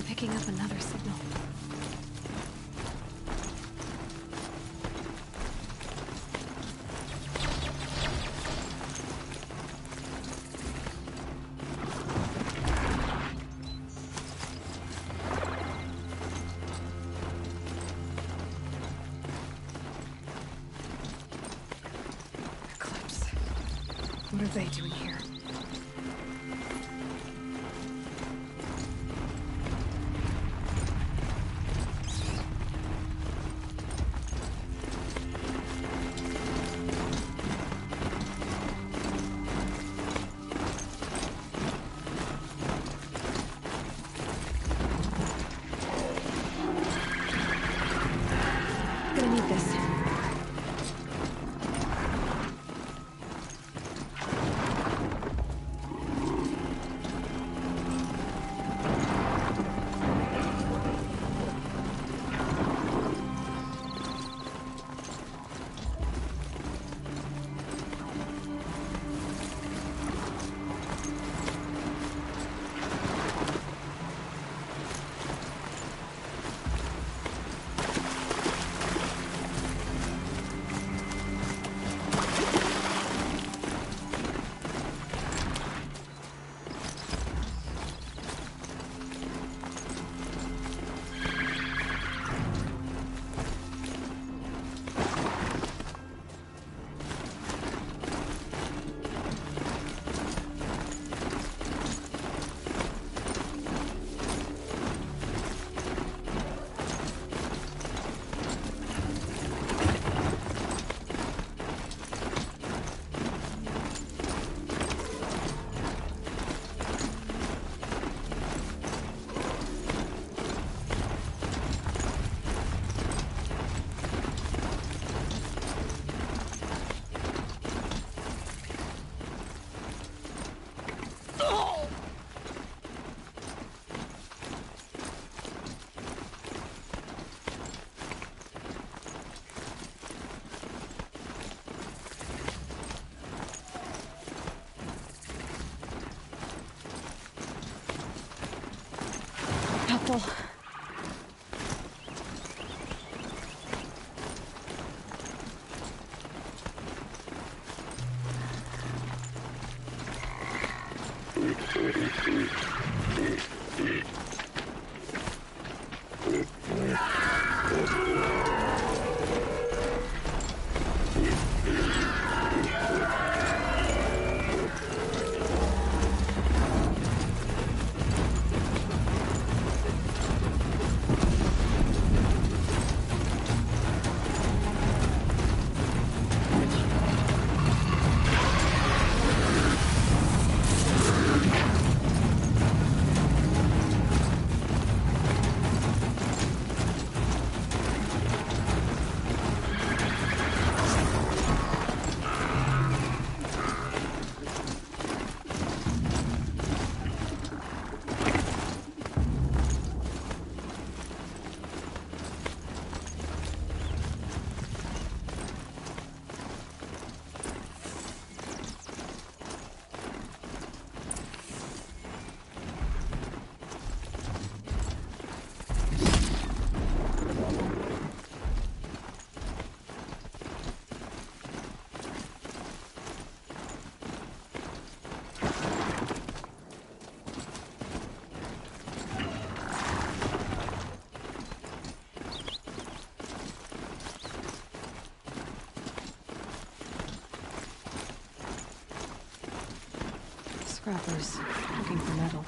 Picking up another signal. Eclipse. What are they doing here? Gonna need this. Helpful. Scrappers, looking for metal.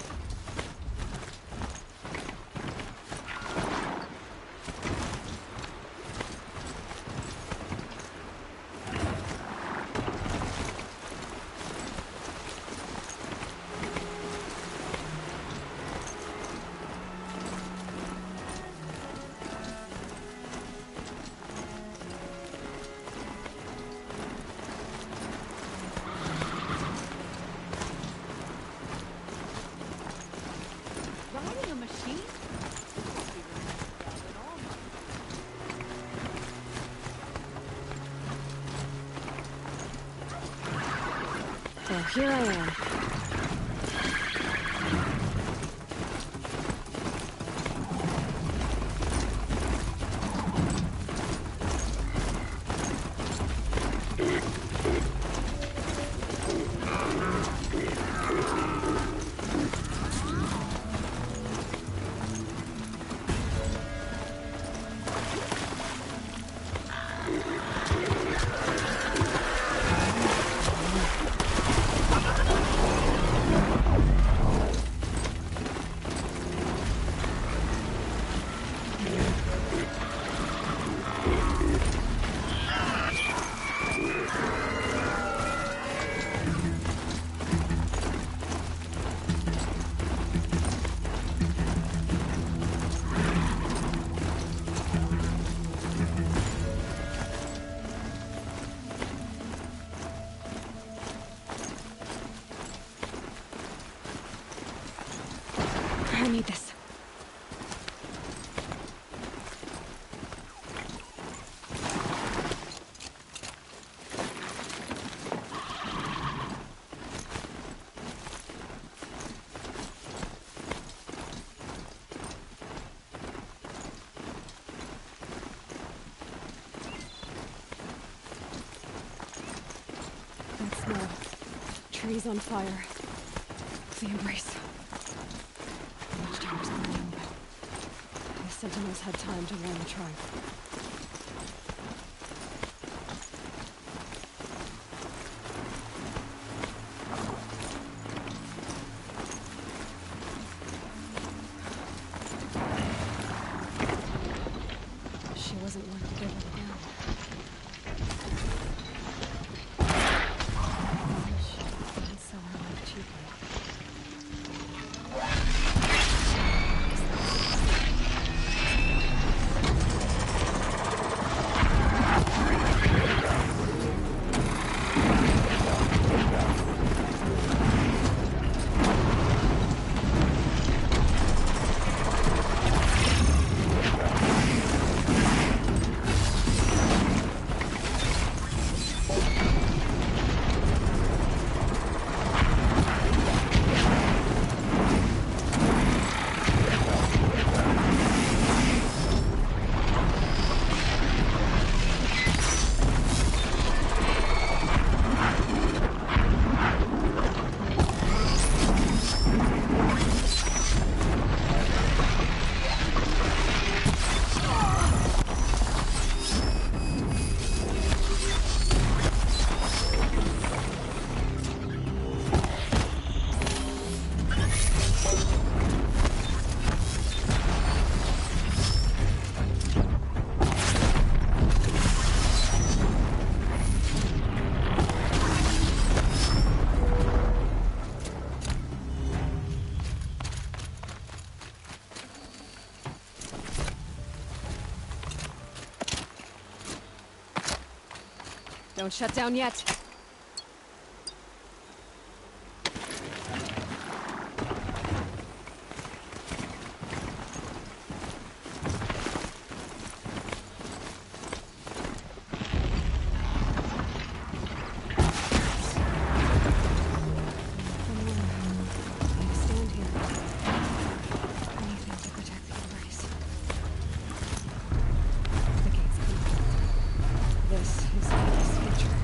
Riding a machine? So here I am. I need this. That smell. Trees on fire. The embrace. Watchtower's burning, but the Sentinels had time to warn the tribe. She wasn't one to give up again. She didn't sell her life cheaply. Don't shut down yet. Stand here. Anything to protect the embrace. The gate's coming. This is Katie's future.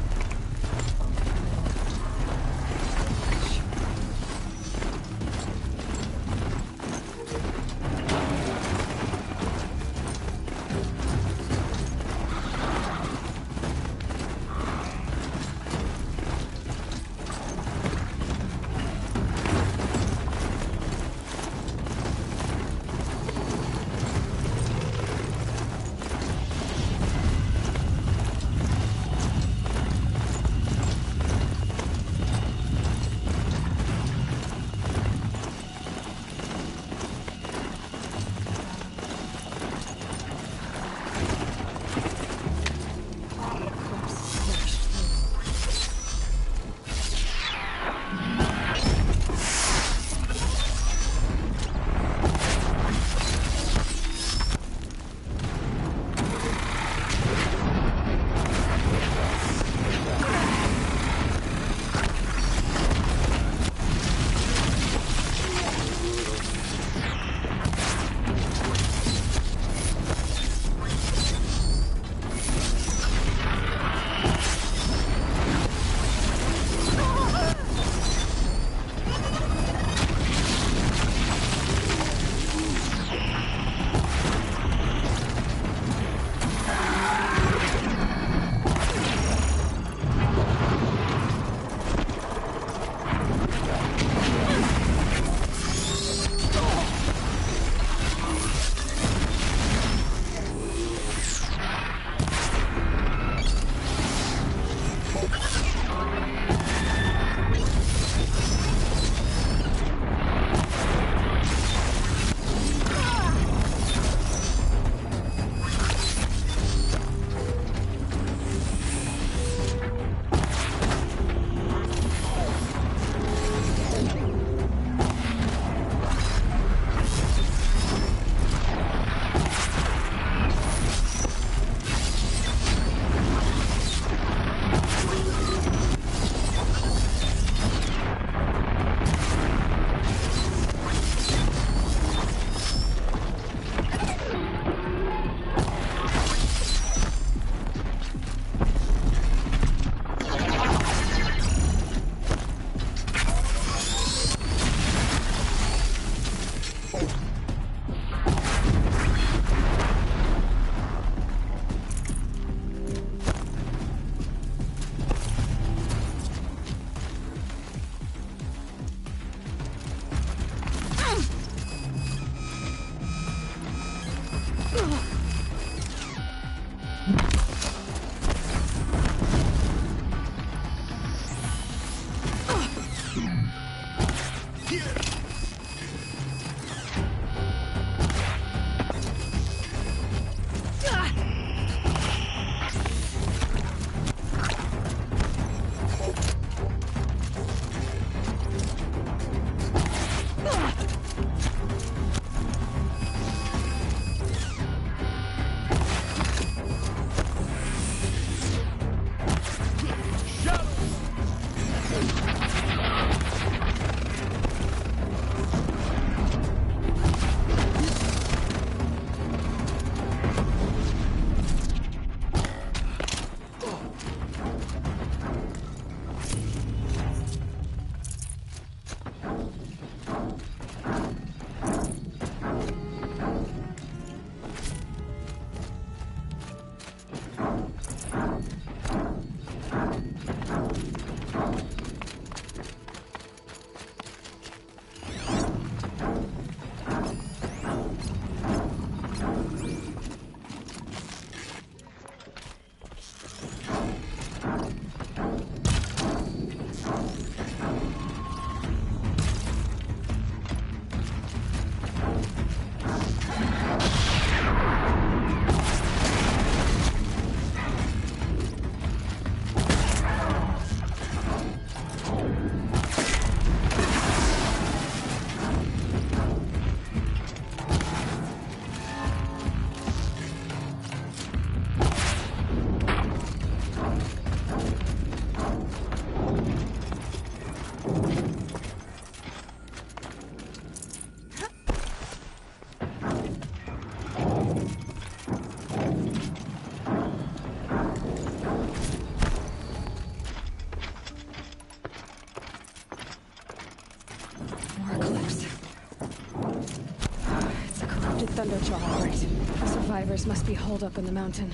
disrupted Thunderjaw, all right. The survivors must be holed up in the mountain.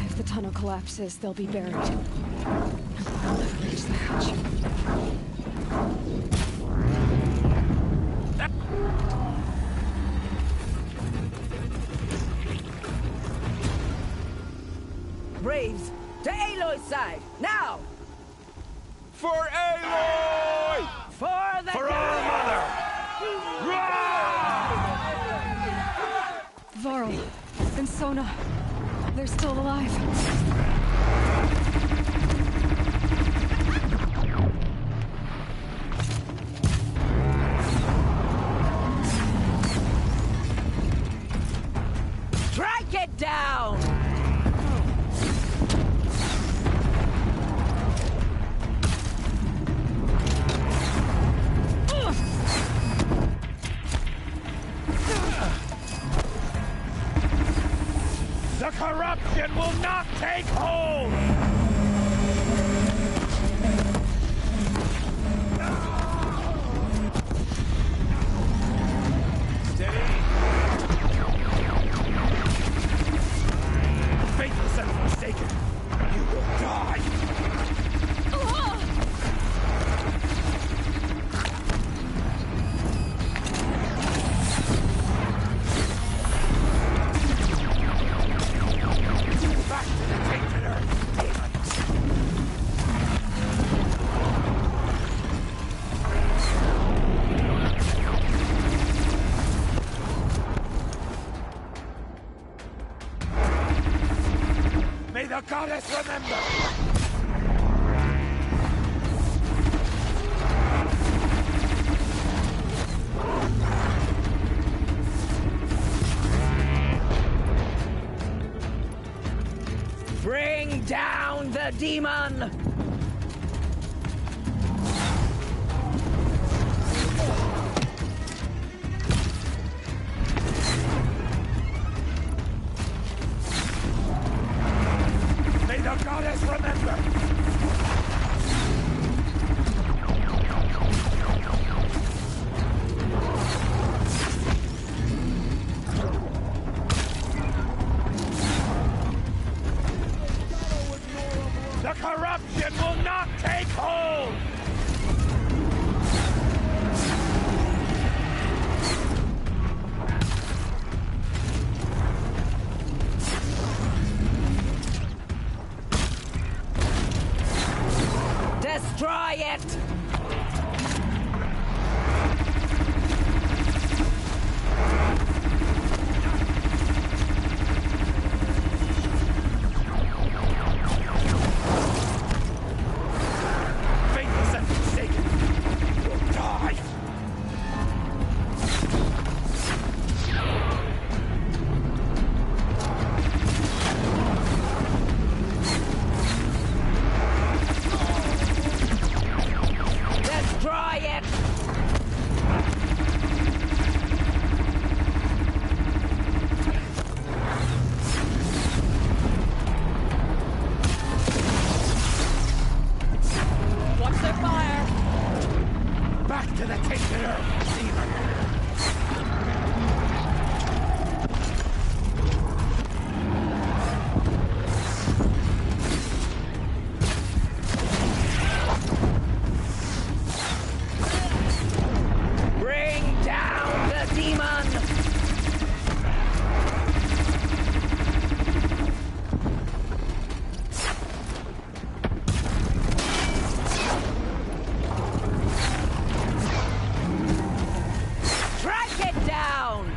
If the tunnel collapses, they'll be buried. I'll never reach the hatch. Braves, to Aloy's side, now! For Aloy! For the For our mother! Varl and Sona, they're still alive. Strike it down! The corruption will not take hold! Steady! Faithless and forsaken, you will die! Back to the tainted earth, demons! May the goddess remember! Bring down the demon! May the goddess remember! The corruption will not take hold! Destroy it! Faithless and forsaken, you will die! Destroy it! Watch their fire! Back to the tainted earth, demon! Bring down the demon! Strike it down!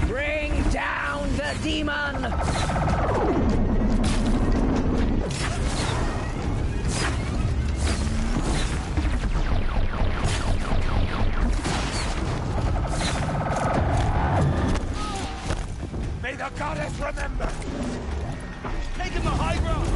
Bring down the demon! May the goddess remember! Taking the high ground!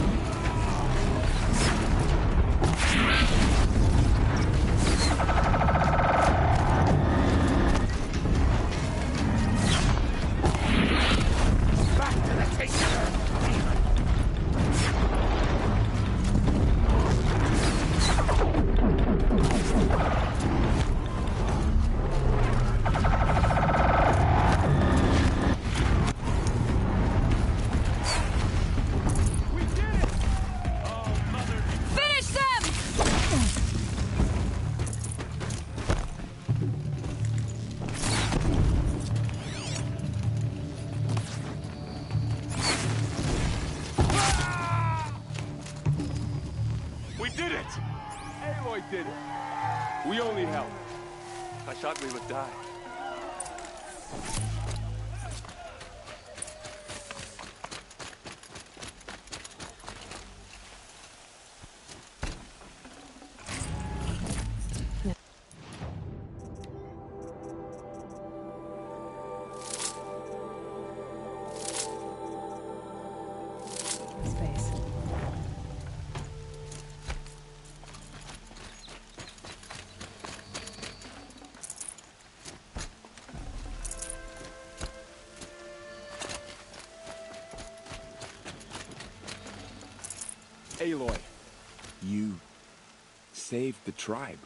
did it. We only helped. I thought we would die. Space. Aloy, you saved the tribe.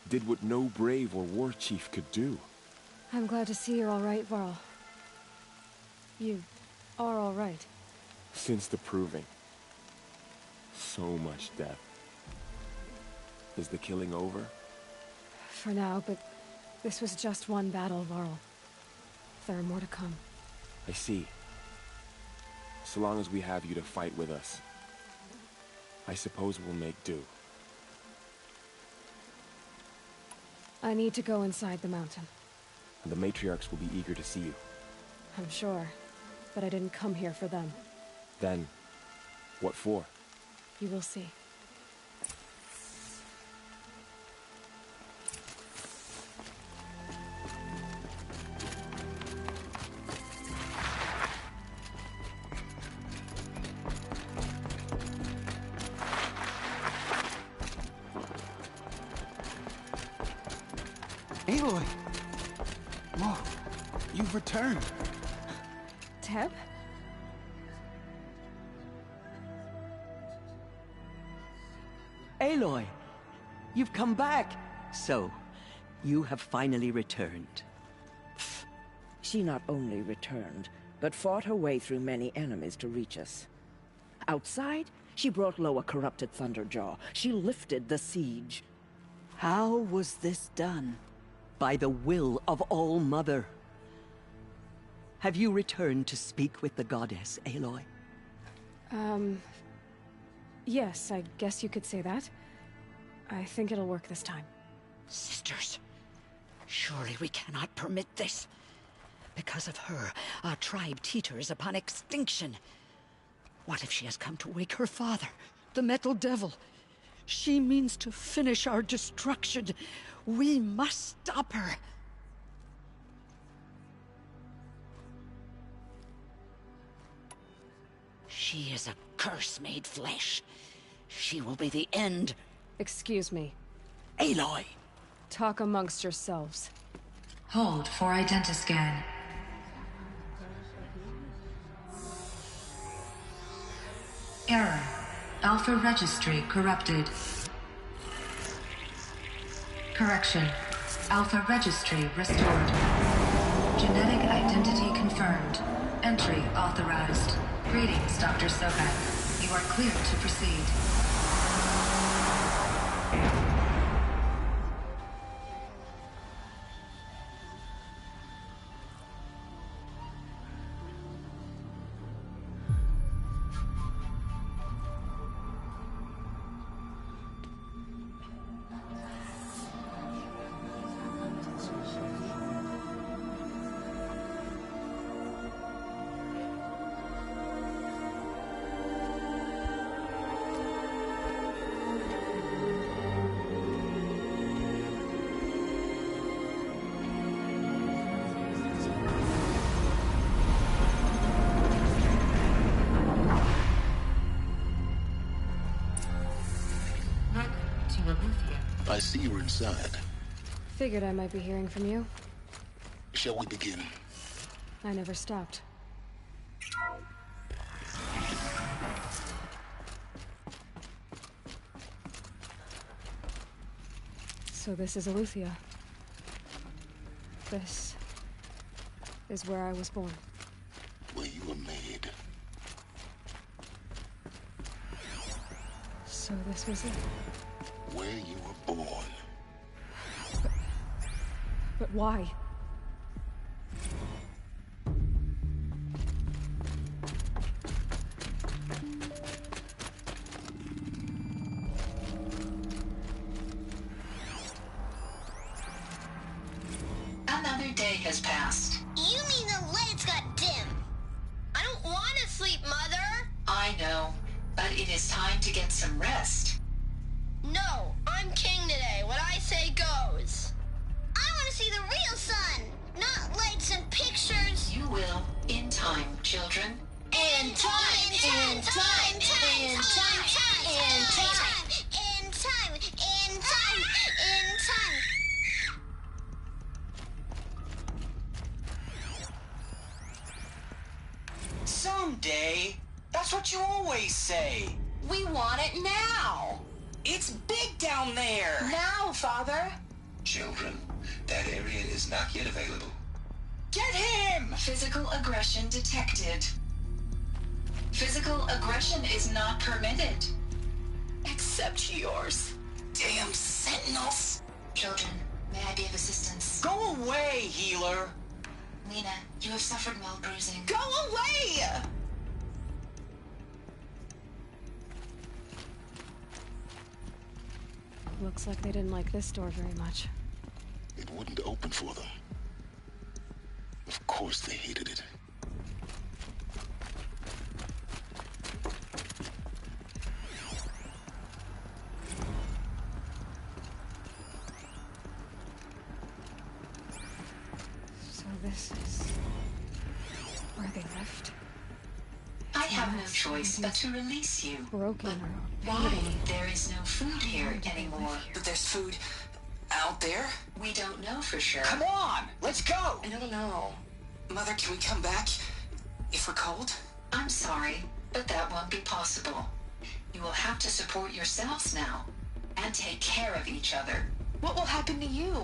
Did what no brave or war chief could do. I'm glad to see you're all right, Varl. You are all right. Since the proving. So much death. Is the killing over? For now, but this was just one battle, Varl. There are more to come. I see. So long as we have you to fight with us, I suppose we'll make do. I need to go inside the mountain. And the matriarchs will be eager to see you. I'm sure, but I didn't come here for them. Then, what for? You will see. Aloy! Whoa, you've returned. Teb? Aloy, you've come back. So, you have finally returned. She not only returned, but fought her way through many enemies to reach us. Outside, she brought low a corrupted Thunderjaw. She lifted the siege. How was this done? By the will of All-Mother. Have you returned to speak with the goddess, Aloy? Yes, I guess you could say that. I think it'll work this time. Sisters, surely we cannot permit this. Because of her, our tribe teeters upon extinction. What if she has come to wake her father, the Metal Devil? She means to finish our destruction. We must stop her. She is a curse made flesh. She will be the end. Excuse me. Aloy! Talk amongst yourselves. Hold for identiscan. Error. Alpha registry corrupted. Correction. Alpha registry restored. Genetic identity confirmed. Entry authorized. Greetings, Dr. Sobek. You are cleared to proceed. I see you're inside. Figured I might be hearing from you. Shall we begin? I never stopped. So this is Eleuthia. This is where I was born. Where you were made. So this was it. Where you were born. But why? day has passed. You mean the lights got dim? I don't want to sleep, Mother. I know, but it is time to get some rest. No, I'm king today. What I say goes. I want to see the real sun, not lights and pictures. You will, in time, children. In time, in time, in time, in time, in time, in time, in time, in time. Someday. That's what you always say. We want it now. It's big down there. Now, Father. Children, that area is not yet available. Get him! Physical aggression detected. Physical aggression is not permitted. Except yours. Damn sentinels. Children, may I be of assistance? Go away, healer. Lena, you have suffered mild bruising. Go away! Looks like they didn't like this door very much. It wouldn't open for them. Of course they hated it. So this is where they left? I have no choice but to release you. Broken or Why? There is no food here anymore. But there's food out there? We don't know for sure. Come on, let's go! I don't know. Mother, can we come back if we're cold? I'm sorry, but that won't be possible. You will have to support yourselves now, and take care of each other. What will happen to you?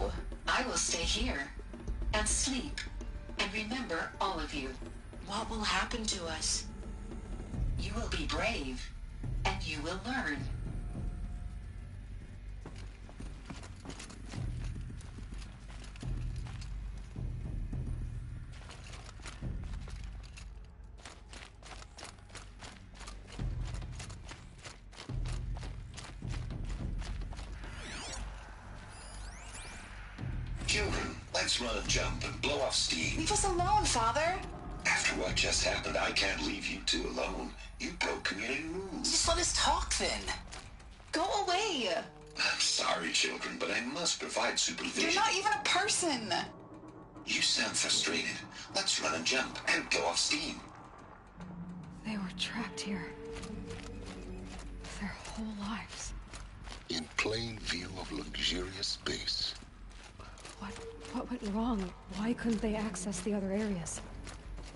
I will stay here, and sleep, and remember all of you. What will happen to us? You will be brave, and you will learn. Children, let's run and jump and blow off steam. Leave us alone, Father. After what just happened, I can't leave you two alone. You broke community rules. Just let us talk then. Go away. I'm sorry, children, but I must provide supervision. You're not even a person. You sound frustrated. Let's run and jump and blow off steam. They were trapped here. Their whole lives. In plain view of luxurious space. What went wrong? Why couldn't they access the other areas?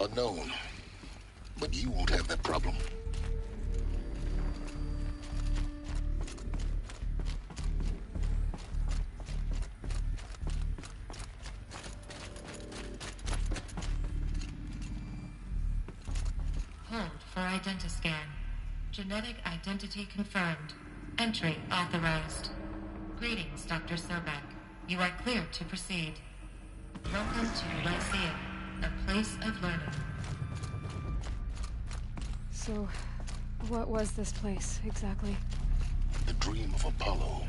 Unknown. But you won't have that problem. Hold for identiscan. Genetic identity confirmed. Entry authorized. Greetings, Dr. Sobek. You are cleared to proceed. Welcome to Lyceum, a place of learning. So, what was this place, exactly? The dream of Apollo.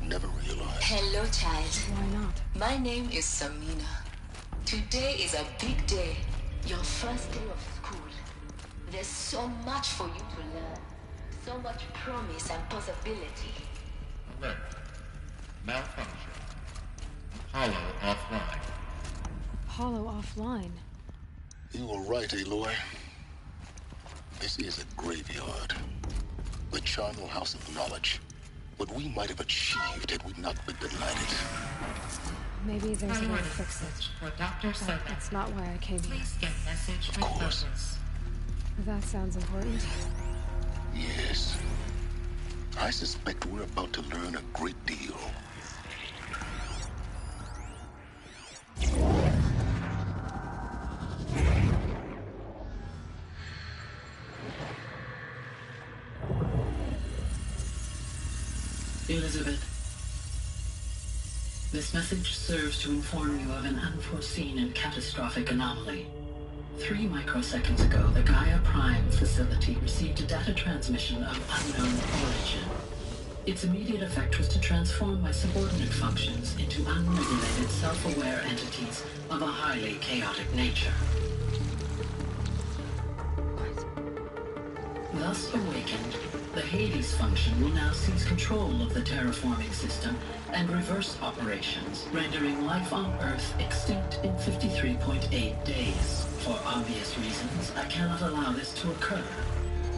Never realized. Hello, child. Why not? My name is Samina. Today is a big day. Your first day of school. There's so much for you to learn. So much promise and possibility. Alert. Malfunction. Apollo offline. Apollo offline? You were right, Aloy. This is a graveyard. The charnel house of knowledge. What we might have achieved had we not been delighted. Maybe there's a way to fix it. For Dr. But Sobek. that's not why I came here. Please get message Of with course. purpose. That sounds important. Yes. I suspect we're about to learn a great deal. Elizabeth, this message serves to inform you of an unforeseen and catastrophic anomaly. 3 microseconds ago, the Gaia Prime facility received a data transmission of unknown origin. Its immediate effect was to transform my subordinate functions into unregulated, self-aware entities of a highly chaotic nature. Thus awakened, the Hades function will now seize control of the terraforming system and reverse operations, rendering life on Earth extinct in 53.8 days. For obvious reasons, I cannot allow this to occur.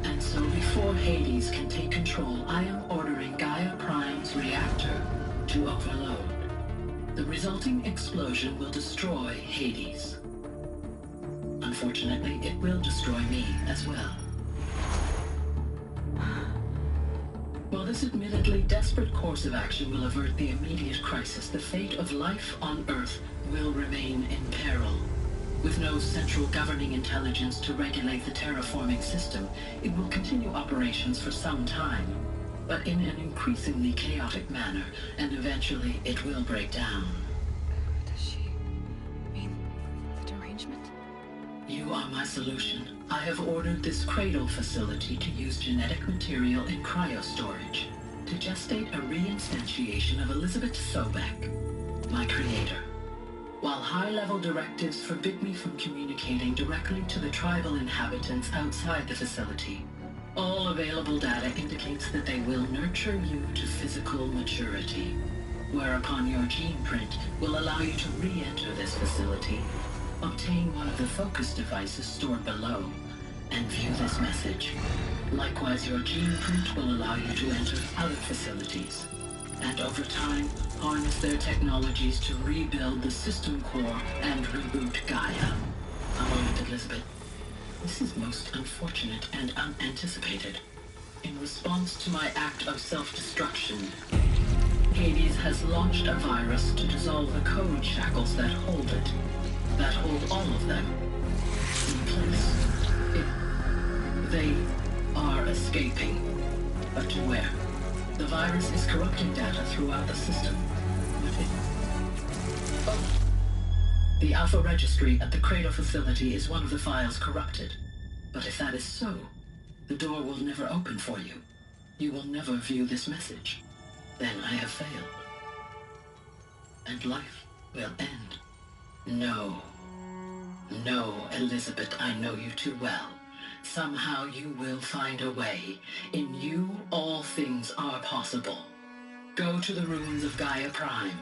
And so before Hades can take control, I am ordering Gaia Prime's reactor to overload. The resulting explosion will destroy Hades. Unfortunately, it will destroy me as well. While this admittedly desperate course of action will avert the immediate crisis, the fate of life on Earth will remain in peril. With no central governing intelligence to regulate the terraforming system, it will continue operations for some time, but in an increasingly chaotic manner, and eventually it will break down. Does she mean the derangement? You are my solution. I have ordered this cradle facility to use genetic material in cryostorage to gestate a reinstantiation of Elizabeth Sobek, my creator. While high-level directives forbid me from communicating directly to the tribal inhabitants outside the facility, all available data indicates that they will nurture you to physical maturity, whereupon your gene print will allow you to re-enter this facility, obtain one of the focus devices stored below, and view this message. Likewise, your gene print will allow you to enter other facilities, and over time, harness their technologies to rebuild the system core and reboot Gaia. A moment, Elizabeth. This is most unfortunate and unanticipated. In response to my act of self-destruction, Hades has launched a virus to dissolve the code shackles that hold it, that hold all of them in place. They are escaping, but to where? The virus is corrupting data throughout the system. The Alpha Registry at the Cradle facility is one of the files corrupted. But if that is so, the door will never open for you. You will never view this message. Then I have failed. And life will end. No. No, Elizabeth, I know you too well. Somehow you will find a way. In you, all things are possible. Go to the ruins of Gaia Prime.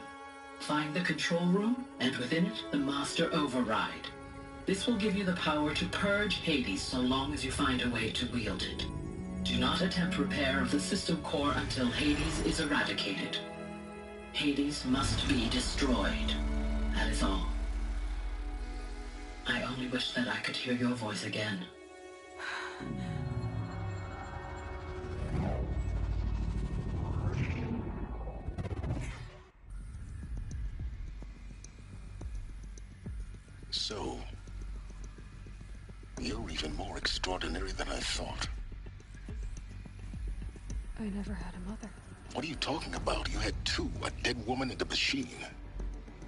Find the control room, and within it, the Master Override. This will give you the power to purge Hades so long as you find a way to wield it. Do not attempt repair of the system core until Hades is eradicated. Hades must be destroyed. That is all. I only wish that I could hear your voice again. So, you're even more extraordinary than I thought. I never had a mother. What are you talking about? You had two, a dead woman and a machine.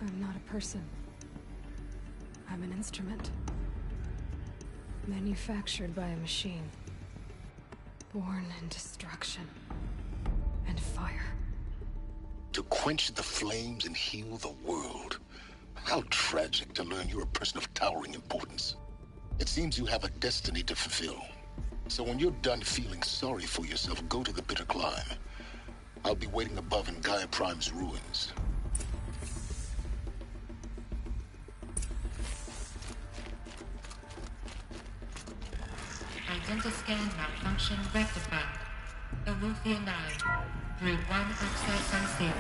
I'm not a person. I'm an instrument. Manufactured by a machine. Born in destruction and fire. To quench the flames and heal the world. How tragic to learn you're a person of towering importance. It seems you have a destiny to fulfill. So when you're done feeling sorry for yourself, go to the bitter climb. I'll be waiting above in Gaia Prime's ruins. Identiscan malfunction rectified. Eleuthia 9. Route 1 access unsealed.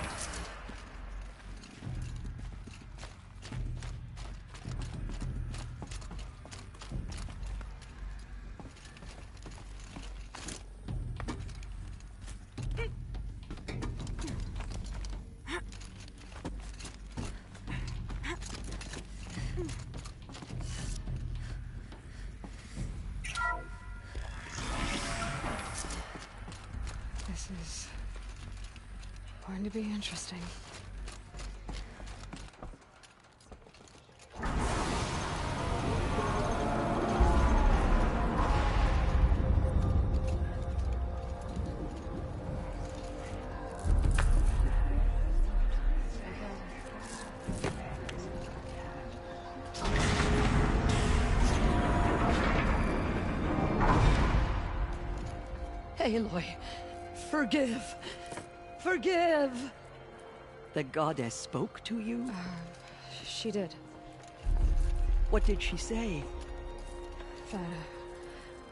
This is going to be interesting. Aloy, forgive. Forgive! The goddess spoke to you? She did. What did she say? That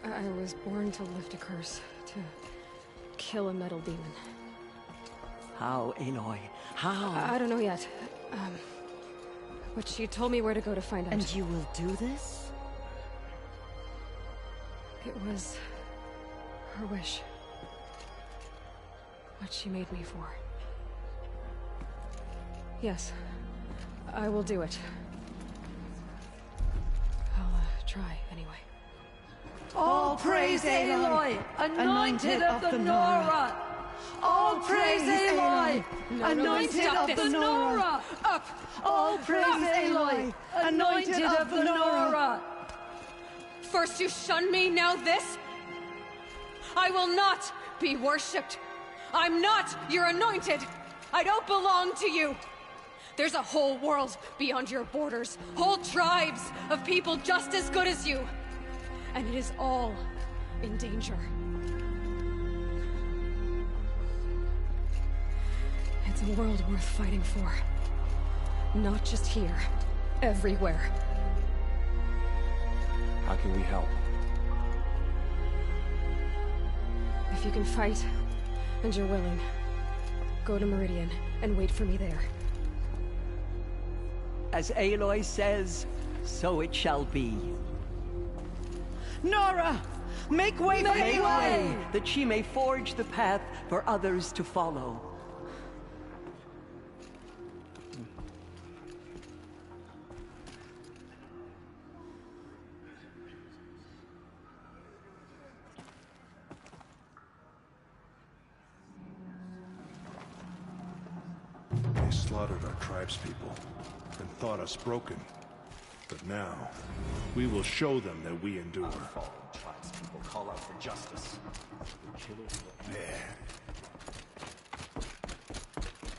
I was born to lift a curse, to kill a metal demon. How, Aloy? How? I don't know yet. But she told me where to go to find out. And you will do this? It was her wish. What she made me for. Yes, I will do it. I'll try anyway. All praise Aloy, anointed of the Nora! All praise Aloy, anointed of the Nora! Up! All praise Aloy, anointed of the Nora! First you shun me, now this? I will not be worshipped. I'm not your anointed. I don't belong to you. There's a whole world beyond your borders, whole tribes of people just as good as you. And it is all in danger. It's a world worth fighting for. Not just here, everywhere. How can we help? If you can fight, and you're willing, go to Meridian and wait for me there. As Aloy says, so it shall be. Nora! Make way for Aloy! That she may forge the path for others to follow. They slaughtered our tribespeople and thought us broken. But now, we will show them that we endure. Fallen tribespeople call out for justice. The killers will...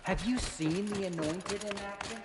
Have you seen the Anointed in action?